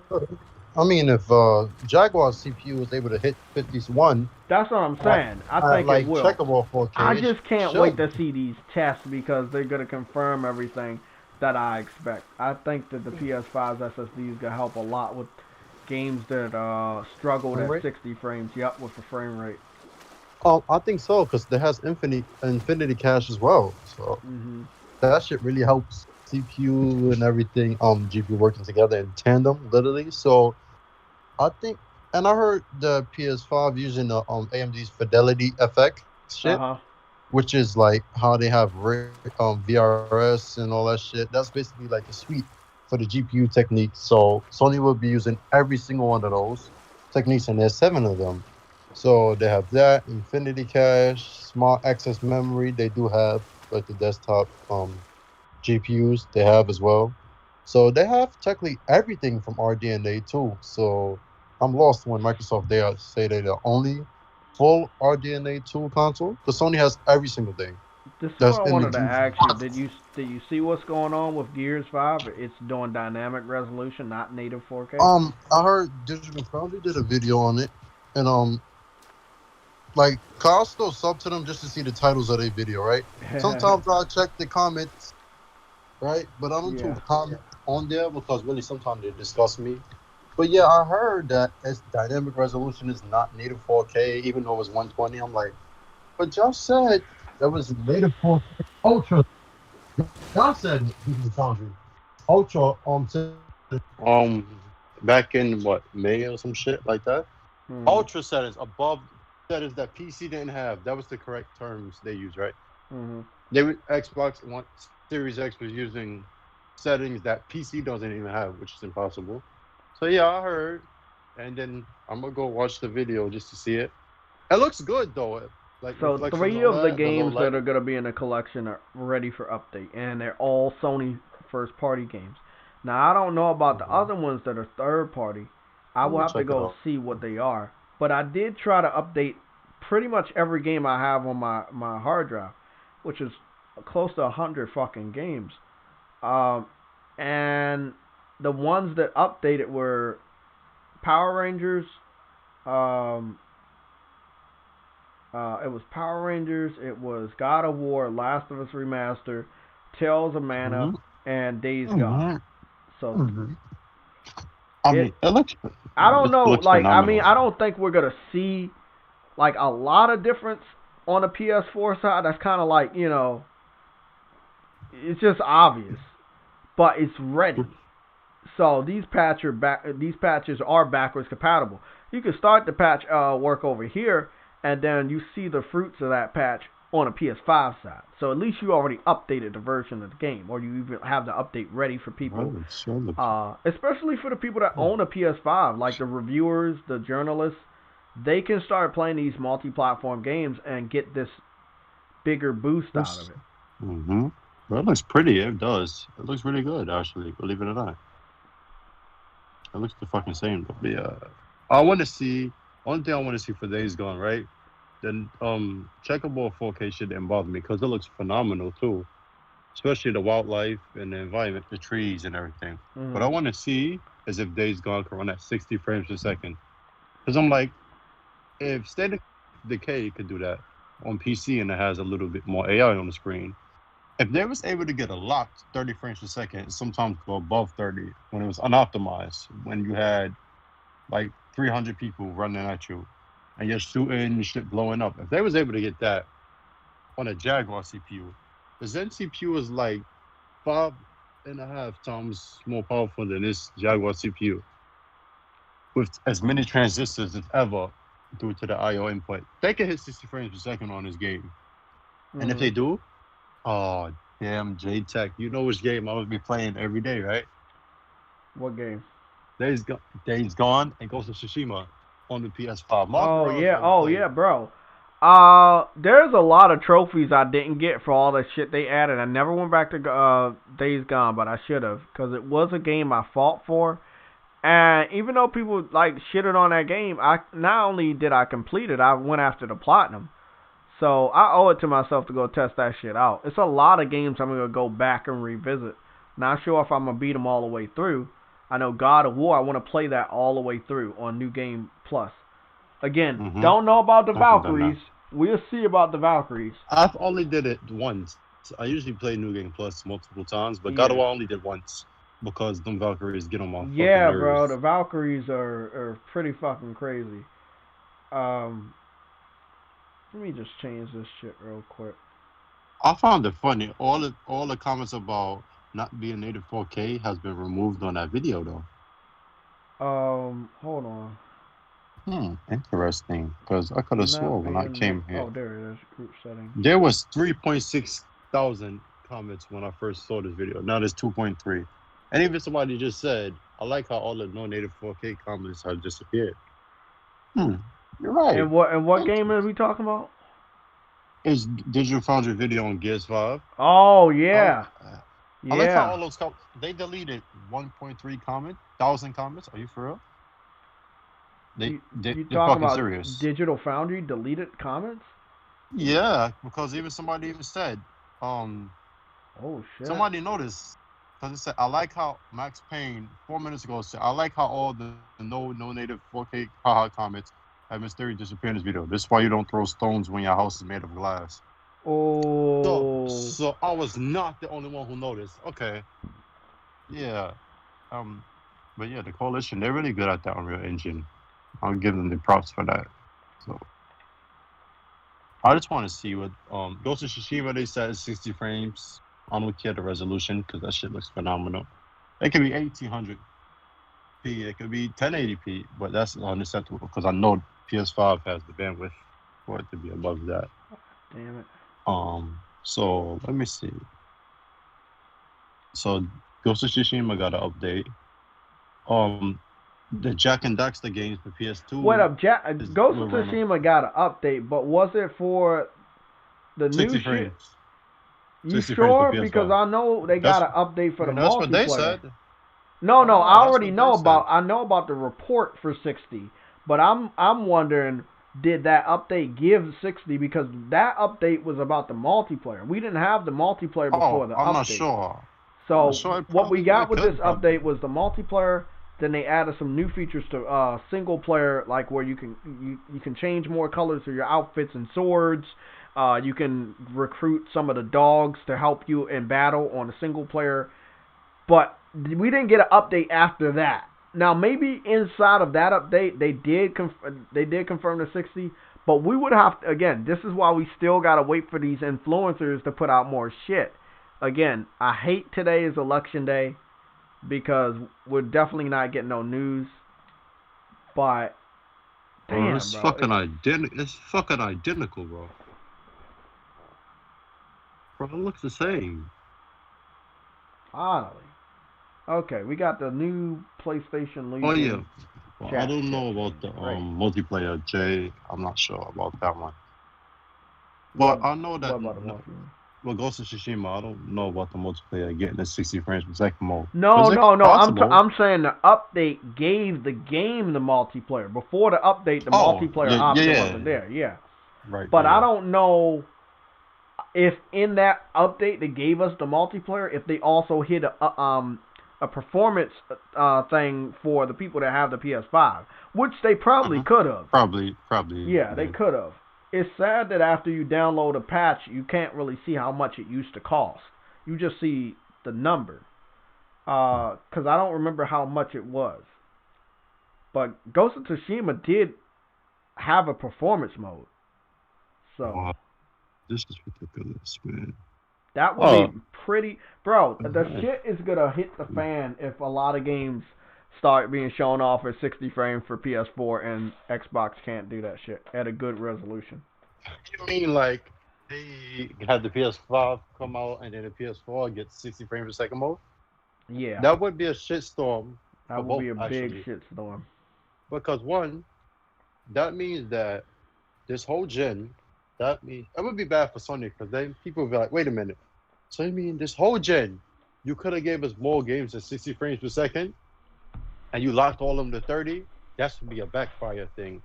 F: I mean, if Jaguar's CPU was able to hit 51,
A: that's what I'm saying. I think
F: like
A: it will.
F: checkable 4K,
A: I just can't wait to see these tests because they're gonna confirm everything that I expect. I think that the PS5's SSD is gonna help a lot with games that struggled at 60 frames. Yep, with the frame rate.
F: I think so because it has infinity cache as well. So that shit really helps CPU and everything, GPU working together in tandem, literally. So I think, and I heard the PS5 using the AMD's fidelity FX shit, which is like how they have VRS and all that shit. That's basically like a suite for the GPU techniques. So Sony will be using every single one of those techniques, and there's 7 of them. So they have that, infinity cache, smart access memory. They do have like the desktop GPUs they have as well. So they have technically everything from RDNA too. So I'm lost when Microsoft say they're the only full RDNA 2 console, because Sony has every single thing.
A: This is what I wanted to ask you. Did you see what's going on with Gears 5? It's doing dynamic resolution, not native 4K.
F: I heard Digital Foundry did a video on it, and like I'll still sub to them just to see the titles of their video, right? Sometimes I check the comments, right? But I don't too comment on there because really sometimes they disgust me. But yeah, I heard that its dynamic resolution is not native 4K, even though it's 120. I'm like, but y'all said that was native 4K Ultra. Y'all said Digital Foundry Ultra back in what, May or some shit like that. Ultra settings above settings that PC didn't have. That was the correct terms they used, right? Xbox One Series X was using settings that PC doesn't even have, which is impossible. So yeah, I heard, and then I'm gonna go watch the video just to see it. It looks good though. Like,
A: so 3 of the games that are gonna be in the collection are ready for update, and they're all Sony first-party games. Now I don't know about the other ones that are third-party. I will have to go see what they are. But I did try to update pretty much every game I have on my hard drive, which is close to 100 fucking games. And the ones that updated were Power Rangers. It was Power Rangers. It was God of War, Last of Us Remastered, Tales of Mana, and Days Gone. So.
F: I mean, it looks.
A: I don't know. Like,
F: phenomenal.
A: I mean, I don't think we're gonna see like a lot of difference on the PS4 side. That's kind of like, you know, it's just obvious, but it's ready. So these patches are backwards compatible. You can start the patch work over here, and then you see the fruits of that patch on a PS5 side. So at least you already updated the version of the game, or you even have the update ready for people. Especially for the people that own a PS5, like the reviewers, the journalists, they can start playing these multi-platform games and get this bigger boost out of it.
F: Well, it looks pretty. It does. It looks really good, actually. Believe it or not. It looks the fucking same. But yeah, I want to see Only thing I want to see for Days Gone, right? Then checkerboard 4K shit didn't bother me because it looks phenomenal too, especially the wildlife and the environment, the trees and everything. What I want to see is if Days Gone can run at 60 frames per second. Because I'm like, if State of Decay could do that on PC and it has a little bit more AI on the screen, if they was able to get a locked 30 frames per second, sometimes go above 30 when it was unoptimized, when you had like 300 people running at you and you're shooting shit blowing up. If they was able to get that on a Jaguar CPU, the Zen CPU is like 5.5 times more powerful than this Jaguar CPU with as many transistors as ever due to the I/O input. They can hit 60 frames per second on this game, and if they do, oh damn, JayTech, you know which game I would be playing every day, right?
A: What game?
F: Days Gone and Ghost of Tsushima on the PS5.
A: Oh yeah, bro. There's a lot of trophies I didn't get for all the shit they added. I never went back to Days Gone, but I should have, because it was a game I fought for. And even though people like shitted on that game, I not only did I complete it, I went after the platinum. So I owe it to myself to go test that shit out. It's a lot of games I'm gonna go back and revisit. Not sure if I'm gonna beat them all the way through. I know God of War, I want to play that all the way through on New Game Plus. Again, don't know about the Valkyries. We'll see about the Valkyries.
F: I've only did it once. I usually play New Game Plus multiple times, but God of War only did once because them Valkyries get on my fucking nerves.
A: Bro, the Valkyries are pretty fucking crazy. Let me just change this shit real quick.
F: I found it funny. All the comments about not being native 4K has been removed on that video though.
A: Hold on.
F: Interesting. Because I could have sworn when I came here.
A: Oh, there it is. Group settings.
F: There was 3.6 thousand comments when I first saw this video. Now there's 2.3. And even somebody just said, I like how all the no-native 4K comments have disappeared. You're right.
A: And what game are we talking about?
F: It's Digital Foundry video on Gears 5.
A: Oh, yeah.
F: I like how all those they deleted 1.3 thousand comments. Are you for real? They're fucking
A: about
F: serious.
A: Digital Foundry deleted comments?
F: Yeah, because somebody said,
A: oh shit.
F: Somebody noticed because it said, I like how Max Payne 4 minutes ago said, I like how all the no native 4K haha comments have mysteriously disappeared in this video. This is why you don't throw stones when your house is made of glass.
A: Oh.
F: So I was not the only one who noticed. Okay. Yeah. But yeah, the Coalition, they're really good at that Unreal Engine. I'll give them the props for that. So I just want to see what Ghost of Tsushima, they said is 60 frames. I don't care the resolution because that shit looks phenomenal. It could be 1800p, it could be 1080p, but that's unacceptable because I know PS5 has the bandwidth for it to be above that.
A: Damn it.
F: So let me see. So Ghost of Tsushima got an update. The Jack and Daxter games for PS2.
A: Wait up, Ghost of Tsushima got an update, but was it for the new shit? You sure? Because I know they got an update for the multiplayer. That's what they said. No, I already know about. I know about the report for 60, but I'm wondering, did that update give 60? Because that update was about the multiplayer. We didn't have the multiplayer before the update.
F: I'm not sure.
A: So what we got with this update was the multiplayer. Then they added some new features to single player, like where you can change more colors of your outfits and swords. You can recruit some of the dogs to help you in battle on a single player. But we didn't get an update after that. Now maybe inside of that update they did confirm the 60. But we would have to, again, this is why we still gotta wait for these influencers to put out more shit. Again, I hate today is election day, because we're definitely not getting no news. But damn,
F: it's
A: bro,
F: it's fucking identical, bro. Bro, it looks the same.
A: Finally. Okay, we got the new PlayStation Legion.
F: Oh yeah. Well, I don't know about the multiplayer, Jay. I'm not sure about that one. But I know that Well, Ghost of Tsushima, I don't know about the multiplayer getting the 60 frames per second mode.
A: No,
F: Is it
A: no, no.
F: possible?
A: I'm saying the update gave the game the multiplayer. Before the update, the multiplayer option wasn't there. Yeah.
F: Right.
A: But I don't know if in that update they gave us the multiplayer, if they also hit a performance thing for the people that have the PS5, which they probably could have.
F: Probably.
A: Yeah, they could have. It's sad that after you download a patch, you can't really see how much it used to cost. You just see the number. Because I don't remember how much it was. But Ghost of Tsushima did have a performance mode. So
F: this is ridiculous, man.
A: that would be pretty... Bro, the shit is going to hit the fan if a lot of games start being shown off at 60 frames for PS4 and Xbox can't do that shit at a good resolution.
F: You mean like they had the PS5 come out and then the PS4 gets 60 frames per second mode?
A: Yeah.
F: That would be a shitstorm.
A: That would be a big shitstorm.
F: Because one, that means that this whole gen, that means it would be bad for Sony because then people would be like, wait a minute. So you mean this whole gen, you could have gave us more games at 60 frames per second and you locked all of them to 30? That would be a backfire thing.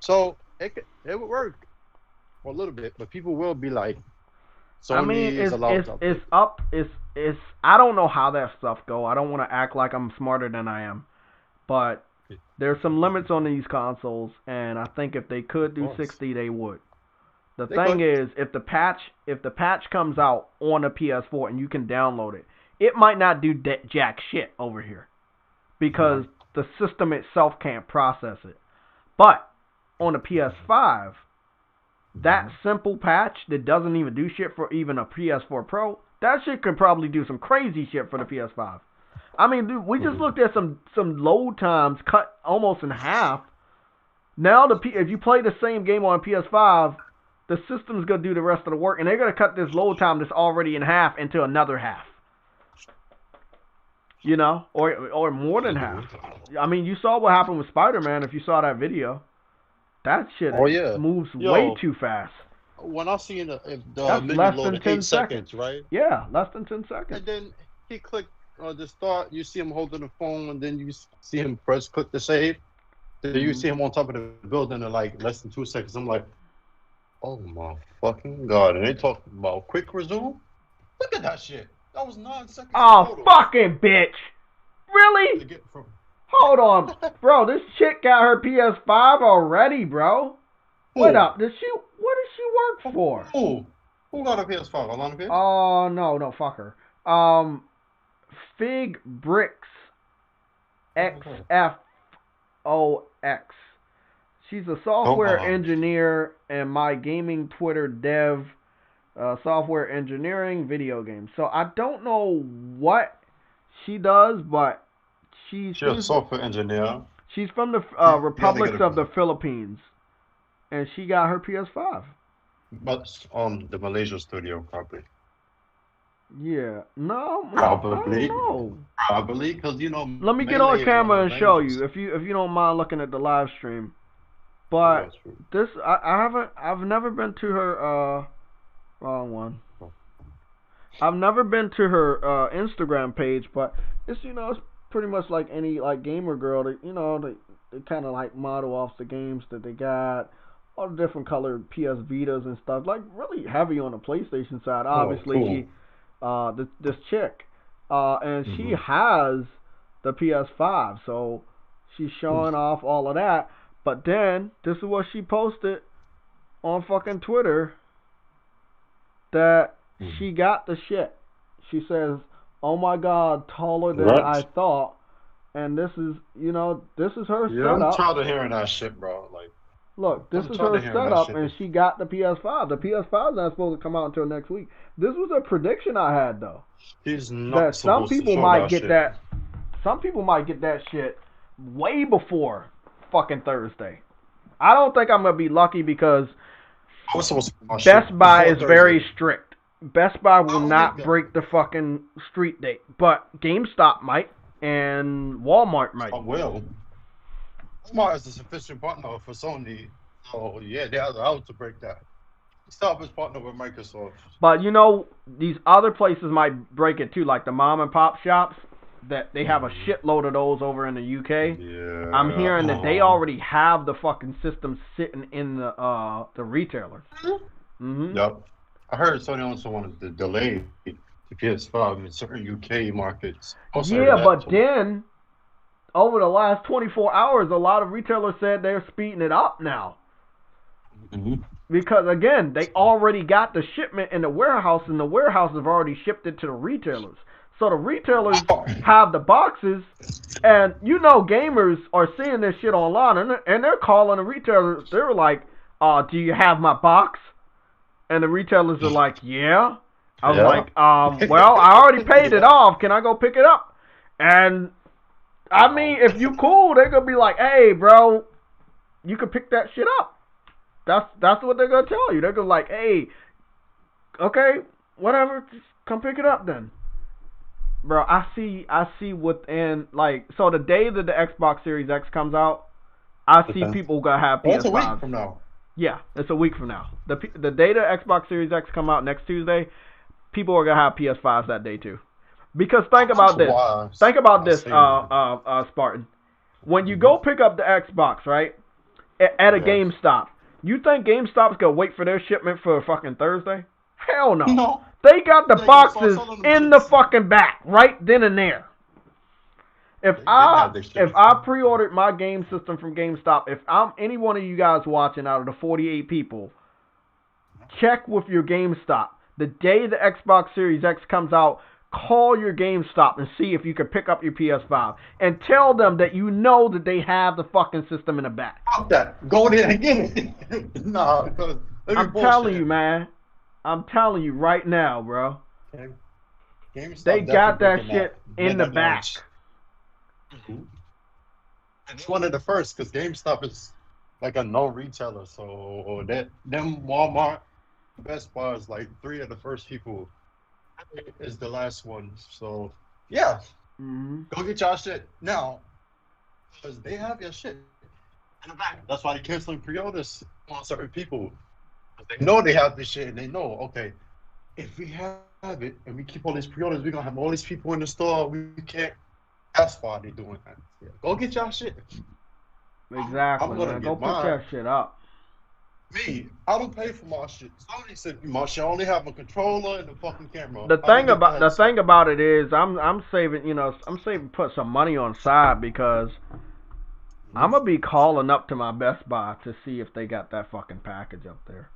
F: So it would work for a little bit, but people will be like, Sony
A: I mean,
F: is allowed to
A: it's I don't know how that stuff go. I don't want to act like I'm smarter than I am, but there's some limits on these consoles, and I think if they could do 60, they would. The thing is, if the patch comes out on a PS4 and you can download it, it might not do jack shit over here because the system itself can't process it. But on a PS5, that simple patch that doesn't even do shit for even a PS4 Pro, that shit could probably do some crazy shit for the PS5. I mean, dude, we just looked at some load times cut almost in half. Now, if you play the same game on PS5, the system's going to do the rest of the work, and they're going to cut this load time that's already in half into another half. You know? Or more than half. I mean, you saw what happened with Spider-Man if you saw that video. That shit moves way too fast.
F: When I see the
A: that's
F: menu
A: less
F: load
A: than 10
F: seconds, right?
A: Yeah, less than 10 seconds.
F: And then he clicked the start, you see him holding the phone, and then you see him click the save. Then you see him on top of the building in like less than 2 seconds. I'm like, oh my fucking god. And they talking about quick resume? Look at that shit. That was 9 seconds.
A: Oh, fucking bitch. Really? Hold on. Bro, this chick got her PS5 already, bro. What up? What does she work for?
F: Who got a PS5? Alana Pierce?
A: Oh, no, fuck her. Fig Bricks XFOX. She's a software engineer and my gaming Twitter dev, software engineering video games. So I don't know what she does, but she's
F: a software engineer.
A: She's from the Republics of the Philippines, and she got her PS5.
F: But on the Malaysia studio, probably.
A: Yeah. No.
F: Probably.
A: No.
F: Probably, because
A: Let me get on camera and show you if you don't mind looking at the live stream. But this I've never been to her wrong one. I've never been to her Instagram page, but it's it's pretty much like any gamer girl that they kind of like model off the games that they got, all the different colored PS Vitas and stuff, like really heavy on the PlayStation side. Obviously, cool. This chick, and she has the PS5, so she's showing off all of that. But then this is what she posted on fucking Twitter, that she got the shit. She says, "Oh my god, taller than I thought." And this is, this is her setup.
F: I'm tired of hearing that shit, bro. Like,
A: look, this is her setup, and she got the PS5. The PS5 is not supposed to come out until next week. This was a prediction I had, though.
F: She's not
A: some people might get that. Some people might get that shit way before fucking Thursday. I don't think I'm gonna be lucky because Best Buy is very strict. Best Buy will not break the fucking street date, but GameStop might, and Walmart might.
F: Well, Walmart is a sufficient partner for Sony, so yeah, they're allowed to break that. Stop is partner with Microsoft.
A: But you know, these other places might break it too, like the mom and pop shops. That they have a shitload of those over in the UK.
F: Yeah.
A: I'm hearing that they already have the fucking system sitting in the retailers. Mm-hmm.
F: Yep. I heard Sony also wanted to delay the PS5 in certain UK markets. Also heard
A: Yeah,
F: that
A: but
F: too.
A: then over the last 24 hours, a lot of retailers said they're speeding it up now.
F: Mm-hmm.
A: Because again, they already got the shipment in the warehouse, and the warehouse have already shipped it to the retailers. So the retailers have the boxes, and you know gamers are seeing this shit online, and they're calling the retailers. They're like, do you have my box? And the retailers are like, yeah. I was like, well, I already paid it off. Can I go pick it up? And I mean, if you cool, they're gonna be like, hey, bro, you can pick that shit up. That's what they're gonna tell you. They're gonna like, hey, okay, whatever, just come pick it up then. Bro, I see within, like, so the day that the Xbox Series X comes out, I see people gonna have PS5s.
F: That's a week from now.
A: Yeah, it's a week from now. The day the Xbox Series X come out next Tuesday, people are gonna have PS5s that day too. Because think about this. Think about this, Spartan. When you go pick up the Xbox, right, at a GameStop, you think GameStop's gonna wait for their shipment for fucking Thursday? Hell no.
F: No.
A: They got the boxes in the fucking back right then and there. If I pre-ordered my game system from GameStop, if I'm any one of you guys watching out of the 48 people, check with your GameStop. The day the Xbox Series X comes out, call your GameStop and see if you can pick up your PS5. And tell them that you know that they have the fucking system in the back.
F: Fuck that. Go there and get it. Nah, because
A: I'm telling you, man. I'm telling you right now, bro.
F: GameStop
A: they got that shit in the back.
F: And it's one of the first, because GameStop is like a known retailer. So them Walmart, Best Buy is like 3 of the first people. Is the last one. So yeah, go get y'all shit now, because they have your shit in the back. That's why they're canceling pre-orders on certain people. They know they have this shit, and they know, okay, if we have it and we keep all these pre-orders, we're gonna have all these people in the store. We can't. That's why they're doing that. Yeah. Go get y'all shit.
A: Exactly, man. Go pick that shit up.
F: Me, I don't pay for my shit. Somebody said my shit. I only have a controller and a fucking camera.
A: The thing about it is, I'm saving, put some money on side, because I'm gonna be calling up to my Best Buy to see if they got that fucking package up there.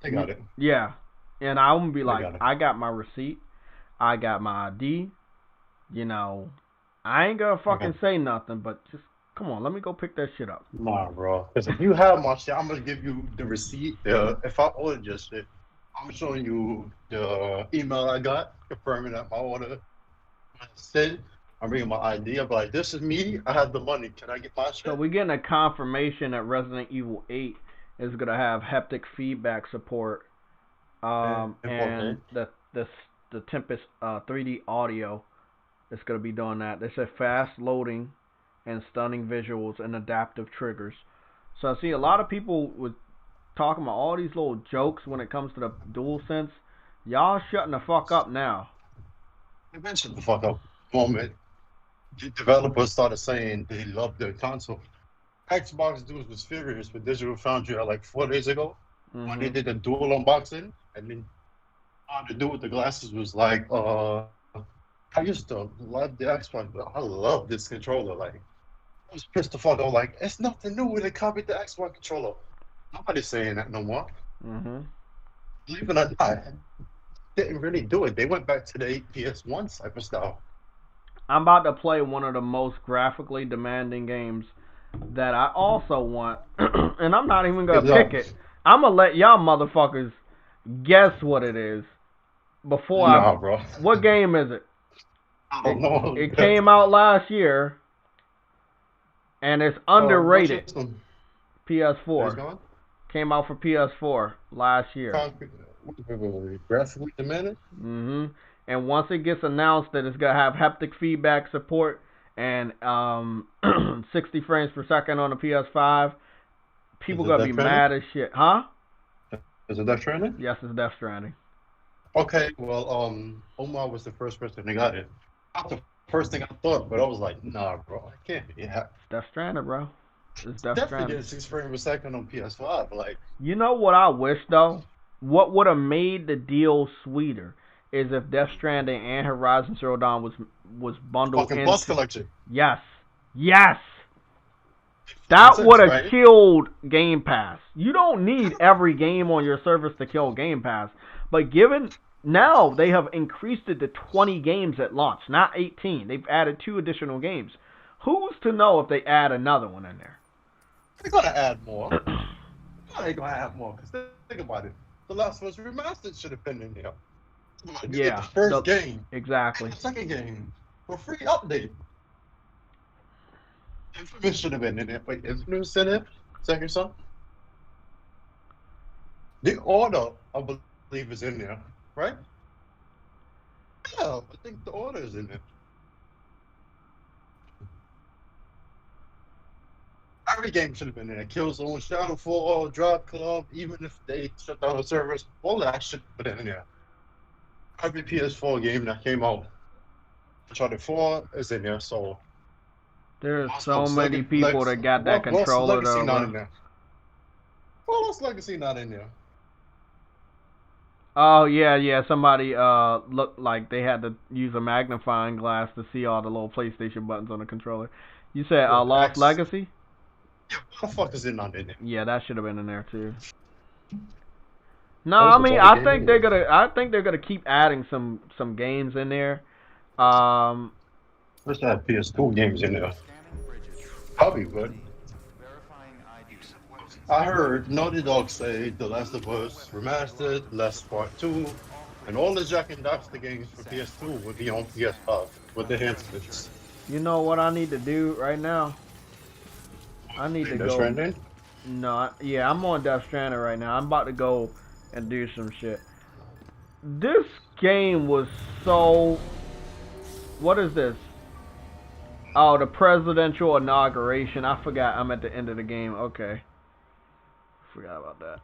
F: They got it.
A: Yeah, and I'm gonna be like, I got my receipt, I got my ID. I ain't gonna fucking say nothing, but just come on, let me go pick that shit up.
F: Nah, bro. Because if you have my shit, I'm gonna give you the receipt. If I ordered your shit, I'm showing you the email I got confirming that my order sent. I'm bringing my ID. I'm like, this is me. I have the money. Can I get my shit?
A: So we're getting a confirmation that Resident Evil 8 is gonna have haptic feedback support, and the Tempest 3D audio is gonna be doing that. They said fast loading and stunning visuals and adaptive triggers. So I see a lot of people with talking about all these little jokes when it comes to the DualSense. Y'all shutting the fuck up now.
F: They've been shut the fuck up. Moment the developers started saying they loved their console. Xbox dudes was furious with Digital Foundry like 4 days ago when they did the dual unboxing, and then the dude with the glasses was like, I used to love the Xbox, but I love this controller. Like, I was pissed the fuck off. Like, it's nothing new. They copied the Xbox controller. Nobody's saying that no more. Believe it or not, didn't really do it. They went back to the PS1 type of style.
A: I'm about to play one of the most graphically demanding games that I also want, and I'm not even gonna pick it. I'm gonna let y'all motherfuckers guess what it is before
F: bro.
A: What game is it?
F: I don't know.
A: It came out last year, and it's underrated. PS4. Came out for PS4 last year.
F: Graphically demanded?
A: And once it gets announced that it's gonna have haptic feedback support and 60 frames per second on the PS5, people gonna be mad as shit, huh?
F: Is it Death Stranding?
A: Yes, it's Death Stranding.
F: Okay, well, Omar was the first person that got it. Not the first thing I thought, but I was like, nah, bro, I can't be.
A: It's Death Stranding, bro. It's Death
F: Definitely
A: Stranding.
F: getting 6 frames per second on PS5. Like,
A: You know what I wish though? What would have made the deal sweeter is if Death Stranding and Horizon Zero Dawn was bundled
F: fucking
A: into.
F: bus collection.
A: Yes, yes. That would have
F: right?
A: killed Game Pass. You don't need every game on your service to kill Game Pass, but given now they have increased it to 20 games at launch, not 18. They've added 2 additional games. Who's to know if they add another one in there?
F: They're gonna add more. They're gonna add more. Cause think about it. The Last of Us Remastered should have been in there. You get the first game.
A: Exactly.
F: And the second game for free update. Infamous should have been in there. Wait, Infamous in it? Second song? The Order, I believe, is in there, right? Yeah, I think the Order is in there. Every game should have been in there. Killzone, Shadowfall, Drop Club, even if they shut down the servers, all that should have been in there. Every PS4 game that came out, Uncharted 4 is in there, so.
A: There's so many people that got that controller
F: Legacy
A: though.
F: not in there. Well, Lost Legacy not in there.
A: Oh yeah. Somebody looked like they had to use a magnifying glass to see all the little PlayStation buttons on the controller. You said Lost Legacy?
F: Yeah, what the fuck is it not in there?
A: Yeah, that should have been in there too. No, I mean I think they're gonna keep adding some games in there.
F: Let's have PS2 games in there. Probably good. I heard Naughty Dog say The Last of Us Remastered, Last Part 2, and all the Jack and Daxter games for PS2 will be on PS5 with the enhancements.
A: You know what I need to do right now? I need to go.
F: Death Stranding?
A: No, yeah, I'm on Death Stranding right now. I'm about to go and do some shit. This game was so. What is this? Oh, the presidential inauguration. I forgot. I'm at the end of the game. Okay. Forgot about that.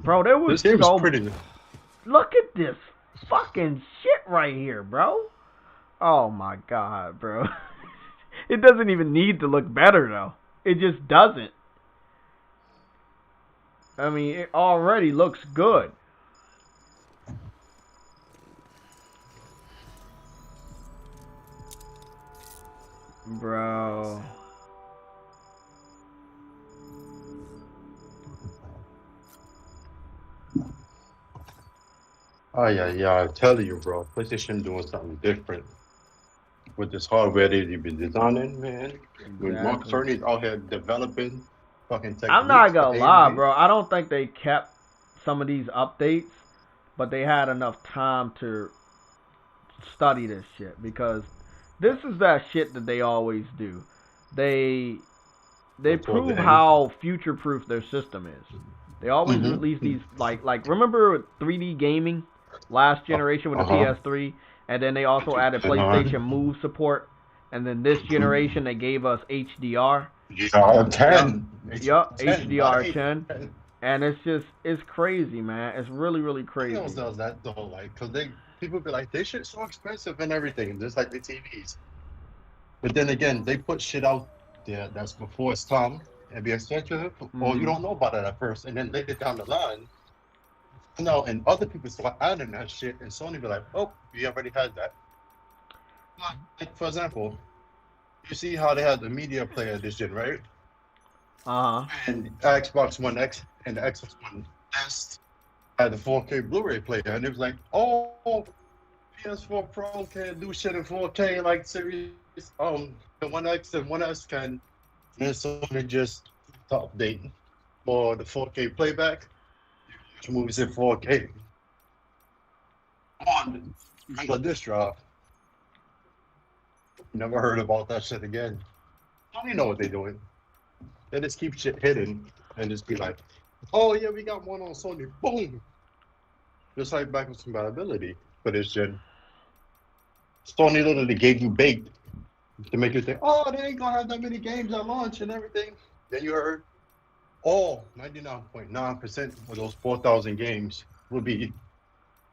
A: Bro, there was
F: this game is pretty.
A: Look at this fucking shit right here, bro. Oh my god, bro. It doesn't even need to look better though. It just doesn't. I mean, it already looks good. Bro.
F: Oh yeah, I tell you, bro. PlayStation doing something different with this hardware they've been designing, man. When Mark Cerny's out here developing fucking techniques.
A: I'm not gonna lie, bro. I don't think they kept some of these updates, but they had enough time to study this shit because this is that shit that they always do. They prove how future-proof their system is. They always release these like remember 3D gaming last generation with the PS3, and then they also added PlayStation Move support, and then this generation they gave us HDR.
F: HDR10.
A: Yup, HDR10. And it's crazy, man. It's really crazy.
F: Who does that though? Like, cause people be like, this shit's so expensive and everything, just like the TVs. But then again, they put shit out there that's before its time and be expensive, or you don't know about it at first, and then later down the line, and other people start adding that shit, and Sony be like, oh, we already had that. Like, for example, you see how they had the media player edition, right? And Xbox One X and the Xbox One S had the 4K Blu-ray player, and it was like, oh, PS4 Pro can't do shit in 4K like series, the One X and One S can. And then Sony just update for the 4K playback. You movies in 4K on regular disc drive. Never heard about that shit again. I don't even know what they're doing. They just keep shit hidden and just be like, oh yeah, we got one on Sony. Boom. Just like backwards compatibility for this gen. Sony literally gave you bait to make you think, oh, they ain't gonna have that many games at launch and everything. Then you heard all 99.9% of those 4,000 games will be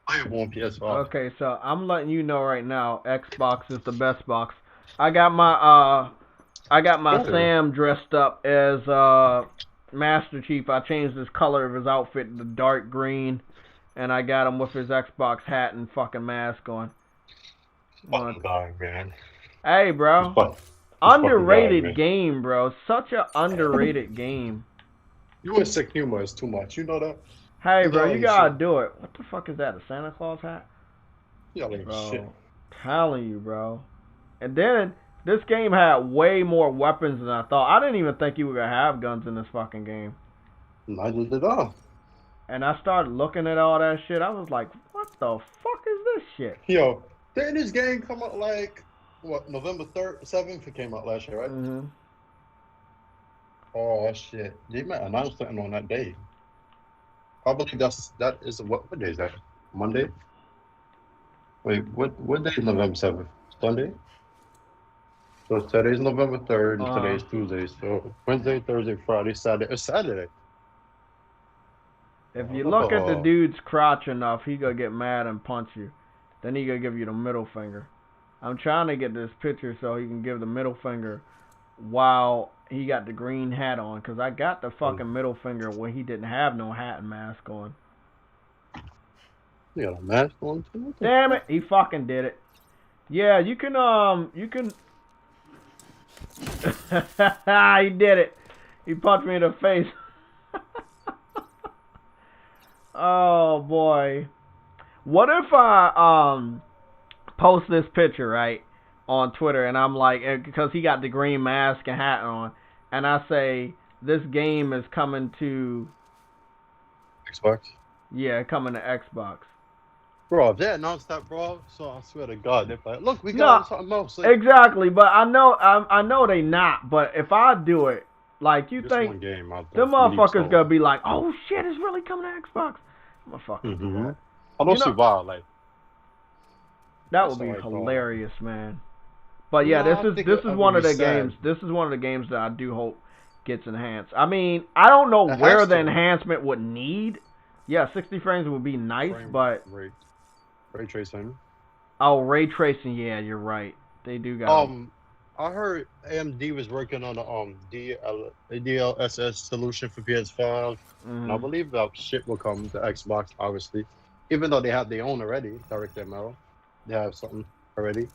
F: playable on PS5.
A: Okay, so I'm letting you know right now, Xbox is the best box. I got my Sam dressed up as Master Chief. I changed his color of his outfit to dark green, and I got him with his Xbox hat and fucking mask on.
F: Fucking dying, man.
A: Hey, bro. Underrated game, bro. Such an underrated game.
F: You and sick humor is too much. You know that?
A: Hey, bro, you gotta do it. What the fuck is that? A Santa Claus hat?
F: Yeah, like shit.
A: Telling you, bro. And then this game had way more weapons than I thought. I didn't even think you were gonna have guns in this fucking game.
F: Neither did I.
A: And I started looking at all that shit. I was like, what the fuck is this shit?
F: Yo, didn't this game come out like what, November 3rd, 7th? It came out last year, right?
A: Mm-hmm.
F: Oh shit! They might announce something on that day. I believe that is what day is that? Monday? Wait, what day is November 7th? Sunday? So today's November 3rd, and today's Tuesday. So Wednesday, Thursday, Friday, Saturday. It's Saturday.
A: If you look at the dude's crotch enough, he gonna get mad and punch you. Then he gonna give you the middle finger. I'm trying to get this picture so he can give the middle finger while he got the green hat on, because I got the fucking middle finger when he didn't have no hat and mask on.
F: You got a mask on too?
A: Damn it, he fucking did it. Yeah, you can he did it. He punched me in the face. Oh boy. What if I post this picture, right, on Twitter, and I'm like, because he got the green mask and hat on, and I say this game is coming to
F: Xbox?
A: Yeah, coming to Xbox.
F: Bro, if they announced that, bro, so I swear to God, they're like, look, we got something else. Like,
A: exactly, but I know they not. But if I do it, like, you think
F: one game,
A: them motherfuckers gonna be like, oh shit, it's really coming to Xbox? I'm gonna fucking do that.
F: I don't see why, like.
A: That would be hilarious, man. But yeah, this is one of the games. This is one of the games that I do hope gets enhanced. I mean, I don't know where the enhancement would need. Yeah, 60 frames would be nice, but
F: ray tracing.
A: Oh, ray tracing. Yeah, you're right. They do got.
F: I heard AMD was working on a DLSS solution for PS5, and I believe that shit will come to Xbox, obviously. Even though they have their own already, DirectML, they have something already.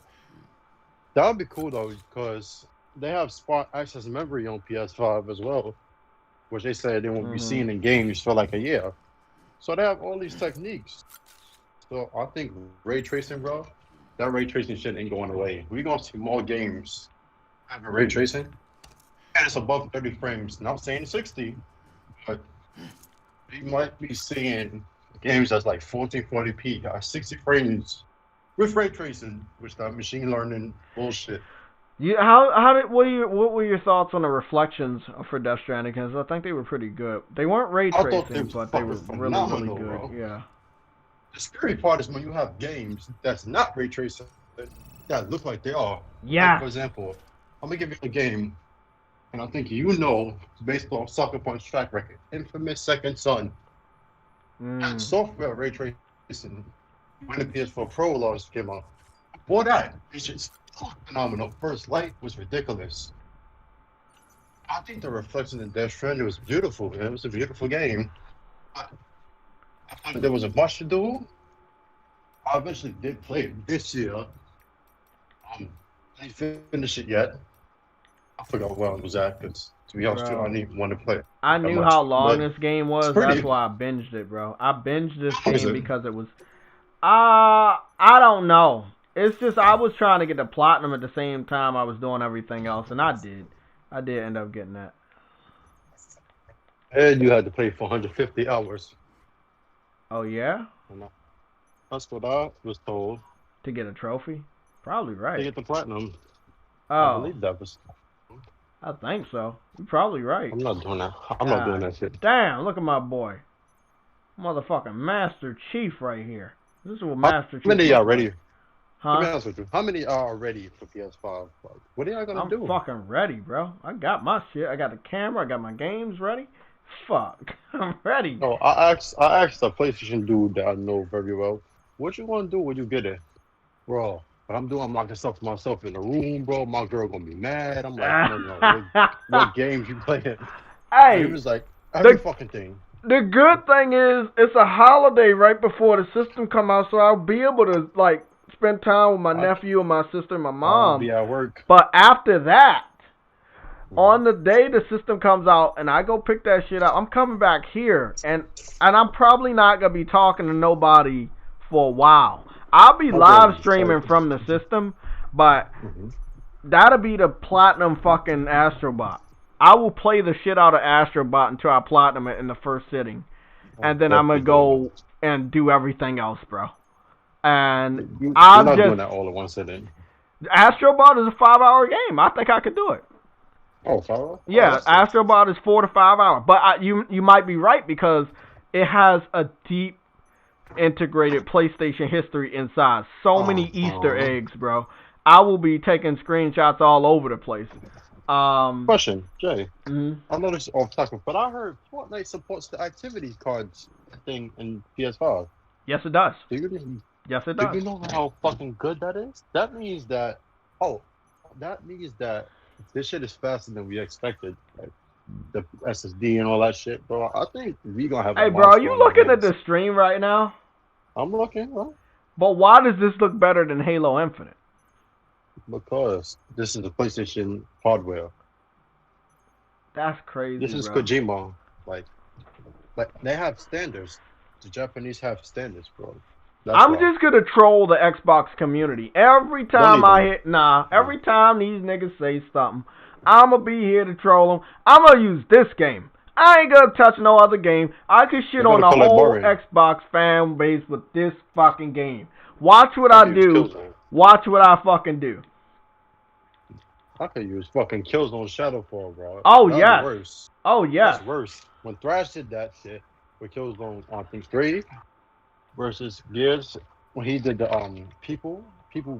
F: That would be cool though, because they have spot access memory on PS5 as well, which they said they won't be seen in games for like a year. So they have all these techniques. So I think ray tracing, bro, that ray tracing shit ain't going away. We're gonna see more games having ray tracing, and it's above 30 frames. Not saying 60, but we might be seeing games that's like 1440p, 60 frames with ray tracing, which that machine learning bullshit.
A: What were your thoughts on the reflections for Death Stranding? Because I think they were pretty good. They weren't ray tracing, but they were really good. Bro. Yeah.
F: The scary part is when you have games that's not ray tracing that look like they are.
A: Yeah.
F: Like, for example, I'm gonna give you a game, and I think you know, based on Sucker Punch track record, Infamous Second Son. That software ray tracing when the PS4 Pro launch came out. Boy, that is just phenomenal. First Light was ridiculous. I think the reflection in Death Stranding was beautiful, man. It was a beautiful game. I thought there was a much to do. I eventually did play it this year. I didn't finish it yet. I forgot where I was at, because to be honest, I didn't even want to play it.
A: I knew how long this game was. That's why I binged it, bro. I binged this game because it was... I don't know. It's just I was trying to get the platinum at the same time I was doing everything else, and I did. I did end up getting that.
F: And you had to play for 150 hours.
A: Oh, yeah?
F: That's what I was told.
A: To get a trophy? Probably right.
F: To get the platinum.
A: Oh.
F: I believe that was...
A: I think so. You're probably right.
F: I'm not doing that. I'm not doing that shit.
A: Damn, look at my boy. Motherfucking Master Chief right here. This is what Master Chief...
F: How many y'all ready?
A: Huh?
F: To be honest with you, how many are ready for PS5? What are y'all gonna do?
A: I'm fucking ready, bro. I got my shit. I got the camera. I got my games ready. Fuck, I'm ready.
F: No, I asked a PlayStation dude that I know very well. What you gonna do when you get it, bro? What I'm doing, I'm locking myself in the room, bro. My girl gonna be mad. I'm like, no. What games you playing? And he
A: Hey,
F: was like, every
A: the
F: fucking thing.
A: the good thing is it's a holiday right before the system come out, so I'll be able to like spend time with my nephew and my sister and my
F: I'll
A: mom.
F: be at work.
A: But after that, on the day the system comes out and I go pick that shit up, I'm coming back here and I'm probably not gonna be talking to nobody for a while. I'll be live streaming from the system, but that'll be the platinum fucking Astrobot. I will play the shit out of Astrobot until I platinum it in the first sitting, and then I'm gonna go and do everything else, bro. And
F: You're
A: I'm
F: not
A: just
F: doing that all at one sitting.
A: Astrobot is a 5-hour game. I think I could do it.
F: Oh, 5 hours?
A: Yeah, Astrobot is 4 to 5 hours. But you might be right because it has a deep integrated PlayStation history inside. So many Easter eggs, bro. I will be taking screenshots all over the place.
F: Question, Jay.
A: Mhm.
F: I know this is off topic, but I heard Fortnite supports the activity cards thing in PS5.
A: Yes, it does.
F: Do you,
A: Yes, it
F: do
A: does.
F: you know how fucking good that is? That means that this shit is faster than we expected. Like the SSD and all that shit, bro. I think we gonna have.
A: Hey,
F: a
A: bro, are
F: monster
A: you
F: on our
A: looking at
F: hands.
A: the stream right now?
F: I'm looking, bro.
A: But why does this look better than Halo Infinite?
F: Because this is the PlayStation hardware.
A: That's crazy,
F: This is
A: bro.
F: Kojima. Like they have standards. The Japanese have standards, bro.
A: I'm just gonna troll the Xbox community. Every time every time these niggas say something, I'm gonna be here to troll them. I'm gonna use this game. I ain't gonna touch no other game. I can shit on the whole Xbox fan base with this fucking game. Watch what I do. Watch what I fucking do.
F: I could use fucking Killzone Shadowfall, bro.
A: Oh,
F: That's
A: yes.
F: worse.
A: Oh, yes.
F: That's worse. When Thrash did that shit with Killzone, I think 3 versus Gears, when he did the people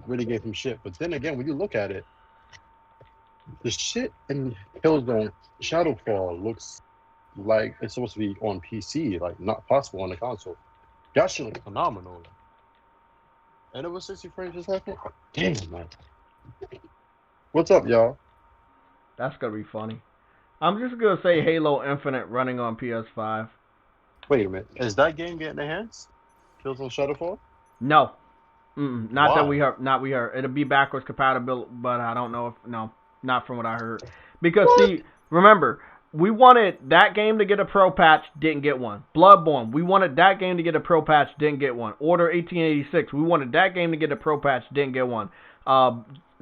F: really gave him shit. But then again, when you look at it, the shit in Killzone Shadowfall looks like it's supposed to be on PC, like not possible on the console. That shit looks phenomenal. And it was 60 frames a second. Damn, man. What's up, y'all?
A: That's gonna be funny. I'm just gonna say Halo Infinite running on PS5.
F: Wait a minute. Is that game getting enhanced? Killzone Shadowfall?
A: No. Not
F: Why?
A: that we heard. Not we heard. It'll be backwards compatible, but I don't know if not from what I heard. Because see, remember, we wanted that game to get a pro patch, didn't get one. Bloodborne, we wanted that game to get a pro patch, didn't get one. Order 1886, we wanted that game to get a pro patch, didn't get one.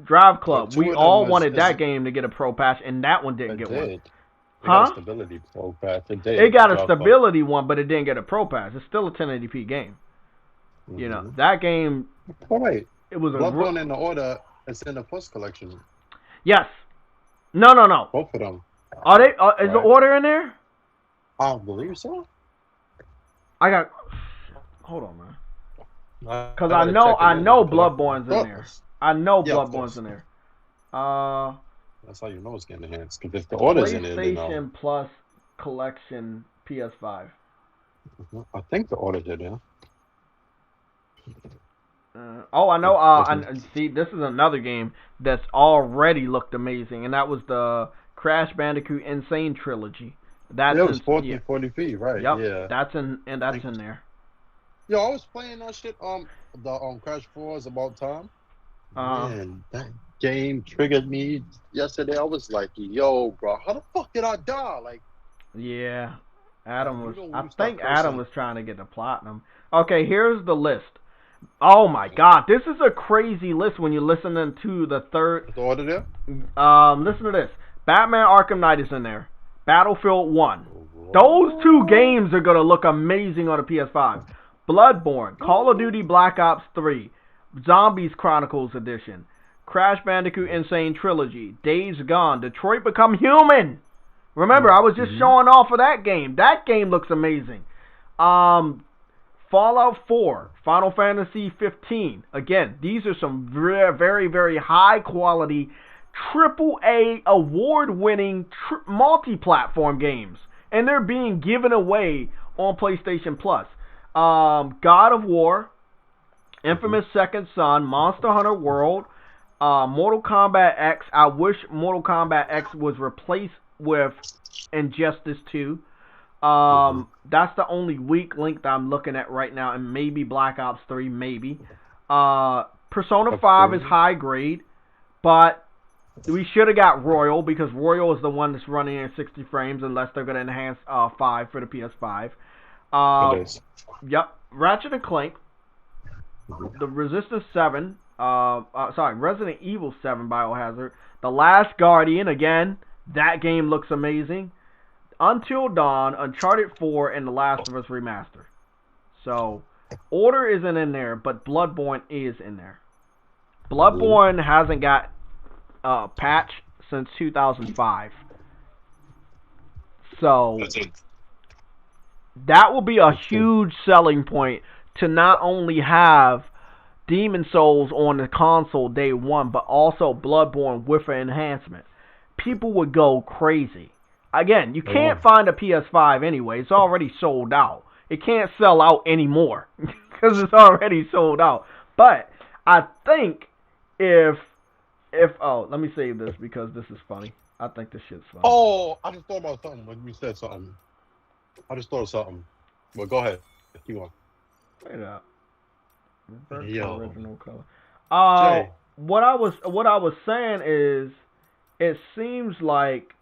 A: Drive Club, we all wanted that game to get a pro patch, and that one didn't get one.
F: It got a stability pro patch.
A: It got a stability one, but it didn't get a pro patch. It's still a 1080p game. You know, that game.
F: Oh, wait.
A: It was
F: Bloodborne and the Order is in the Plus collection.
A: Yes. No.
F: Both of them.
A: Are they? Is the Order in there?
F: I believe so.
A: Hold on, man. Because I know Bloodborne's in there. I know Bloodborne's in there.
F: That's how you know it's getting enhanced. Because if the Order's in it,
A: PlayStation Plus collection PS5.
F: I think the Order's in there.
A: I know. See, this is another game that's already looked amazing, and that was the Crash Bandicoot Insane Trilogy. That's
F: it was 40p, right?
A: Yep,
F: yeah.
A: That's in there.
F: Yo, I was playing that shit. The Crash 4 is about time. Man, that game triggered me yesterday. I was like, yo, bro, how the fuck did I die? Like,
A: yeah, Adam was. I think Adam was trying to get the platinum. Okay, here's the list. Oh my God, this is a crazy list when you're listening to the third.
F: The Order there?
A: Listen to this. Batman Arkham Knight is in there. Battlefield 1. Those two games are gonna look amazing on the PS5. Bloodborne, Call of Duty Black Ops 3, Zombies Chronicles Edition, Crash Bandicoot Insane Trilogy, Days Gone, Detroit Become Human. Remember, I was just showing off of that game. That game looks amazing. Fallout 4, Final Fantasy 15. Again, these are some very, very, very high quality, AAA award-winning multi-platform games. and they're being given away on PlayStation Plus. God of War, Infamous Second Son, Monster Hunter World, Mortal Kombat X. I wish Mortal Kombat X was replaced with Injustice 2. That's the only weak link that I'm looking at right now, and maybe Black Ops 3, maybe. Persona 5 is high grade, but we should have got Royal, because Royal is the one that's running in 60 frames, unless they're going to enhance 5 for the PS5. Yep, Ratchet and Clank, the Resistance 7, Resident Evil 7 Biohazard, The Last Guardian, again, that game looks amazing. Until Dawn, Uncharted 4, and The Last of Us Remastered. So, Order isn't in there, but Bloodborne is in there. Bloodborne hasn't got a patch since 2005. So, that will be a huge selling point to not only have Demon Souls on the console day one, but also Bloodborne with an enhancement. People would go crazy. Again, you can't find a PS5 anyway. It's already sold out. It can't sell out anymore because it's already sold out. But I think if let me save this because this is funny. I think this shit's funny.
F: Oh, I just thought about something when you said something. I just thought of something. Well, go ahead. Keep on.
A: Wait up.
F: Original
A: color. What I was saying is, it seems like,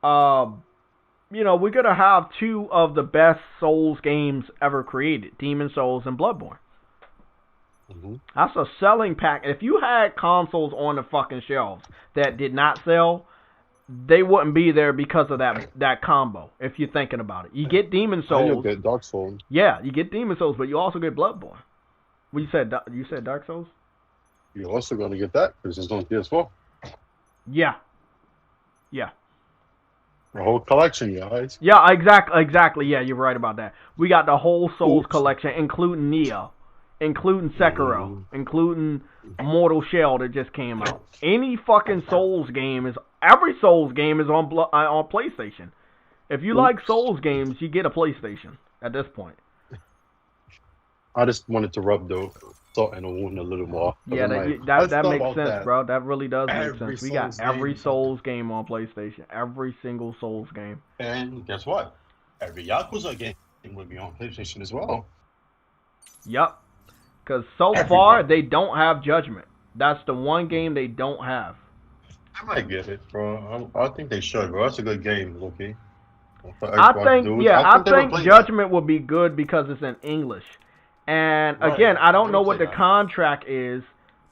A: we're gonna have two of the best Souls games ever created: Demon Souls and Bloodborne. That's a selling pack. If you had consoles on the fucking shelves that did not sell, they wouldn't be there because of that combo. If you're thinking about it, you get Demon Souls.
F: You get Dark Souls.
A: Yeah, you get Demon Souls, but you also get Bloodborne. What you said? You said Dark Souls.
F: You're also gonna get that because it's on PS4.
A: Yeah.
F: The whole collection, guys.
A: Yeah, exactly. Yeah, you're right about that. We got the whole Souls collection, including Neo, including Sekiro, including Mortal Shell that just came out. Any fucking every Souls game is on PlayStation. If you like Souls games, you get a PlayStation at this point.
F: I just wanted to rub the salt in the wound a little more.
A: Yeah, that makes sense, bro. That really does make sense. We got every Souls game on PlayStation. Every single Souls game.
F: And guess what? Every Yakuza game will be on PlayStation as well.
A: Yup. Because so far, they don't have Judgment. That's the one game they don't have.
F: I might get it, bro. I think they should, bro. That's a good game, okay?
A: I think Judgment will be good because it's in English. And again, I don't know what the contract is,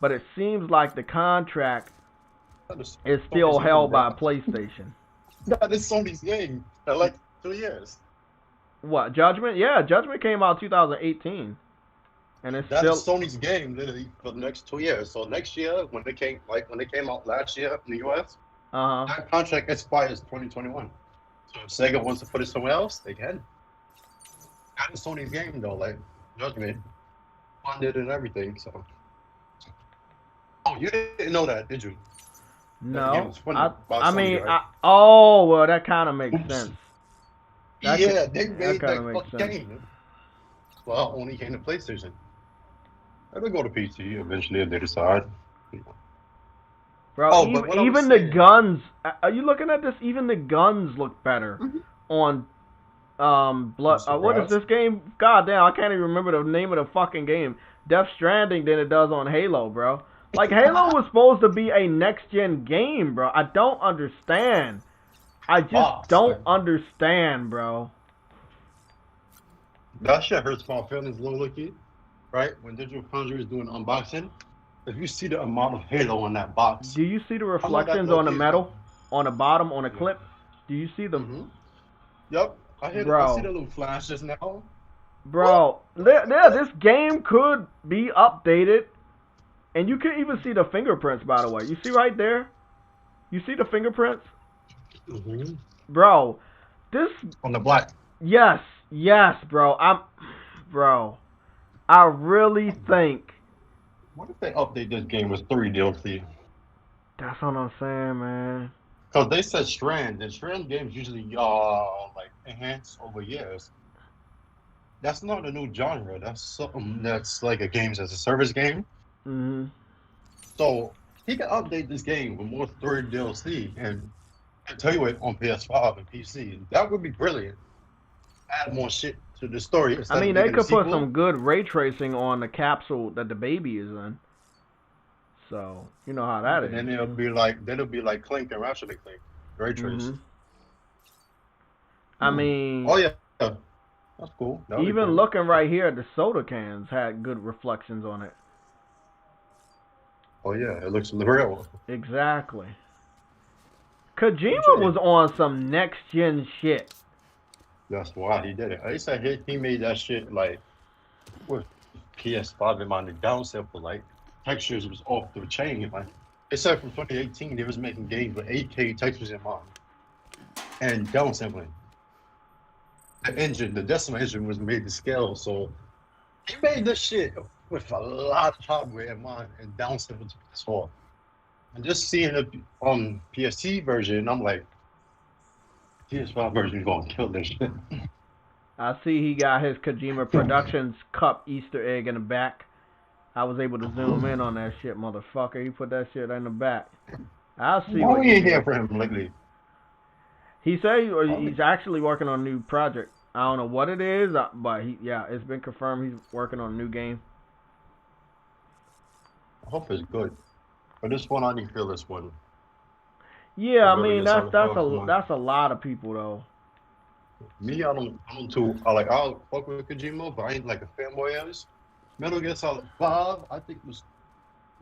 A: but it seems like the contract is still held by PlayStation.
F: That is Sony's game. In like 2 years.
A: What, Judgment? Yeah, Judgment came out 2018. And it's
F: That's Sony's game literally for the next 2 years. So next year, when they came out last year in the US, that contract expires 2021. So if Sega wants to put it somewhere else, they can. That is Sony's game though, like Judgment funded and everything. So, you didn't know that, did you?
A: No, well, that kind of makes sense.
F: They made that fucking game. Well, only came to PlayStation. It'll go to PC eventually if they decide.
A: Bro, even the guns. Are you looking at this? Even the guns look better on Blood. What is this game? God damn, I can't even remember the name of the fucking game. Death Stranding than it does on Halo, bro. Like, Halo was supposed to be a next-gen game, bro. I don't understand. I just don't understand, bro.
F: That shit hurts my feelings, low-key. Right? When Digital Foundry is doing unboxing, if you see the amount of Halo on that box.
A: Do you see the reflections on the metal? On the bottom, on the clip? Do you see them?
F: Yep. I see the little flashes now.
A: Bro, this game could be updated. And you can even see the fingerprints, by the way. You see right there? You see the fingerprints? Bro, this...
F: On the black.
A: Yes, bro. I really think...
F: What if they update this game with 3 DLC?
A: That's what I'm saying, man.
F: Because they said Strand, and Strand games usually like enhanced over years. That's not a new genre. That's something that's like a games as a service game.
A: Mhm.
F: So he can update this game with more story DLC and continue it on PS5 and PC. That would be brilliant. Add more shit to the story
A: I
F: instead of
A: mean, they
F: making a
A: could put
F: sequel.
A: some good ray tracing on the capsule that the baby is in. So you know how that
F: And
A: is.
F: then it'll be like Clink and Ratchet and Clink, ray trace.
A: Mhm. I mean,
F: Oh yeah, that's cool. That'll be
A: even
F: cool.
A: looking right here, the soda cans had good reflections on it.
F: Oh yeah, it looks real.
A: Exactly. Kojima
F: Jay,
A: was on some next gen shit.
F: that's why he did it. He said he made that shit like with PS5 in mind. The downsample like textures was off the chain. Like they said from 2018, they was making games with 8K textures in mind and downsampling. The decimal engine was made to scale, so he made this shit with a lot of hardware in mind and downsampled to PS4. And just seeing the PSC version, I'm like, PS5 version is gonna kill this shit.
A: I see he got his Kojima Productions cup Easter egg in the back. I was able to zoom in on that shit, motherfucker. He put that shit in the back. I'll see
F: Why
A: what
F: we
A: you
F: ain't
A: do.
F: hear from him lately?
A: He said he's actually working on a new project. I don't know what it is, but it's been confirmed he's working on a new game.
F: I hope it's good. But this one, I didn't feel this one.
A: Yeah, I
F: Metal
A: mean
F: Gear Solid 5, come on.
A: that's a lot of people though.
F: Me, I don't too. I'll fuck with Kojima, but I ain't like a fanboy as. Metal Gear Solid 5, I think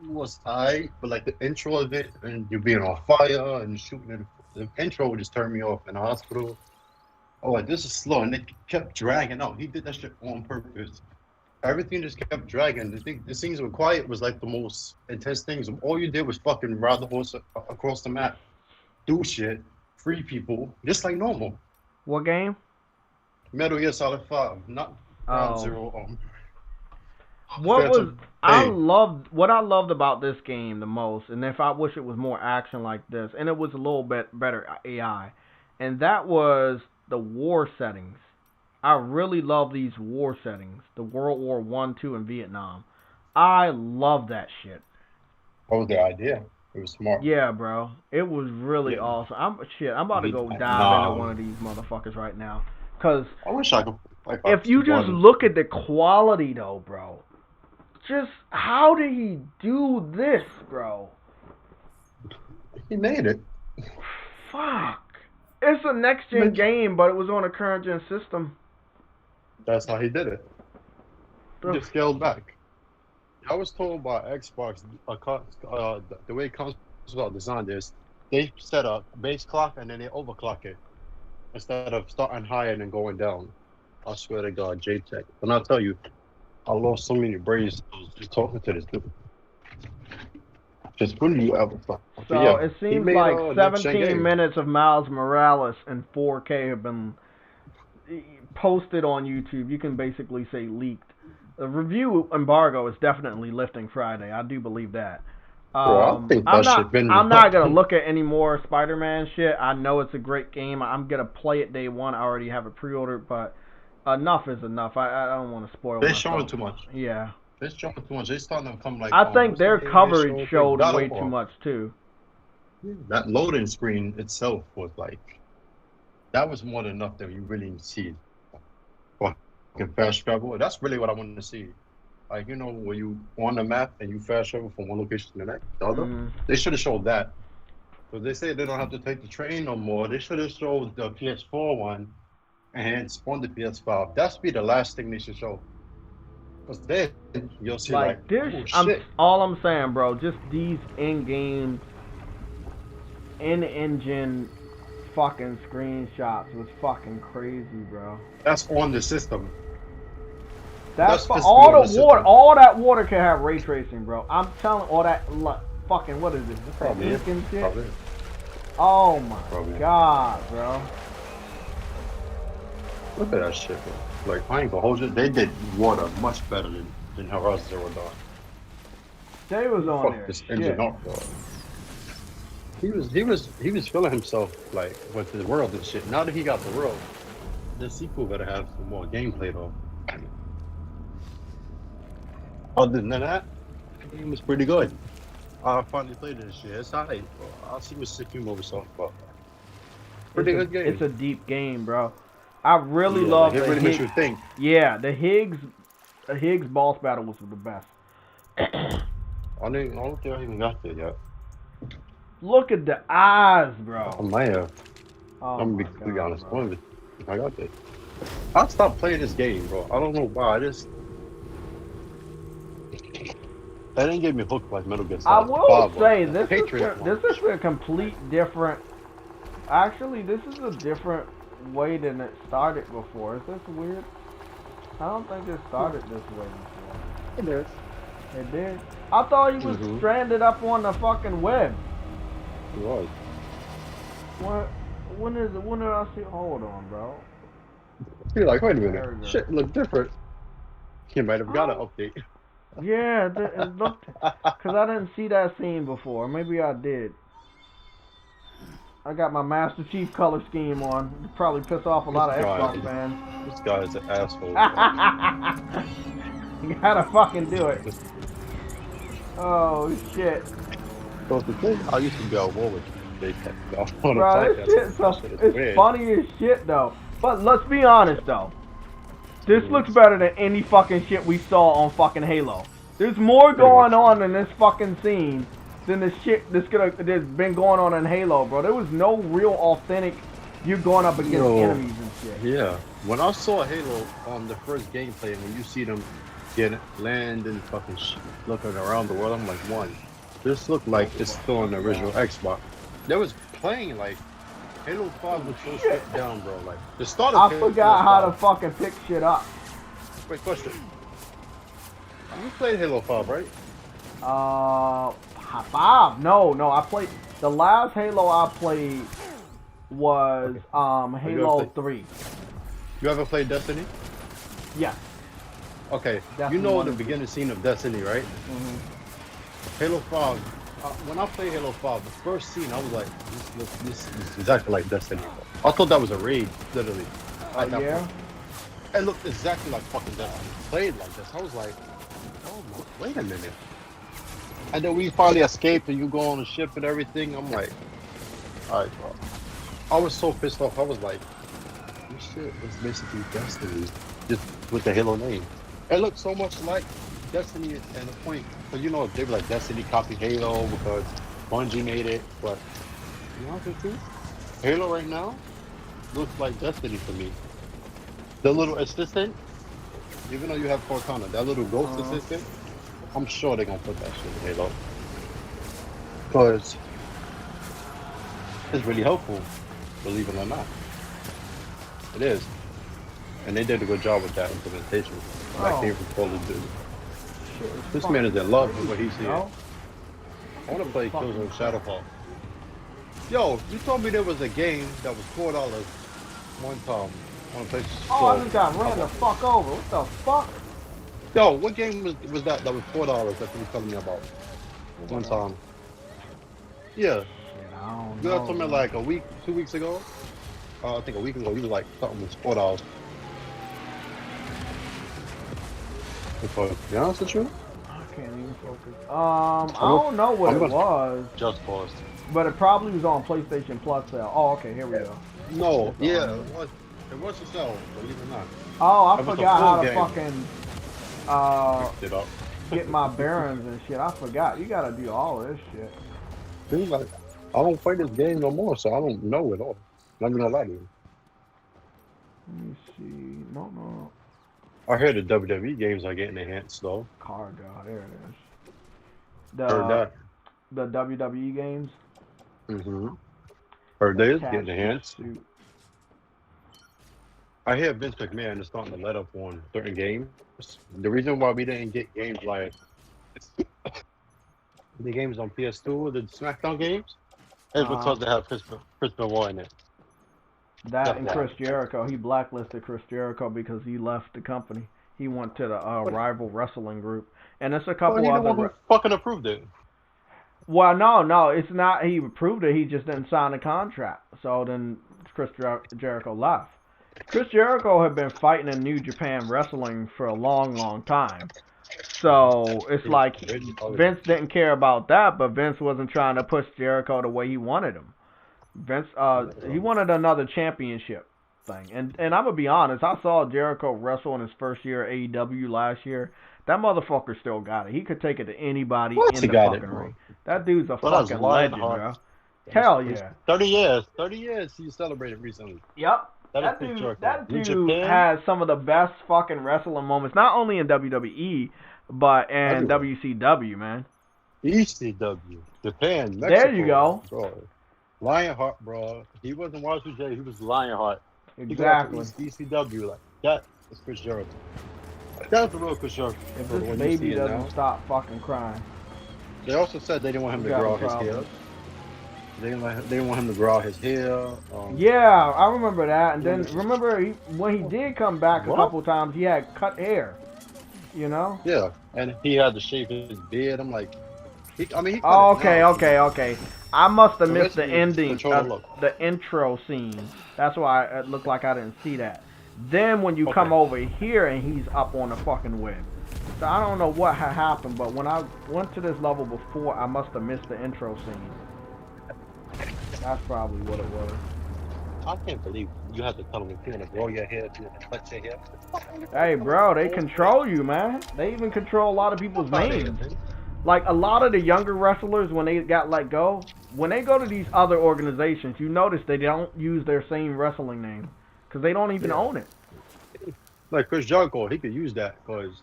F: was tight, but like the intro of it and you being on fire and shooting it, the intro would just turn me off in the hospital. Oh, like this is slow, and it kept dragging out. He did that shit on purpose. Everything just kept dragging. The scenes were quiet was like the most intense things. All you did was fucking ride the horse across the map, do shit, free people, just like normal.
A: What game?
F: Metal Gear Solid 5, not Ground
A: Oh.
F: Zero.
A: What I loved about this game the most, and if I wish it was more action like this, and it was a little bit better AI, and that was the war settings. I really love these war settings, the World War I, II, and Vietnam. I love that shit.
F: What was the idea? It was smart.
A: Yeah, bro, it was really awesome. I'm about to go dive into one of these motherfuckers right now, cause
F: I wish I could.
A: if you just look at the quality though, bro. Just how did he do this, bro?
F: He made it.
A: Fuck. It's a next gen game, but it was on a current gen system.
F: That's how he did it. He just scaled back. I was told by Xbox, the way consoles are designed is they set a base clock and then they overclock it instead of starting high and then going down. I swear to God, JayTech. And I'll tell you, I lost so many brains just talking to this dude. Just when you ever thought.
A: So it seems like 17 minutes of Miles Morales in 4K have been posted on YouTube. You can basically say leaked. The review embargo is definitely lifting Friday. I do believe that.
F: I think
A: I'm not gonna look at any more Spider-Man shit. I know it's a great game. I'm gonna play it day one. I already have it pre-ordered, but enough is enough. I don't want to spoil.
F: They're showing too much.
A: Yeah.
F: They're showing too much. They're starting to come like.
A: I think their coverage showed way too much too.
F: That loading screen itself was like, that was more than enough that you really see. Fucking fast travel. That's really what I wanted to see. Like, you know, when you on the map and you fast travel from one location to the other, they should have showed that. But they say they don't have to take the train no more. They should have showed the PS4 one and spawned the PS5. That's be the last thing they should show. Because then you'll see like
A: this.
F: Oh, shit.
A: All I'm saying, bro, just these in-game, in-engine fucking screenshots was fucking crazy, bro.
F: That's on the system.
A: That's all the water. All that water can have ray tracing, bro. I'm telling all that fucking what is this?
F: Probably
A: ink and shit.
F: Probably.
A: Oh my god, bro.
F: Look at that shit, bro. Like, I ain't gonna hold you. They did water much better than Horizon Zero Dawn.
A: They was on there.
F: This engine up, bro. He was feeling himself like with the world and shit. Now that he got the world, the sequel better have some more gameplay though. Other than that, the game was pretty good. I finally played this shit. It's alright. I'll see what Ubisoft about. Pretty good game.
A: It's a deep game, bro. I really
F: Yeah,
A: love
F: like, it
A: the
F: really makes
A: Higgs.
F: you think.
A: Yeah, the Higgs boss battle was the best.
F: I don't think I even got there yet.
A: Look at the eyes, bro.
F: I might have.
A: Oh
F: I'm
A: my
F: gonna be completely
A: God,
F: honest.
A: bro.
F: I got this. I stopped playing this game, bro. I don't know why. That didn't get me hooked like Metal Gear
A: I
F: Solid
A: will
F: 5
A: say
F: was.
A: this is a complete different. Actually, this is a different way than it started before. Is this weird? I don't think it started this way before.
F: It is.
A: It did. I thought he was stranded up on the fucking web.
F: It was.
A: When did I see? Hold on, bro.
F: You're like, wait a minute. Shit look different. You might have got an update.
A: Yeah, it looked. Cause I didn't see that scene before. Maybe I did. I got my Master Chief color scheme on. It'd probably piss off a lot of Xbox fans.
F: This guy is an asshole.
A: You gotta fucking do it. Oh shit.
F: So the thing, I used to go war with JaytechTV.
A: Bro, this it's funny as shit though. But let's be honest though. This looks better than any fucking shit we saw on fucking Halo. There's more going on in this fucking scene than the shit that's been going on in Halo, bro. There was no real authentic you going up against enemies and shit.
F: Yeah. When I saw Halo on the first gameplay, when you see them land and fucking looking around the world, I'm like, one, this looked like it's still on the original Xbox. They was playing like Halo 5 was so stripped down, bro. Like the start of
A: I forgot how to fucking pick shit up.
F: Wait, question. You played Halo 5, right?
A: 5? No. I played the last Halo I played was Halo 3.
F: You ever played Destiny?
A: Yeah.
F: Okay.
A: Destiny
F: you know
A: 1
F: the beginning scene of Destiny, right? Halo 5. When I played Halo 5, the first scene, I was like, this is exactly like Destiny. I thought that was a raid, literally.
A: Yeah?
F: It looked exactly like fucking Destiny. Played like this. I was like, oh my, wait a minute. And then we finally escaped and you go on the ship and everything. I'm like, alright, bro. I was so pissed off. I was like, this shit is basically Destiny, just with the Halo name. It looked so much like Destiny and the point, because you know, they were like Destiny copied Halo because Bungie made it, but you know what the truth? Halo right now looks like Destiny to me. The little assistant, even though you have Cortana, that little ghost assistant, I'm sure they're gonna put that shit in Halo. Because it's really helpful, believe it or not. It is. And they did a good job with that implementation. That came from Call of Duty. This man is in love with what he's seeing. I want to play Killzone Shadowfall. Yo, you told me there was a game that was $4 one time on PlayStation.
A: I just got ran the fuck over. What the fuck?
F: Yo, what game was that was $4 that you were telling me about one time? Yeah. You told me like a week, 2 weeks ago. I think a week ago, you was like something was $4. To be honest with you,
A: I can't even focus. I don't know what it was.
F: Just paused.
A: But it probably was on PlayStation Plus sale. Oh, okay, here we go.
F: No, yeah, it was a sale, believe it or not.
A: Oh, I forgot how to fucking
F: up.
A: get my bearings and shit. I forgot. You gotta do all of this shit.
F: Dude, like, I don't play this game no more, so I don't know it all. Not gonna lie to you.
A: Let me see. No.
F: I heard the WWE games are getting enhanced though.
A: Cargo, there it is.
F: Heard that.
A: The WWE games.
F: Heard they is getting enhanced. I hear Vince McMahon is starting to let up on certain games. The reason why we didn't get games like the games on PS2, the SmackDown games, is because they have Chris Benoit in it.
A: That and Chris Jericho. He blacklisted Chris Jericho because he left the company. He went to the rival wrestling group. And it's a couple other...
F: Who fucking approved it?
A: Well, no, it's not he approved it. He just didn't sign a contract. So then Chris Jericho left. Chris Jericho had been fighting in New Japan Wrestling for a long time. So it's like Vince didn't care about that, but Vince wasn't trying to push Jericho the way he wanted him. Vince, he wanted another championship thing. And I'm gonna be honest, I saw Jericho wrestle in his first year at AEW last year. That motherfucker still got it. He could take it to anybody in the fucking ring. That dude's a fucking legend, bro. Hell yeah.
F: 30 years he celebrated recently.
A: Yep. That dude has some of the best fucking wrestling moments, not only in WWE, but in WCW, man.
F: ECW, Japan, Mexico.
A: There you go.
F: Bro. Lionheart, bro. He wasn't Y2J, he was Lionheart.
A: Exactly.
F: ECW, like, that is Chris Jericho. That's the real Chris Jericho.
A: If this baby doesn't stop fucking crying.
F: They also said they didn't want him to grow out his hair. They didn't want him to grow out his hair.
A: Yeah, I remember that. And then remember when he did come back a couple times, he had cut hair. You know?
F: Yeah, and he had to shave his beard. I'm like,
A: okay. I must have missed the ending, the intro scene. That's why it looked like I didn't see that. Then when you come over here and he's up on the fucking web. So I don't know what had happened, but when I went to this level before, I must have missed the intro scene. That's probably what it was.
F: I can't believe you have to tell them if you're gonna grow your hair, if you're gonna cut your hair.
A: Hey, bro, they control you, man. They even control a lot of people's names. Like, a lot of the younger wrestlers, when they got let go, when they go to these other organizations, you notice they don't use their same wrestling name. Because they don't even own it.
F: Like Chris Jericho, he could use that because,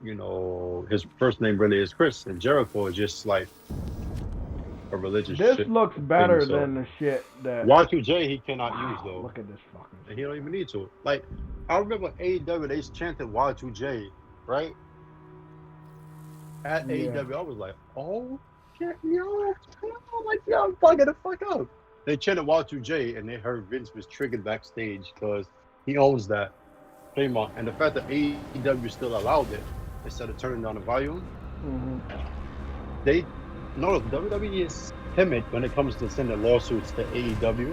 F: you know, his first name really is Chris, and Jericho is just like a religious shit.
A: This looks better than the shit that
F: Y2J he cannot use though.
A: Look at this fucking shit.
F: And he don't even need to. Like, I remember AEW, they chanted Y2J, right? At AEW, I was like, oh shit, yo, like, yo, I'm fucking the fuck up. They chanted Y2J and they heard Vince was triggered backstage because he owns that trademark. And the fact that AEW still allowed it instead of turning down the volume, they notice WWE is timid when it comes to sending lawsuits to AEW.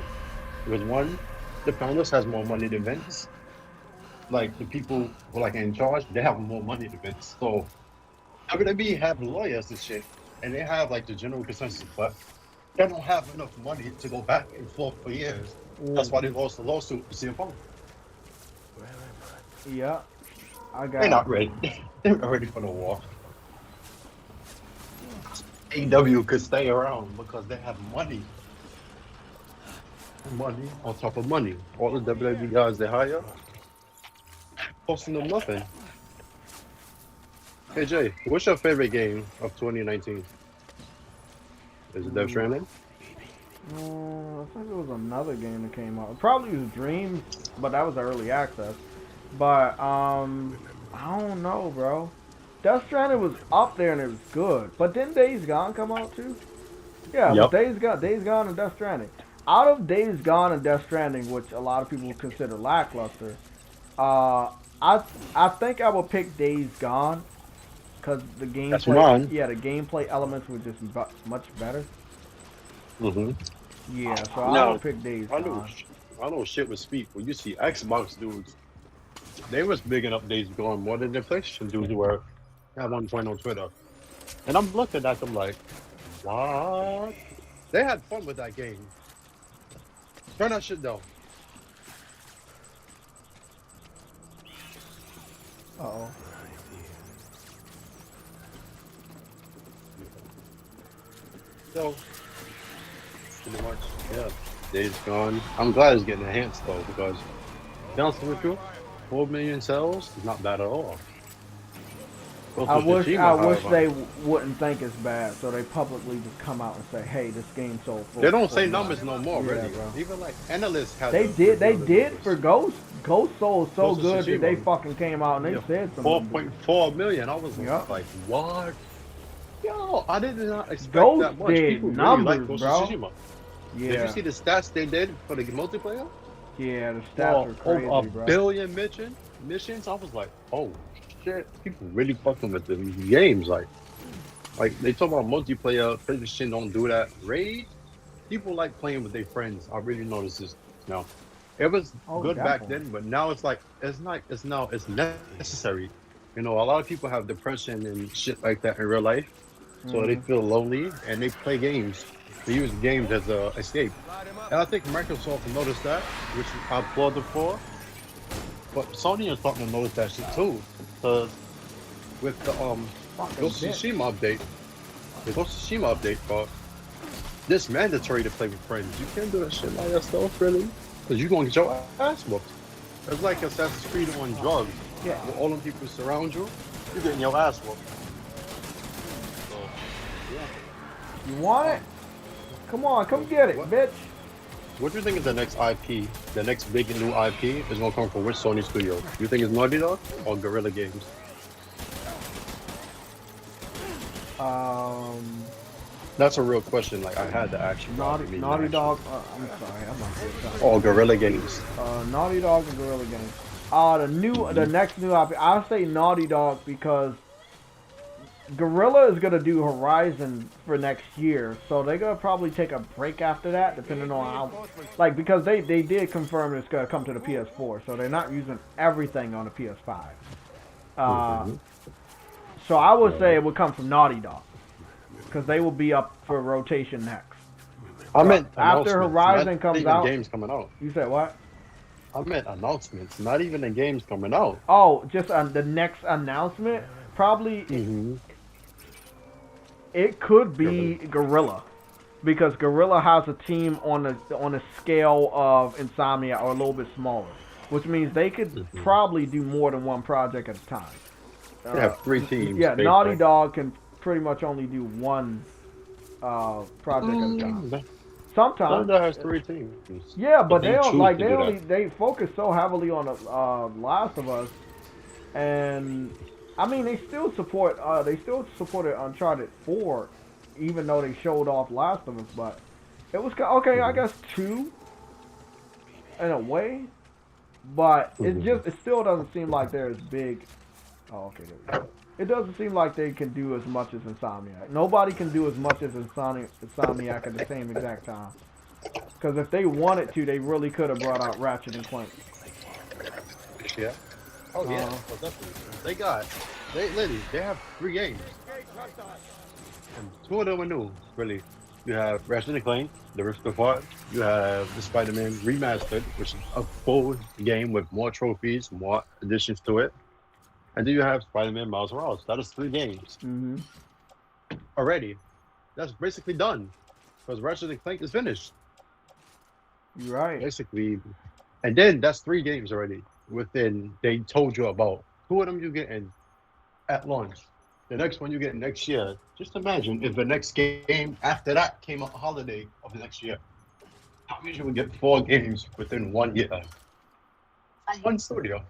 F: Because one, the founders has more money than Vince. Like the people who are in charge, they have more money than Vince. So WWE have lawyers and shit, and they have like the general consensus, but they don't have enough money to go back and forth for years. That's why they lost the lawsuit to CM Punk.
A: Yeah, I got.
F: They're not ready. They're not ready for the war. AEW could stay around because they have money. Money on top of money. All the WWE guys they hire, costing them nothing. Hey Jay, what's your favorite game of 2019? Is it Death Stranding?
A: I think it was another game that came out. It probably was Dreams, but that was early access. But I don't know, bro. Death Stranding was up there and it was good. But didn't Days Gone come out too? Yeah, yep. Days Gone and Death Stranding. Out of Days Gone and Death Stranding, which a lot of people consider lackluster, I think I would pick Days Gone because the gameplay, the gameplay elements were just much better. Yeah, so I would pick Days Gone.
F: I know shit was speak. When you see Xbox dudes, they was bigging up Days Gone more than the PlayStation dudes were at one point on Twitter. And I'm looking at them like, what? They had fun with that game. Turn that shit down.
A: Uh-oh.
F: So, pretty much, yeah. Days Gone. I'm glad it's getting enhanced though, because, to be honest with you, 4 million sales is not bad at all.
A: I wish they wouldn't think it's bad, so they publicly just come out and say, "Hey, this game sold."
F: They don't say numbers no more, really. Bro. Even like analysts have.
A: They did for Ghost. Ghost sold so good that they fucking came out and they said something.
F: 4.4 million. I was like, what? Yo, I did not expect
A: Ghost
F: that much.
A: Did
F: people
A: numbers,
F: really like Ghost
A: bro.
F: of Tsushima.
A: Yeah.
F: Did you see the stats they did for the multiplayer?
A: Yeah, the stats were crazy,
F: over
A: bro.
F: 1 billion missions. I was like, oh shit, people really fucking with the games. Like they talk about multiplayer. PlayStation don't do that. Raid, people like playing with their friends. I really noticed this now. It was
A: Oh,
F: good back
A: definitely.
F: then, but now it's like it's necessary. You know, a lot of people have depression and shit like that in real life, so they
A: Mhm.
F: feel lonely and they play games. They use games as a escape, and I think Microsoft noticed that, which I applaud them for. But Sony is starting to notice that shit too, because with the
A: Fucking
F: Ghost of
A: bitch.
F: Tsushima update, the Ghost of Tsushima update, this mandatory to play with friends. You can't do that shit by yourself, really, because you're gonna get your ass whooped. It's like Assassin's Creed on drugs.
A: Yeah.
F: With all them people surround you, you're getting your ass whooped. So, yeah.
A: You want it? Come on, come get it,
F: What?
A: bitch.
F: What do you think is the next IP, the next big new IP is gonna come from which Sony studio? You think it's Naughty Dog or Guerrilla Games? That's a real question. Like I had to ask you.
A: Naughty Dog. I'm sorry, I'm not good.
F: Oh, Guerrilla Games.
A: Naughty Dog and Gorilla Games. The next new IP. I'll say Naughty Dog because Gorilla is gonna do Horizon for next year, so they're gonna probably take a break after that, depending on how. Like because they did confirm it's gonna come to the PS4, so they're not using everything on the PS5. So I would say it would come from Naughty Dog because they will be up for rotation next.
F: I meant
A: after Horizon comes out.
F: Games coming out.
A: You said what?
F: I meant announcements, not even the games coming out.
A: Oh, just the next announcement. Probably it could be Guerrilla, because Guerrilla has a team on a scale of Insomnia or a little bit smaller, which means they could probably do more than one project at a time.
F: They have 3 teams.
A: Yeah, Naughty Dog can pretty much only do one project at a time. Sometimes
F: that has 3 teams.
A: Yeah, but they don't like
F: that.
A: they focus so heavily on the Last of Us, and I mean they still supported Uncharted 4, even though they showed off Last of Us. But it was okay, I guess 2 in a way, but it still doesn't seem like they're as big. Oh, okay, there we go. It doesn't seem like they can do as much as Insomniac. Nobody can do as much as Insomniac at the same exact time. Because if they wanted to, they really could have brought out Ratchet and Clank.
F: Yeah. Oh yeah. Well, definitely. They have 3 games. And 2 of them are new, really. You have Ratchet and Clank, the Rift Apart. You have the Spider-Man Remastered, which is a full game with more trophies, more additions to it. And then you have Spider-Man Miles Morales. That is 3 games. Already. That's basically done. Because Ratchet and Clank is finished.
A: You're right.
F: Basically. And then that's 3 games already. Within, they told you about. 2 of them you get in at launch. The next one you get next year. Just imagine if the next game after that came out holiday of the next year. How many you would get 4 games within 1 year? From one studio.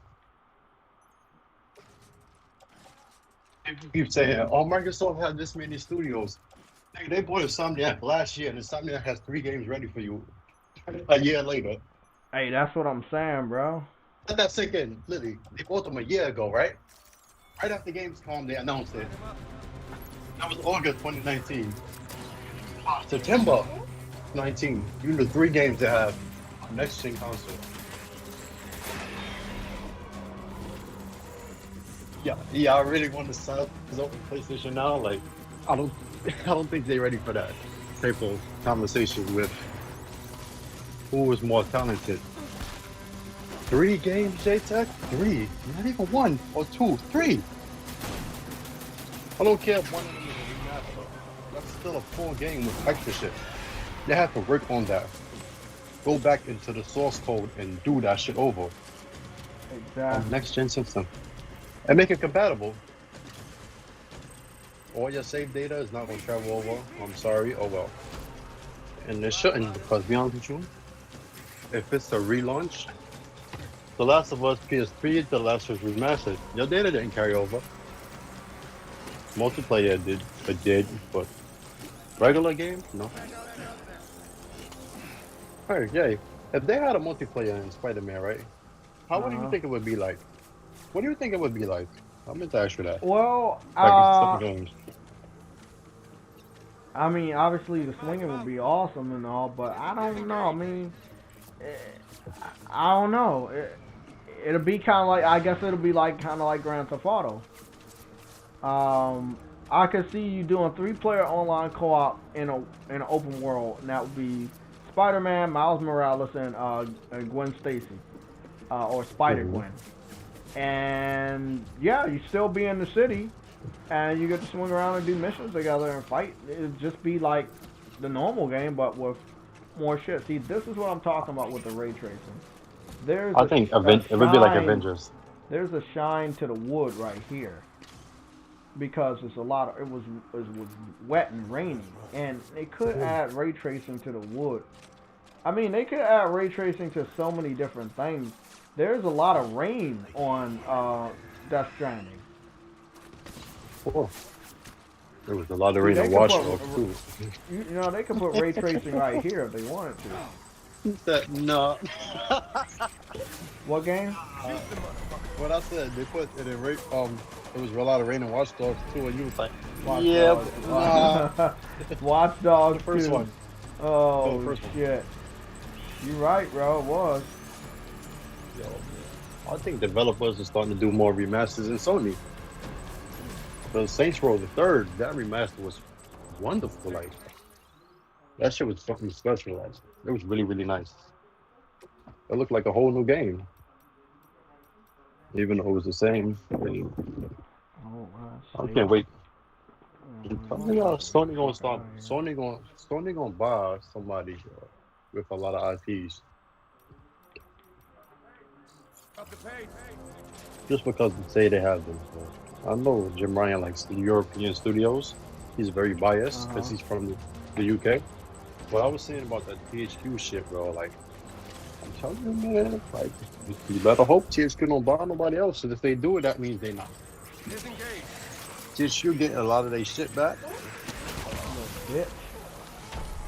F: People keep saying, oh, Microsoft had this many studios. They bought Insomniac last year, and Insomniac has 3 games ready for you a year later.
A: Hey, that's what I'm saying, bro.
F: Let that sink in, Lily. They bought them a year ago, right? Right after Gamescom, they announced it. That was August 2019. September 19. You know, 3 games they have next gen console. Yeah, I really want to sign up with PlayStation now. Like, I don't think they're ready for that type of conversation with who is more talented. 3 games, JayTech? 3, not even 1 or 2, 3. I don't care if one of them is a remaster. That's still a full game with extra shit. They have to work on that. Go back into the source code and do that shit over.
A: Exactly.
F: Next gen system. And make it compatible. All your save data is not going to travel over. I'm sorry. Oh well. And it shouldn't, because to be honest with you, if it's a relaunch, The Last of Us PS3, The Last of Us Remastered, your data didn't carry over. Multiplayer did, but regular game, no. Hey, Jay, if they had a multiplayer in Spider-Man, right? How would you think it would be like? What do you think it would be like? I meant to ask you that.
A: Well,
F: Like games.
A: I mean, obviously the swinging would be awesome and all, but I don't know. I mean, I don't know. It'll be kind of like, I guess it'll be like kind of like Grand Theft Auto. I could see you doing 3-player online co-op in an open world, and that would be Spider-Man, Miles Morales, and Gwen Stacy, or Spider-Gwen. And yeah, you still be in the city, and you get to swing around and do missions together and fight. It'd just be like the normal game, but with more shit. See, this is what I'm talking about with the ray tracing.
F: I think it would be like Avengers.
A: There's a shine to the wood right here, because it's it was wet and rainy, and they could add ray tracing to the wood. I mean, they could add ray tracing to so many different things. There's a lot of rain on Death Stranding.
F: Oh. There was a lot of rain on Watch Dogs too.
A: You know, they could put ray tracing right here if they wanted to.
F: No.
A: What game?
F: What I said, they put it in rain. There was a lot of rain on Watch Dogs too, and you was like,
A: Watch Dogs
F: the first
A: 2.
F: one.
A: Oh,
F: the first
A: shit. You're right, bro. It was.
F: Yo, I think developers are starting to do more remasters than Sony. The Saints Row the Third, that remaster was wonderful. Like, that shit was fucking special. Like, it was really, really nice. It looked like a whole new game, even though it was the same. Really. I can't wait. Sony gonna start. Sony gonna buy somebody with a lot of IPs. Just because they say they have them. So. I know Jim Ryan likes the European studios. He's very biased because he's from the UK. What I was saying about that THQ shit, bro, like, I'm telling you, man, like, you better hope THQ don't buy nobody else. And if they do it, that means they not. THQ getting a lot of their shit back.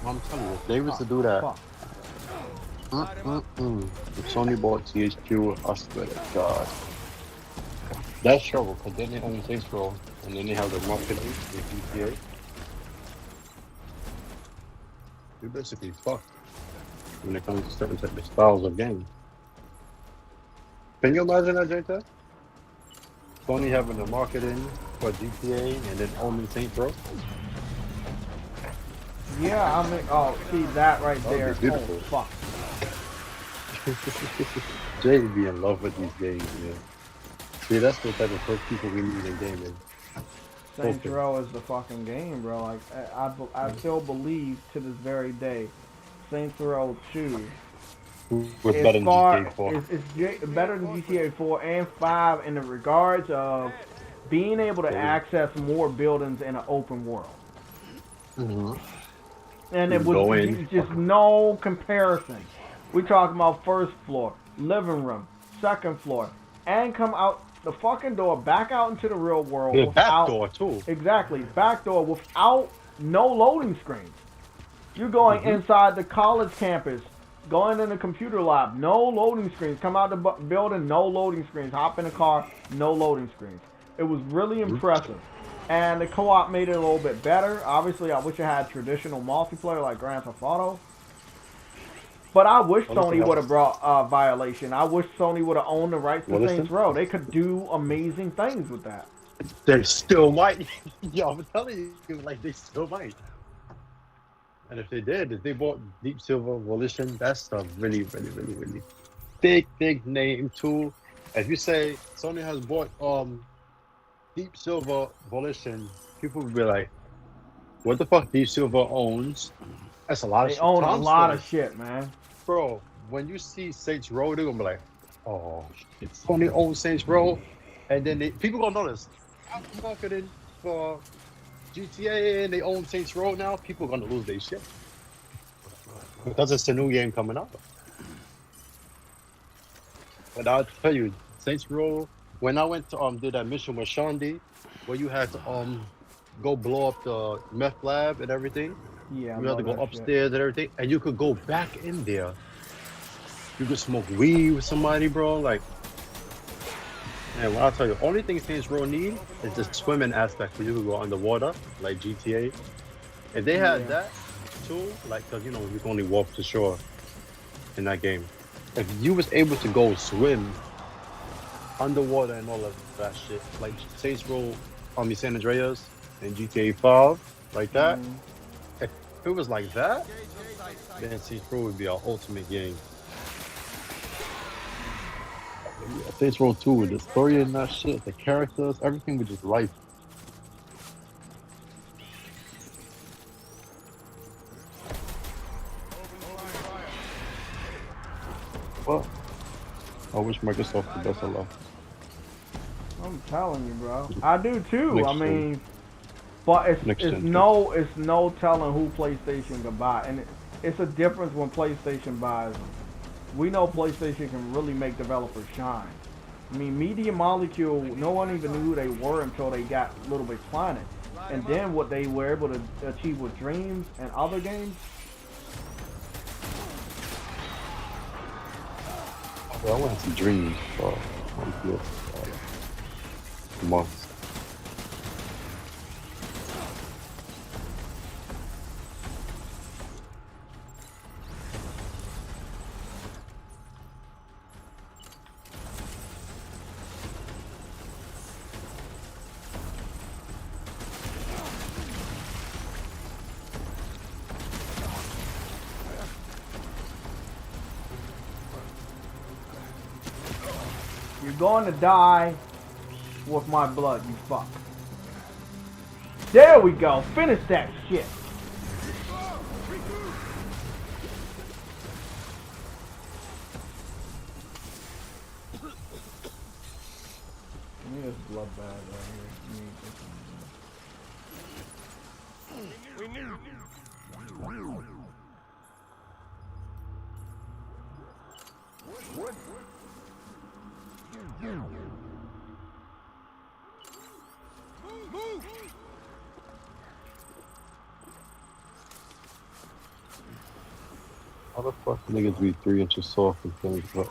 F: I'm telling you, if they was to do that, if Sony bought THQ, I swear to God. That's trouble, because then they own Saints Row, and then they have the marketing with GTA. You're basically fucked when it comes to certain type of styles of games. Can you imagine that, JayTech? Sony having the marketing for GTA and then owning Saints Row?
A: Yeah, I mean, oh, see that right there.
F: Beautiful.
A: Oh, fuck.
F: Jay would be in love with these games, man. See, that's the type of people we need in gaming.
A: Saints Row is the fucking game, bro. Like, I still believe to this very day, Saints Row 2
F: was better than GTA 4.
A: It's better than GTA 4 and 5 in the regards of being able to access more buildings in an open world. And it was just no comparison. We talking about first floor, living room, second floor, and come out the fucking door, back out into the real world.
F: Yeah, back door too.
A: Exactly, back door without no loading screens. You're going inside the college campus, going in the computer lab, no loading screens. Come out the building, no loading screens. Hop in the car, no loading screens. It was really impressive. And the co-op made it a little bit better. Obviously, I wish it had traditional multiplayer like Grand Theft Auto. But I wish Sony would have brought Violation. I wish Sony would have owned the rights to Saints Row. They could do amazing things with that.
F: They still might. Yo, I'm telling you, like, they still might. And if they did, if they bought Deep Silver Volition, that's a really, really, really, really big name too. If you say Sony has bought Deep Silver Volition, people would be like, what the fuck Deep Silver owns? That's a lot of shit.
A: They own a lot of shit, man.
F: Bro, when you see Saints Row, they're gonna be like, oh shit, Sony owns Saints Row. And then people gonna notice, I'm marketing for GTA and they own Saints Row now, people are gonna lose their shit. Because it's a new game coming out. But I'll tell you, Saints Row, when I went to did that mission with Shandy, where you had to go blow up the meth lab and everything.
A: Yeah,
F: you had to go upstairs and everything, and you could go back in there. You could smoke weed with somebody, bro. Like, man, when I tell you, only thing Saints Row need is the swimming aspect, where you could go underwater, like GTA. If they had that too, like, cause you know you can only walk to shore in that game. if you was able to go swim underwater and all of that shit, like Saints Row, San Andreas and GTA 5, like that. If it was like that, then Saints Row would be our ultimate game. Saints Row 2 with the story and that shit, the characters, everything was just life. Well, I wish Microsoft the best of luck.
A: I'm telling you, bro. I do too.
F: Next
A: I
F: gen.
A: mean, but it's
F: Next-gen
A: no telling who PlayStation can buy, and it's a difference when PlayStation buys them. We know PlayStation can really make developers shine. I mean, Media Molecule, no one even knew who they were until they got Little Big Planet, and then what they were able to achieve with Dreams and other games.
F: Well, I went to Dreams for months.
A: You're going to die with my blood, you fuck. There we go. Finish that shit. Give me this blood bag right here.
G: We knew. Move!
F: How the fuck niggas be 3 inches soft and things, but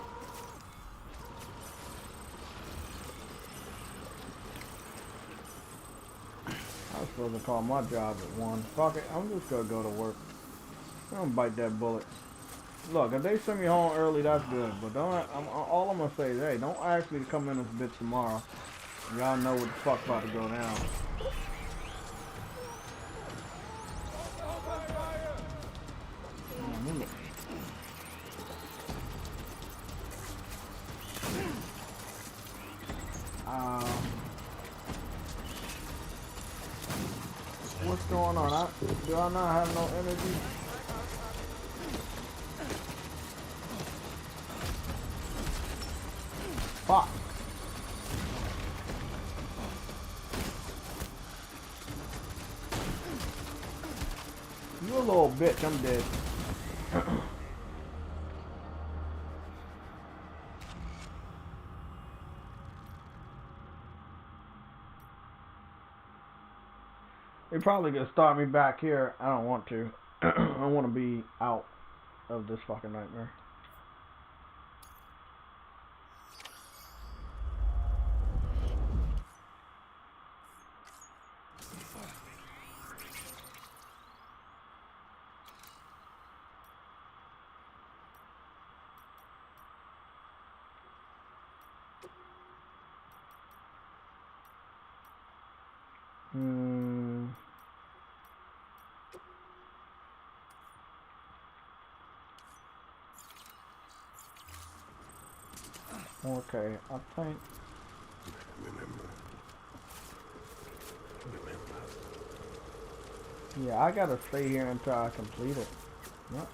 A: I was supposed to call my job at 1. Fuck it, I'm just gonna go to work. I'm gonna bite that bullet. Look, if they send me home early, that's good. But all I'm gonna say is, hey, don't ask me to come in this bitch tomorrow. Y'all know what the fuck about to go down. What's going on? Do I not have no energy? Fuck. You a little bitch, I'm dead. They probably gonna start me back here. I don't want to. I want to be out of this fucking nightmare. Okay, I think. Yeah, I gotta stay here until I complete it. Yep.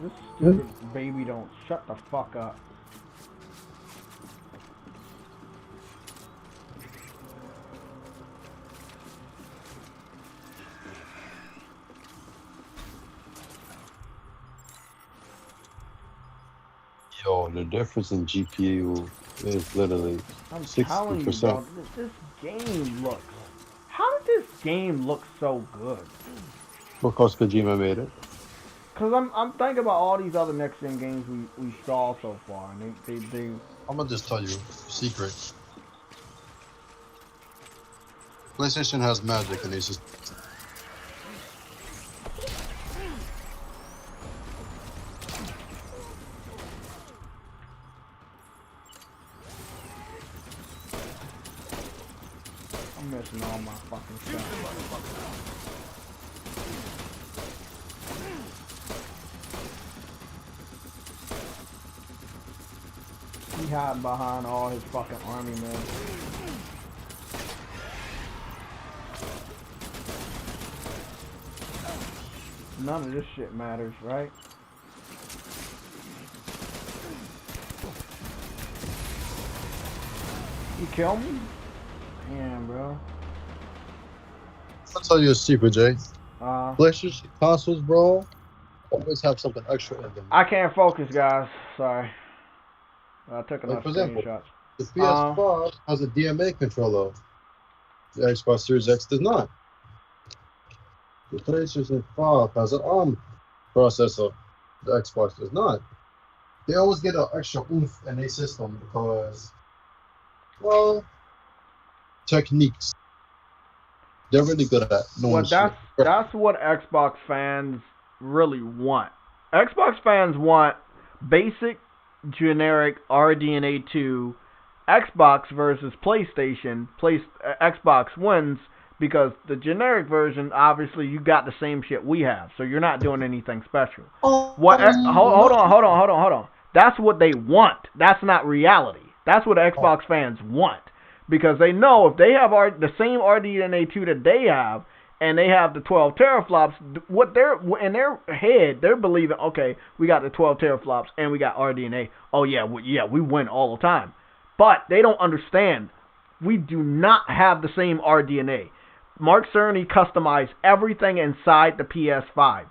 A: This stupid baby don't shut the fuck up.
F: Yo, the difference in GPU is literally
A: I'm telling you,
F: 60%.
A: bro. This game looks. How did this game look so good?
F: Because Kojima made it.
A: Cause I'm thinking about all these other next gen games we saw so far, and they
F: I'm gonna just tell you, secret. PlayStation has magic, and it's just
A: I'm missing all my fucking stuff. He hiding behind all his fucking army men. None of this shit matters, right? You kill me? Damn, bro.
F: I'll tell you a secret, Jay.
A: Uh,
F: PlayStation consoles, bro, always have something extra in them.
A: I can't focus, guys. Sorry. I took enough
F: for example,
A: screenshots.
F: the PS5 has a DMA controller. The Xbox Series X does not. The PlayStation 5 has an ARM processor. The Xbox does not. They always get an extra oomph in their system because, well, techniques. They're really good at knowing
A: Well,
F: shit.
A: that's what Xbox fans really want. Xbox fans want basic, generic RDNA 2 Xbox versus PlayStation. Xbox wins because the generic version, obviously, you got the same shit we have, so you're not doing anything special. Hold on. That's what they want. That's not reality. That's what Xbox fans want. Because they know if they have the same RDNA 2 that they have, and they have the 12 teraflops, what they're in their head, they're believing, okay, we got the 12 teraflops and we got RDNA. Oh yeah, we win all the time. But they don't understand. We do not have the same RDNA. Mark Cerny customized everything inside the PS5.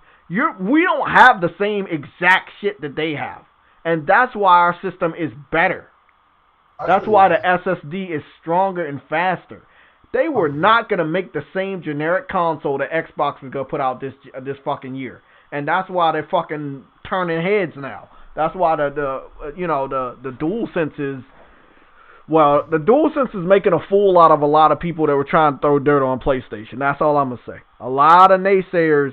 A: We don't have the same exact shit that they have, and that's why our system is better. That's why the SSD is stronger and faster. They were not going to make the same generic console that Xbox was going to put out this fucking year. And that's why they're fucking turning heads now. That's why the DualSense is, well, the DualSense is making a fool out of a lot of people that were trying to throw dirt on PlayStation. That's all I'm going to say. A lot of naysayers,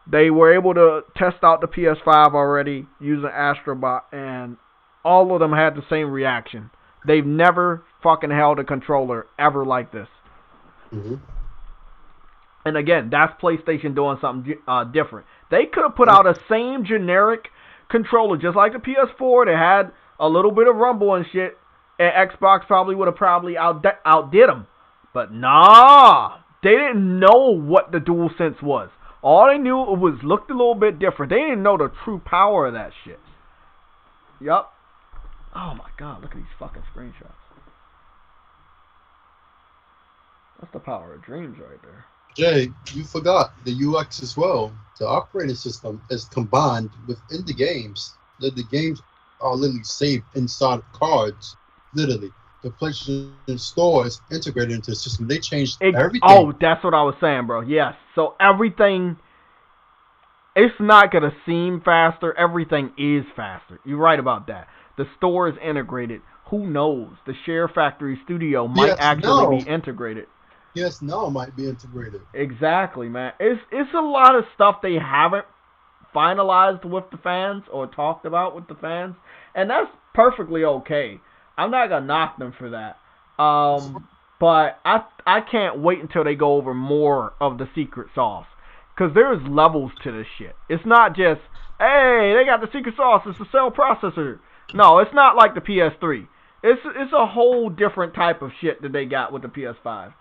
A: they were able to test out the PS5 already using Astro, and all of them had the same reaction. They've never fucking held a controller ever like this.
F: Mm-hmm.
A: And again, that's PlayStation doing something different. They could have put out a same generic controller, just like the PS4 that had a little bit of rumble and shit, and Xbox probably would have outdid them. But nah, they didn't know what the DualSense was. All they knew looked a little bit different. They didn't know the true power of that shit. Yup. Oh my god, look at these fucking screenshots. That's the power of dreams right there.
F: Jay, you forgot the UX as well. The operating system is combined within the games. The games are literally saved inside of cards. Literally. The PlayStation Store is integrated into the system. They changed everything.
A: Oh, that's what I was saying, bro. Yes. So everything, it's not going to seem faster. Everything is faster. You're right about that. The store is integrated. Who knows? The Share Factory Studio might actually be integrated.
F: Yes, now it might be integrated.
A: Exactly, man. It's a lot of stuff they haven't finalized with the fans or talked about with the fans, and that's perfectly okay. I'm not gonna knock them for that. But I can't wait until they go over more of the secret sauce, because there's levels to this shit. It's not just, hey, they got the secret sauce. It's a cell processor. No, it's not like the PS3. It's a whole different type of shit that they got with the PS5.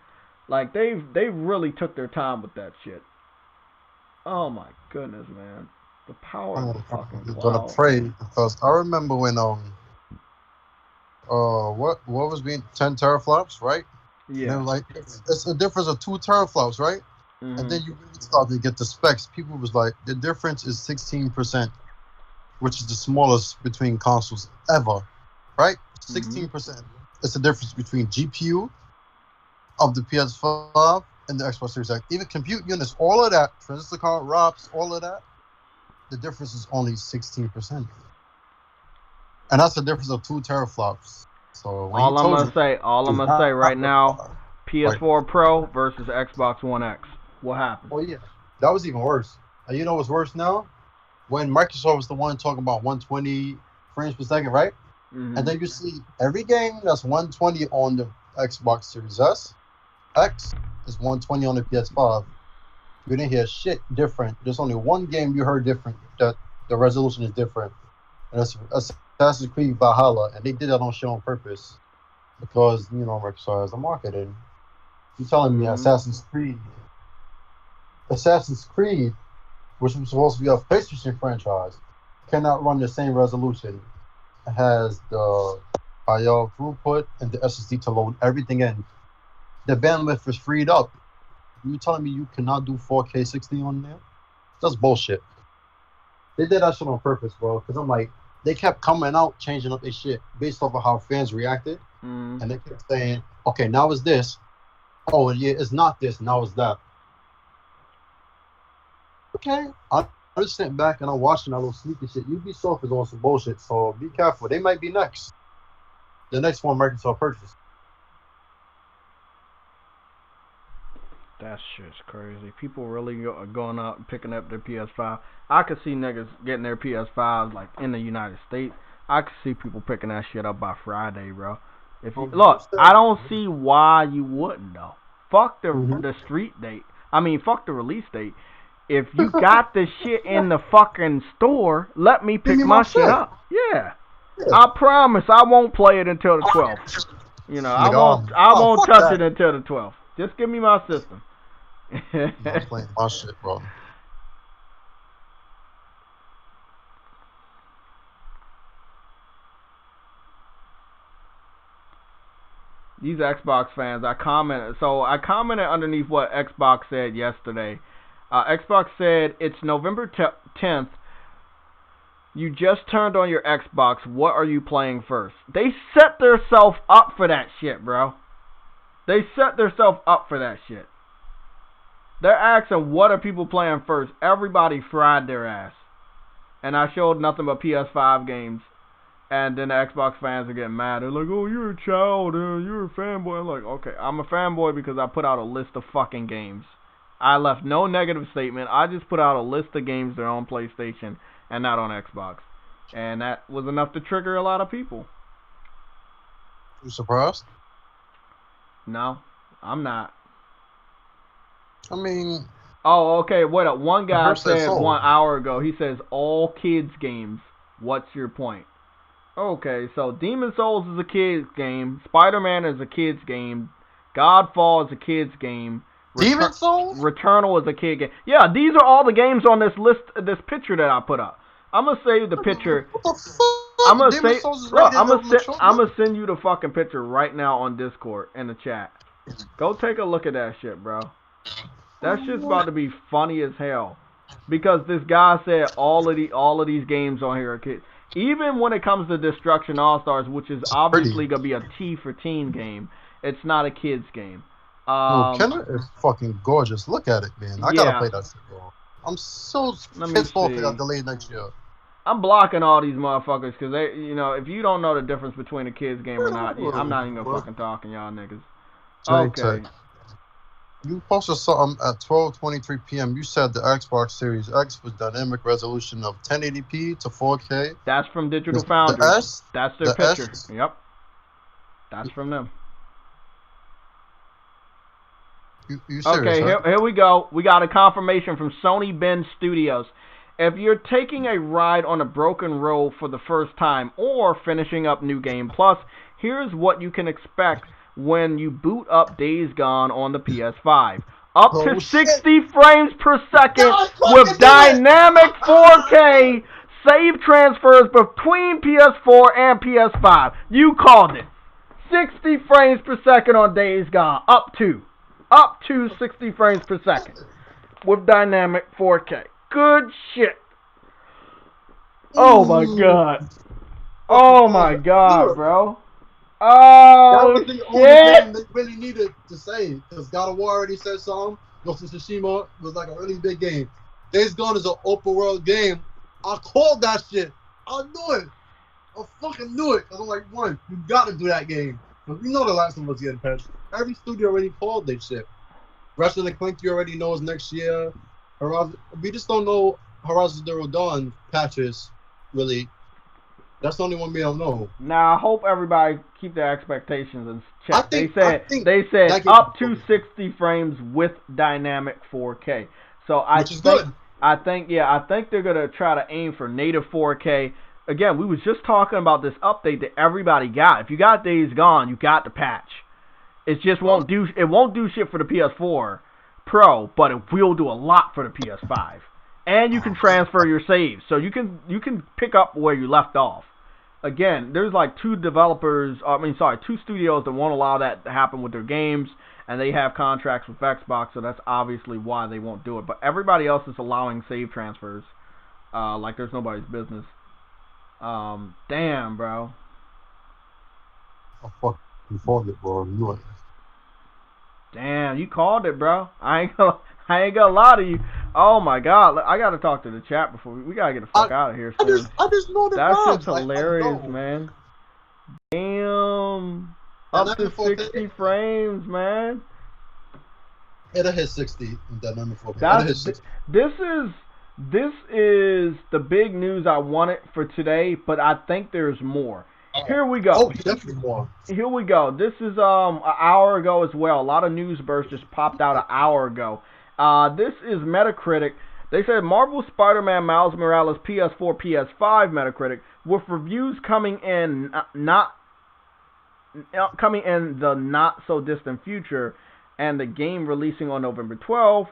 A: Like they really took their time with that shit. Oh my goodness, man. The power of the fucking cloud.
F: I'm gonna pray, because I remember when what was being 10 teraflops, right?
A: Yeah.
F: And like it's a difference of 2 teraflops, right?
A: Mm-hmm.
F: And then you really start to get the specs. People was like, the difference is 16%. which is the smallest between consoles ever, right?
A: Mm-hmm.
F: 16%. It's the difference between GPU of the PS5 and the Xbox Series X. Even compute units, all of that, transistor card, ROPs, all of that, the difference is only 16%. And that's the difference of 2 teraflops. So when he
A: All I'm
F: told
A: gonna
F: you,
A: say right now, PS4 Pro versus Xbox One X. What happened?
F: oh yeah, that was even worse. And you know what's worse now? When Microsoft was the one talking about 120 frames per second, right?
A: Mm-hmm.
F: And then you see every game that's 120 on the Xbox Series X is 120 on the PS5. You didn't hear shit different. There's only one game you heard different that the resolution is different, and that's Assassin's Creed Valhalla, and they did that on show on purpose because Microsoft has a marketing. You telling me Assassin's Creed, which was supposed to be a PlayStation franchise, cannot run the same resolution? It has the higher throughput and the SSD to load everything in. The bandwidth is freed up. You telling me you cannot do 4K 60 on there? That's bullshit. They did that shit on purpose, bro. Because I'm like, they kept coming out, changing up their shit based off of how fans reacted.
A: Mm-hmm.
F: And they kept saying, okay, now it's this. Oh, yeah, it's not this. Now it's that. Okay. I just sitting back and I'm watching that little sneaky shit. Ubisoft is on some bullshit, so be careful. They might be next. The next one Microsoft purchase.
A: That shit's crazy. People really going out and picking up their PS5. I could see niggas getting their PS5s like in the United States. I could see people picking that shit up by Friday, bro. Look, I don't see why you wouldn't though. Fuck the street date. I mean, fuck the release date. If you got this shit in the fucking store, let me pick my shit up. Yeah. I promise I won't play it until the 12th. I won't touch it until the 12th. Just give me my system.
F: I'm playing my shit, bro.
A: These Xbox fans, I commented underneath what Xbox said yesterday. Xbox said, it's November 10th. You just turned on your Xbox. What are you playing first? They set themselves up for that shit, bro. They set themselves up for that shit. They're asking, what are people playing first? Everybody fried their ass. And I showed nothing but PS5 games. And then the Xbox fans are getting mad. They're like, oh, you're a child. You're a fanboy. I'm like, okay, I'm a fanboy because I put out a list of fucking games. I left no negative statement. I just put out a list of games that are on PlayStation and not on Xbox. And that was enough to trigger a lot of people.
F: You surprised?
A: No, I'm not.
F: I mean...
A: Oh, okay, wait up. One guy said 1 hour ago, he says, all kids games. What's your point? Okay, so Demon Souls is a kids game. Spider-Man is a kids game. Godfall is a kids game.
F: Demon Souls?
A: Returnal is a kid game. Yeah, these are all the games on this list, this picture that I put up. I'm gonna save the picture.
F: What the fuck? I'm
A: gonna send you the fucking picture right now on Discord in the chat. Go take a look at that shit, bro. That shit's about to be funny as hell. Because this guy said all of these games on here are kids. Even when it comes to Destruction All-Stars, which is obviously going to be a T for teen game, it's not a kid's game.
F: Kenner is fucking gorgeous. Look at it, man. I got to play that shit, bro. I'm so pissed off that I delayed next year.
A: I'm blocking all these motherfuckers because they, if you don't know the difference between a kid's game or not, I'm not even going to fucking talk to y'all niggas. Okay.
F: You posted something at 12:23 p.m. You said the Xbox Series X was dynamic resolution of 1080p to 4K.
A: That's from Digital Foundry. That's their picture. Yep. That's from them.
F: You serious,
A: okay,
F: right?
A: here we go. We got a confirmation from Sony Bend Studios. If you're taking a ride on a broken road for the first time or finishing up New Game Plus, here's what you can expect when you boot up Days Gone on the PS5. Up to 60 frames per second with dynamic 4K save transfers between PS4 and PS5. You called it. 60 frames per second on Days Gone. Up to 60 frames per second with dynamic 4K. Good shit. Oh my god. Oh my god, bro.
F: That
A: Oh
F: was the only
A: shit.
F: game they really needed to say, because God of War already said something. Ghost of Tsushima was like a really big game. Days Gone is an open world game. I called that shit. I knew it. I fucking knew it. Cause I'm like, one, you gotta do that game. Cause we know the Last of Us getting patched. Every studio already called their shit. Ratchet and Clank, you already knows next year. Horizon, we just don't know Horizon Zero Dawn patches, really. That's the only one we don't know.
A: Now I hope everybody keep their expectations in check.
F: I think
A: They said
F: that game-
A: up to 60 frames with dynamic 4K. So
F: which is good.
A: I think they're gonna try to aim for native 4K. Again, we was just talking about this update that everybody got. If you got Days Gone, you got the patch. It just won't do shit for the PS4 Pro, but it will do a lot for the PS5. And you can transfer your saves, so you can pick up where you left off. Again, there's like two studios that won't allow that to happen with their games, and they have contracts with Xbox, so that's obviously why they won't do it. But everybody else is allowing save transfers, like there's nobody's business. Damn, bro.
F: I fucking called it, bro. I knew it.
A: Damn, you called it, bro. I ain't gonna lie to you. Oh my god, I gotta talk to the chat before we gotta get the fuck out of here soon.
F: I just know the
A: That
F: vibes.
A: shit's hilarious, man. Damn, up to 60 frames, man.
F: It'll hit 60 in dynamic 4K.
A: This is the big news I wanted for today, but I think there's more. Here we go.
F: Oh, definitely more.
A: Here we go. This is an hour ago as well. A lot of news bursts just popped out an hour ago. This is Metacritic. They said Marvel Spider-Man Miles Morales PS4, PS5 Metacritic, with reviews coming in the not so distant future, and the game releasing on November 12th.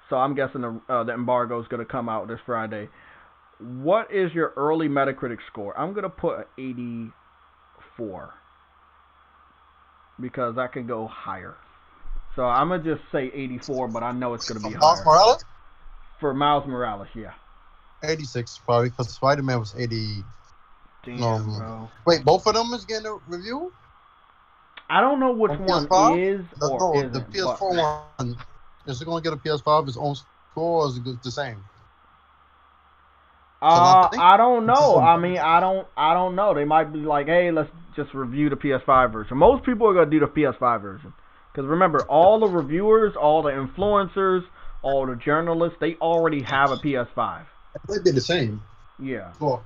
A: So I'm guessing the embargo is going to come out this Friday. What is your early Metacritic score? I'm going to put an 84 because I can go higher. So I'm going to just say 84, but I know it's going to be higher.
F: Miles Morales?
A: For Miles Morales, yeah.
F: 86 probably, because Spider-Man was 80.
A: Damn, bro.
F: Wait, both of them is getting a review?
A: I don't know which one is or isn't.
F: The PS4 one, is it going to get a PS5 its own score, or is it the same?
A: I don't know. I mean, I don't know. They might be like, hey, let's just review the PS5 version. Most people are going to do the PS5 version. Because remember, all the reviewers, all the influencers, all the journalists, they already have a PS5.
F: It might be the same.
A: Yeah.
F: Cool.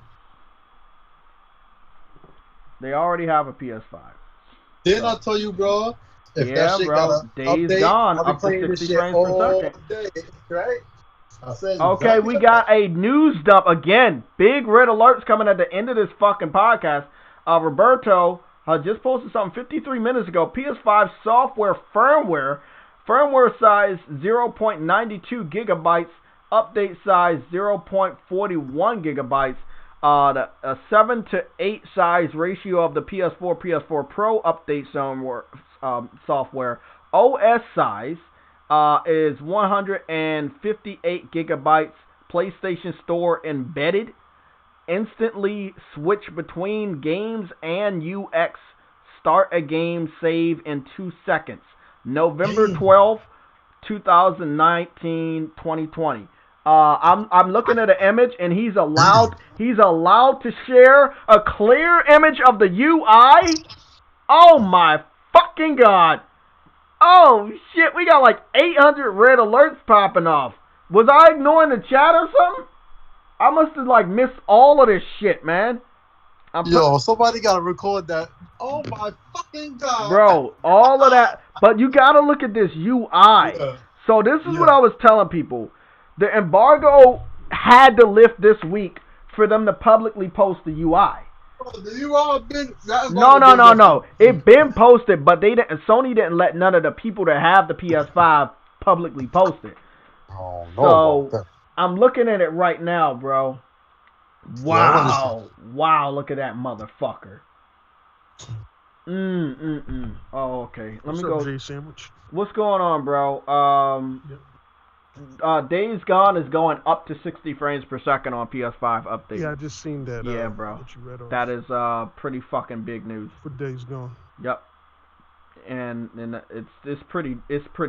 A: They already have a PS5.
F: Didn't I tell you, bro? If that shit
A: bro.
F: got a
A: Days
F: update,
A: Gone,
F: I'll be
A: up to
F: playing
A: 60
F: this
A: frames
F: shit
A: per
F: all
A: second.
F: day, right? I said
A: Okay, we got a news dump again. Big red alerts coming at the end of this fucking podcast. Roberto just posted something 53 minutes ago. PS5 software firmware size 0.92 gigabytes, update size 0.41 gigabytes. A 7 to 8 size ratio of the PS4 Pro update software. OS size is 158 gigabytes. PlayStation Store embedded. Instantly switch between games and UX. Start a game, save in 2 seconds. November 12th, 2019, 2020. I'm looking at an image, and he's allowed to share a clear image of the UI. Oh my fucking god! Oh shit, we got like 800 red alerts popping off. Was I ignoring the chat or something? I must have like missed all of this shit, man.
F: Yo, somebody gotta record that. Oh my fucking god,
A: bro! All of that, but you gotta look at this UI. Yeah. So this is what I was telling people. The embargo had to lift this week for them to publicly post the UI.
F: The UI been
A: no. It been posted, but Sony didn't let none of the people that have the PS5 publicly post it.
F: Oh no!
A: So I'm looking at it right now, bro. Wow! Look at that motherfucker. Oh, okay. Let me go.
D: Jay Sandwich?
A: What's going on, bro?
D: Yep.
A: Days Gone is going up to 60 frames per second on PS5 update.
D: Yeah, I just seen that.
A: Yeah, bro.
D: That you read off.
A: That is pretty fucking big news.
D: For Days Gone.
A: Yep. And it's pretty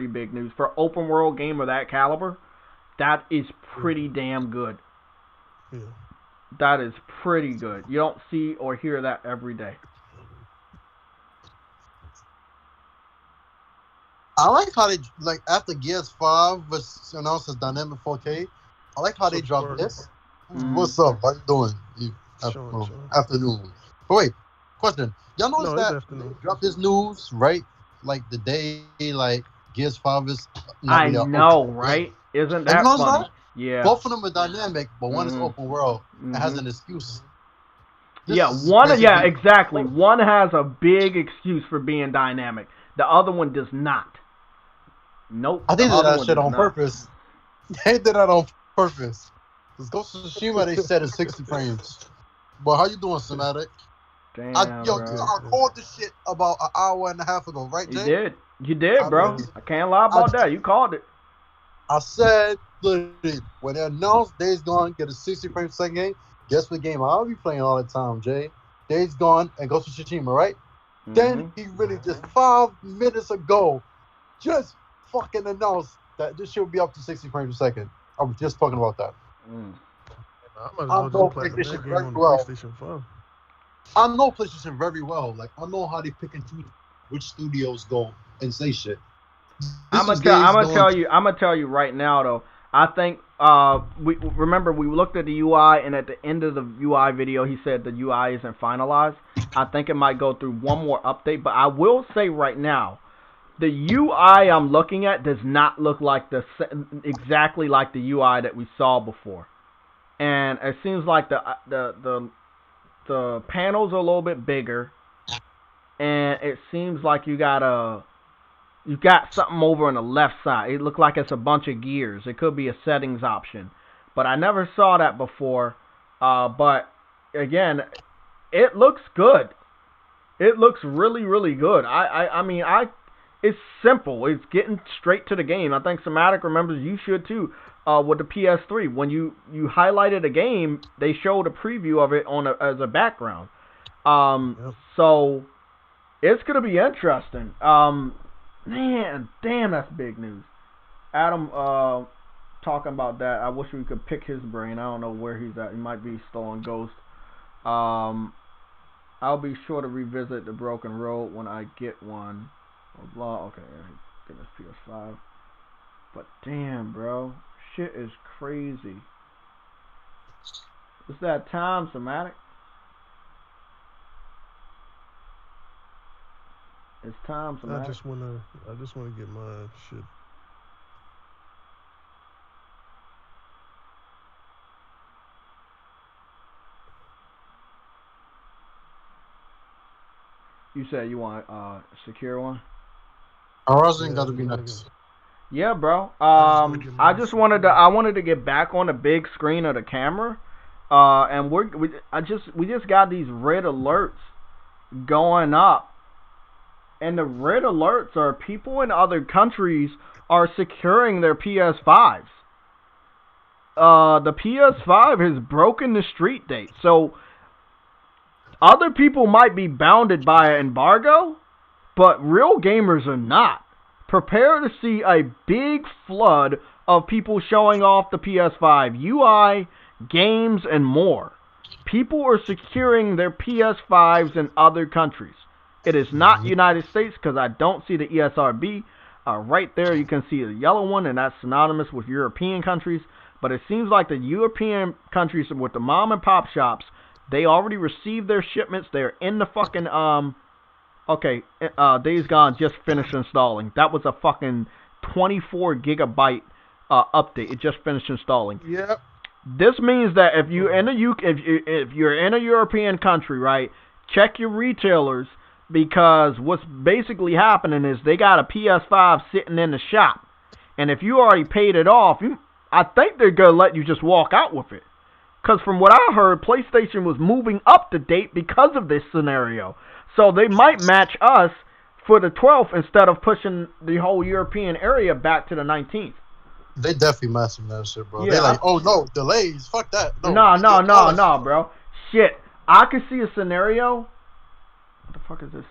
A: big news for open world game of that caliber. That is pretty damn good.
D: Yeah.
A: That is pretty good. You don't see or hear that every day.
F: I like how they, like, after Gears 5 was announced as dynamic 4K, I like how they dropped this. What's up? How you doing? Afternoon. But wait, question. Y'all notice that they dropped this news, right? Like, the day, like, Gears 5 is...
A: I know, right? Isn't that funny?
F: That?
A: Yeah.
F: Both of them are dynamic, but one is open world. It has an excuse.
A: Exactly. One has a big excuse for being dynamic. The other one does not. Nope.
F: I think they did that shit on purpose. They did that on purpose. Because Ghost of Tsushima, they said it's 60 frames. But how you doing, Somatic?
A: Damn,
F: I called this shit about an hour and a half ago, right, Jay?
A: You did, bro. I can't lie about that. You called it.
F: I said, literally, when they announced Days Gone get a 60 frame per second game, guess what game I'll be playing all the time, Jay? Days Gone and Ghost of Tsushima, right? Then he really just 5 minutes ago just fucking announced that this shit will be up to 60 frames per second. I was just talking about that.
D: I know PlayStation very well.
F: I know PlayStation very well. Like, I know how they pick and choose which studios go and say shit.
A: I'm gonna tell you right now though. I think we looked at the UI, and at the end of the UI video he said the UI isn't finalized. I think it might go through one more update, but I will say right now, the UI I'm looking at does not look like exactly like the UI that we saw before. And it seems like the panels are a little bit bigger, and it seems like you got something over on the left side. It looked like it's a bunch of gears. It could be a settings option, but I never saw that before. But again, it looks good. It looks really, really good. I mean, it's simple. It's getting straight to the game. I think Somatic remembers, you should too. With the PS3, when you highlighted a game, they showed a preview of it as a background. So it's gonna be interesting. Man, damn, that's big news. Adam, talking about that. I wish we could pick his brain. I don't know where he's at. He might be still on Ghost. I'll be sure to revisit the Broken Road when I get one. Blah. Okay, goodness, PS5. But damn, bro, shit is crazy. It's that time, Somatic. It's time, Somatic.
D: I just wanna get my shit.
A: You said you want a secure one?
F: Horizon gotta be next.
A: Yeah, bro. I wanted to get back on the big screen of the camera. And we just got these red alerts going up. And the red alerts are people in other countries are securing their PS5s. The PS5 has broken the street date. So other people might be bounded by an embargo, but real gamers are not. Prepare to see a big flood of people showing off the PS5 UI, games, and more. People are securing their PS5s in other countries. It is not United States because I don't see the ESRB. Right there you can see the yellow one, and that's synonymous with European countries. But it seems like the European countries with the mom and pop shops, they already received their shipments. They're in the fucking okay, Days Gone just finished installing. That was a fucking 24 gigabyte update. It just finished installing.
D: Yep.
A: This means that if you're in a European country, right, check your retailers, because what's basically happening is they got a PS5 sitting in the shop, and if you already paid it off, I think they're gonna let you just walk out with it. Because from what I heard, PlayStation was moving up to date because of this scenario. So they might match us for the 12th instead of pushing the whole European area back to the 19th.
F: They definitely messing that shit, bro.
A: Yeah,
F: They like, oh no, delays. Fuck that. No,
A: no,
F: we get all that shit.
A: bro. Shit, I could see a scenario. What the fuck is this?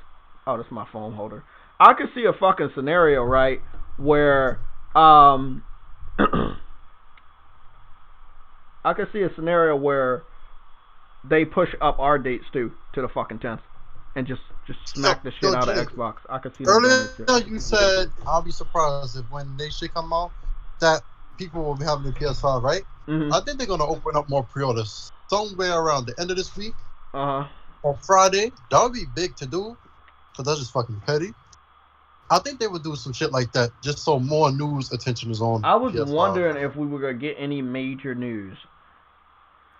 A: Oh, this is my phone holder. I could see a fucking scenario, right, where I could see a scenario where they push up our dates too to the fucking 10th and just smack the shit out of
F: Jay,
A: Xbox. I could see them doing this
F: earlier
A: shit.
F: you said I'll be surprised if when they shit come out that people will be having the PS5, right?
A: Mhm.
F: I think they're gonna open up more pre-orders somewhere around the end of this week
A: Uh huh.
F: or Friday. That would be big to do, because that's just fucking petty. I think they would do some shit like that just so more news attention is on
A: I was
F: PS5.
A: wondering if we were gonna get any major news.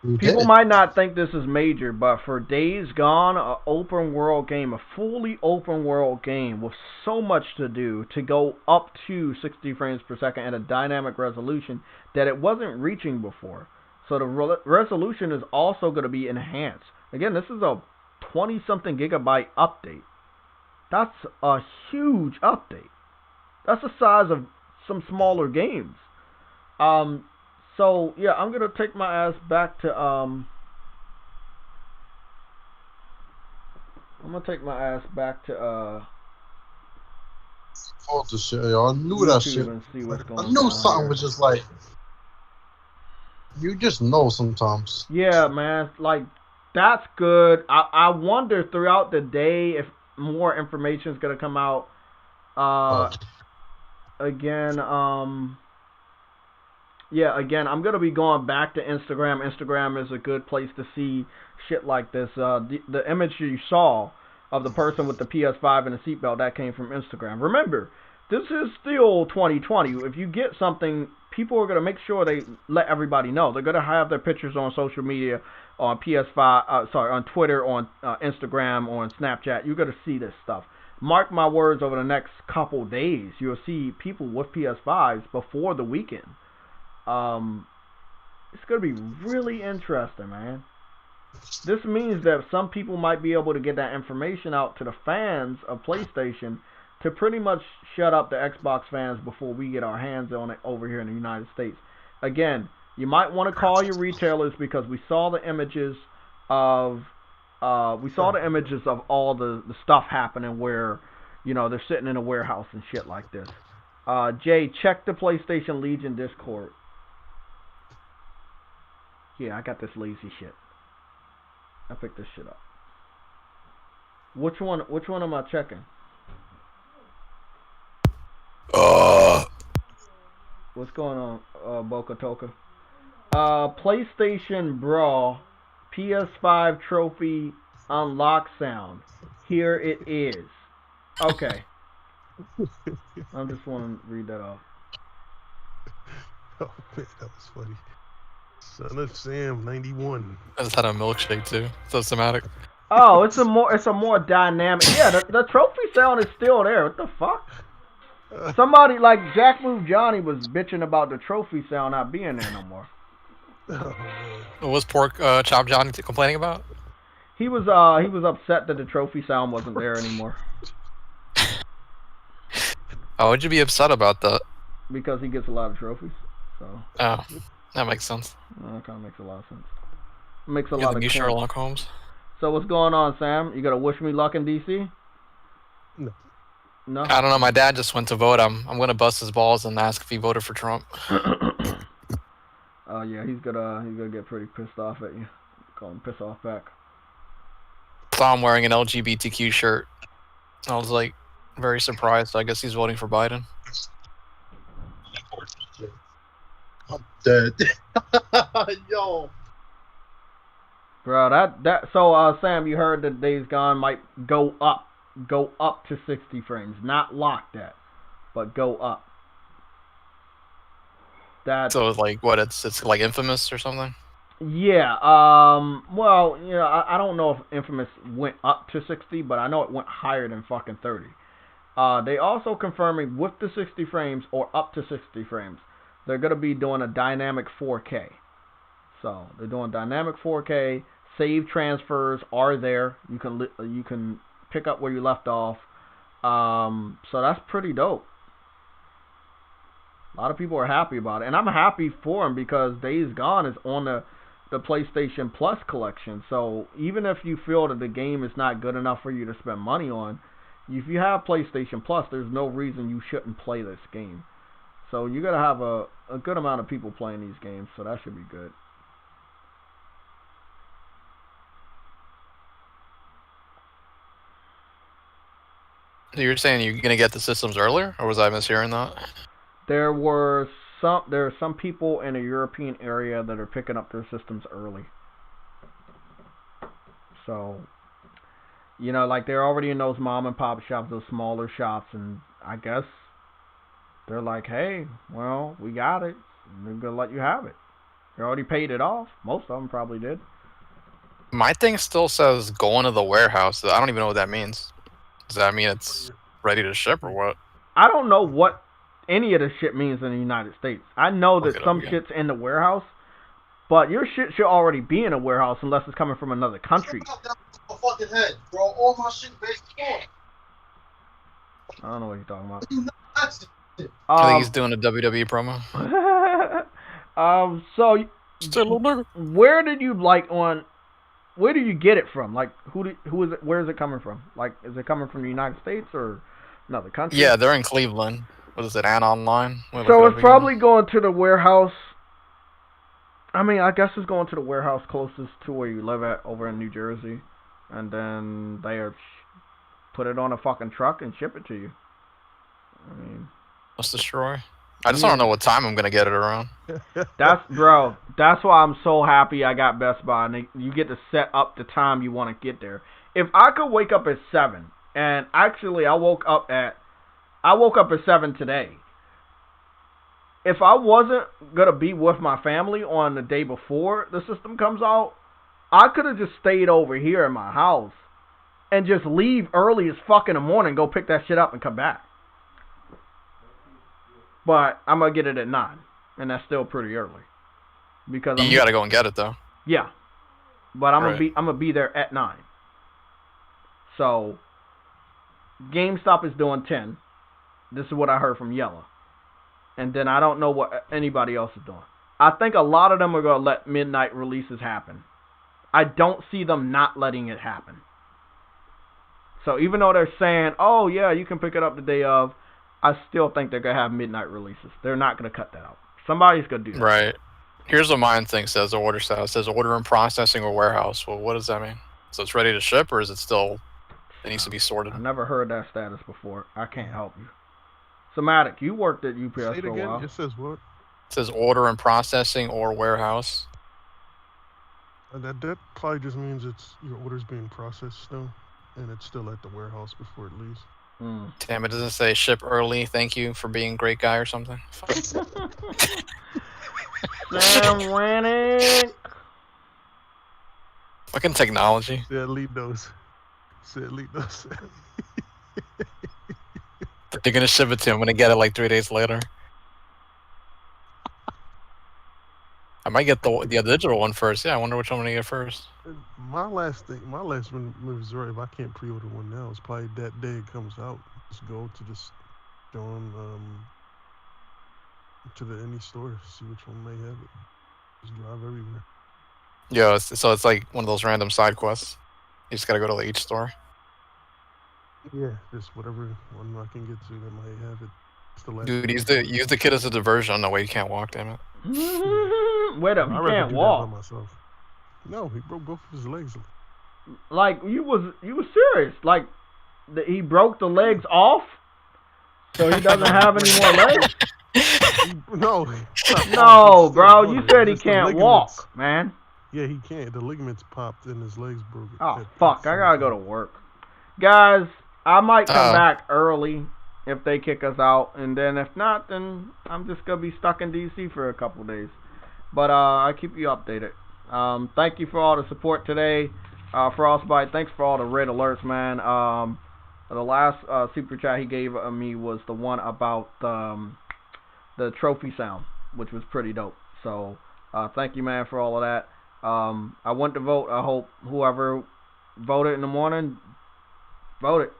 F: We
A: People
F: did.
A: might not think this is major, but for Days Gone, an open world game, a fully open world game with so much to do, to go up to 60 frames per second at a dynamic resolution that it wasn't reaching before. So the resolution is also going to be enhanced. Again, this is a 20-something gigabyte update. That's a huge update. That's the size of some smaller games. So yeah, I'm gonna take my ass back to
F: Full to shit, yo. I knew
A: YouTube
F: that shit.
A: and see what's going
F: I
A: on.
F: knew something
A: Here.
F: was just like, you just know sometimes.
A: Yeah, man. Like, that's good. I wonder throughout the day if more information is gonna come out. Again, yeah, again, I'm gonna be going back to Instagram. Instagram is a good place to see shit like this. The image you saw of the person with the PS5 and the seatbelt, that came from Instagram. Remember, this is still 2020. If you get something, people are gonna make sure they let everybody know. They're gonna have their pictures on social media, on PS5, on Twitter, on Instagram, on Snapchat. You're gonna see this stuff. Mark my words, over the next couple days, you'll see people with PS5s before the weekend. It's gonna be really interesting, man. This means that some people might be able to get that information out to the fans of PlayStation to pretty much shut up the Xbox fans before we get our hands on it over here in the United States. Again, you might want to call your retailers, because we saw the images of all the stuff happening where, you know, they're sitting in a warehouse and shit like this. Jay, check the PlayStation Legion Discord. Yeah, I got this lazy shit. I picked this shit up. Which one am I checking? What's going on, Boca Toca? PlayStation Brawl PS5 trophy unlock sound. Here it is. Okay. I just want to read that off.
D: Oh man, that was funny. Son of Sam, 91.
H: I just had a milkshake too. So thematic.
A: Oh, it's a more dynamic. Yeah, the trophy sound is still there. What the fuck? Somebody like Jack Move Johnny was bitching about the trophy sound not being there no more.
D: Oh man.
H: What was Pork Chop Johnny complaining about?
A: He was upset that the trophy sound wasn't there anymore.
H: Oh, would you be upset about that?
A: Because he gets a lot of trophies. So.
H: Oh, that makes sense.
A: That kind of makes a lot of sense. Makes a
H: You're
A: lot
H: the
A: of
H: new
A: sense.
H: Sherlock Holmes.
A: So what's going on, Sam? You gonna wish me luck in DC?
D: No.
A: No.
H: I don't know. My dad just went to vote. I'm gonna bust his balls and ask if he voted for Trump.
A: Oh yeah, he's gonna get pretty pissed off at you. Call him piss off back.
H: Saw him wearing an LGBTQ shirt. I was like very surprised. I guess he's voting for Biden.
F: I'm dead. Yo.
A: Bro, so Sam, you heard that Days Gone might go up to 60 frames, not locked at, but go up. That.
H: So like what? It's like Infamous or something.
A: Yeah. Well, you know, I don't know if Infamous went up to 60, but I know it went higher than fucking 30. They also confirming with the 60 frames or up to 60 frames, they're gonna be doing a dynamic 4K. So they're doing dynamic 4K. Save transfers are there. You can pick up where you left off. So that's pretty dope. A lot of people are happy about it, and I'm happy for them because Days Gone is on the PlayStation Plus collection. So even if you feel that the game is not good enough for you to spend money on, if you have PlayStation Plus, there's no reason you shouldn't play this game. So you're gonna have a good amount of people playing these games, so that should be good.
H: So you're saying you're gonna get the systems earlier, or was I mishearing that?
A: There are some people in the European area that are picking up their systems early. So, you know, like they're already in those mom and pop shops, those smaller shops, and I guess they're like, hey, well, we got it. We're gonna let you have it. They already paid it off. Most of them probably did.
H: My thing still says going to the warehouse. I don't even know what that means. Does that mean it's ready to ship or what?
A: I don't know what any of this shit means in the United States. I know that some
H: Okay.
A: shit's in the warehouse, but your shit should already be in a warehouse unless it's coming from another country.
F: My fucking head, bro. All my shit based on.
A: I don't know what you're talking about.
H: I think he's doing a WWE promo.
A: So
H: Still a
A: where did you where do you get it from? Like, who is it? Where is it coming from? Like, is it coming from the United States or another country?
H: Yeah, they're in Cleveland. What is it, Ann Online?
A: So it's probably going to the warehouse. I mean, I guess it's going to the warehouse closest to where you live at over in New Jersey. And then they put it on a fucking truck and ship it to you. I mean,
H: Let's destroy. I just don't know what time I'm gonna get it around.
A: That's why I'm so happy I got Best Buy, and you get to set up the time you want to get there. If I could wake up at 7, and actually I woke up at 7 today. If I wasn't gonna be with my family on the day before the system comes out, I could have just stayed over here in my house and just leave early as fuck in the morning, go pick that shit up and come back. But I'm gonna get it at 9, and that's still pretty early because
H: You gotta go and get it though.
A: Yeah, but I'm
H: Right.
A: gonna be there at 9. So GameStop is doing 10. This is what I heard from Yella, and then I don't know what anybody else is doing. I think a lot of them are gonna let midnight releases happen. I don't see them not letting it happen. So even though they're saying, "Oh yeah, you can pick it up the day of," I still think they're going to have midnight releases. They're not going to cut that out. Somebody's going to do that.
H: Right. Here's what mine thing says, the order status. It says order in processing or warehouse. Well, what does that mean? So it's ready to ship, or is it still, it needs to be sorted?
A: I never heard that status before. I can't help you. Somatic, you worked at UPS
D: Say it
A: for a
D: again.
A: while.
D: It says what?
H: It says order in processing or warehouse.
D: That probably just means it's your order's being processed still, and it's still at the warehouse before it leaves.
H: Damn, it doesn't say ship early, thank you for being a great guy or something.
A: Sam Rannick.
H: Fucking technology.
D: Said lead those.
H: They're gonna ship it to him. I'm gonna get it like 3 days later. I might get the digital one first. Yeah, I wonder which one I'm gonna get first.
D: My last one was right. If I can't pre-order one now, it's probably that day it comes out. Just go to this John to the any store, see which one may have it. Just drive everywhere.
H: Yeah, so it's like one of those random side quests. You just gotta go to each store.
D: Yeah, just whatever one I can get to that might have it. It's the last
H: Dude,
D: one.
H: use the kid as a diversion. No way, you can't walk, damn it.
A: Wait up,
D: I'd
A: you
D: rather
A: can't
D: do
A: walk.
D: that by myself. No, he broke both of his legs.
A: Like you was serious. Like he broke the legs off, so he doesn't have any more legs. No, bro. You said he can't walk, man.
D: Yeah, he can't. The ligaments popped and his legs broke.
A: Oh fuck! I gotta go to work, guys. I might come back early if they kick us out, and then if not, then I'm just gonna be stuck in DC for a couple days. But I'll keep you updated. Thank you for all the support today. Frostbite, thanks for all the red alerts, man. The last super chat he gave me was the one about the trophy sound, which was pretty dope. So thank you, man, for all of that. I went to vote. I hope whoever voted in the morning voted.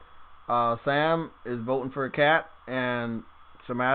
A: Sam is voting for a cat, and Somatic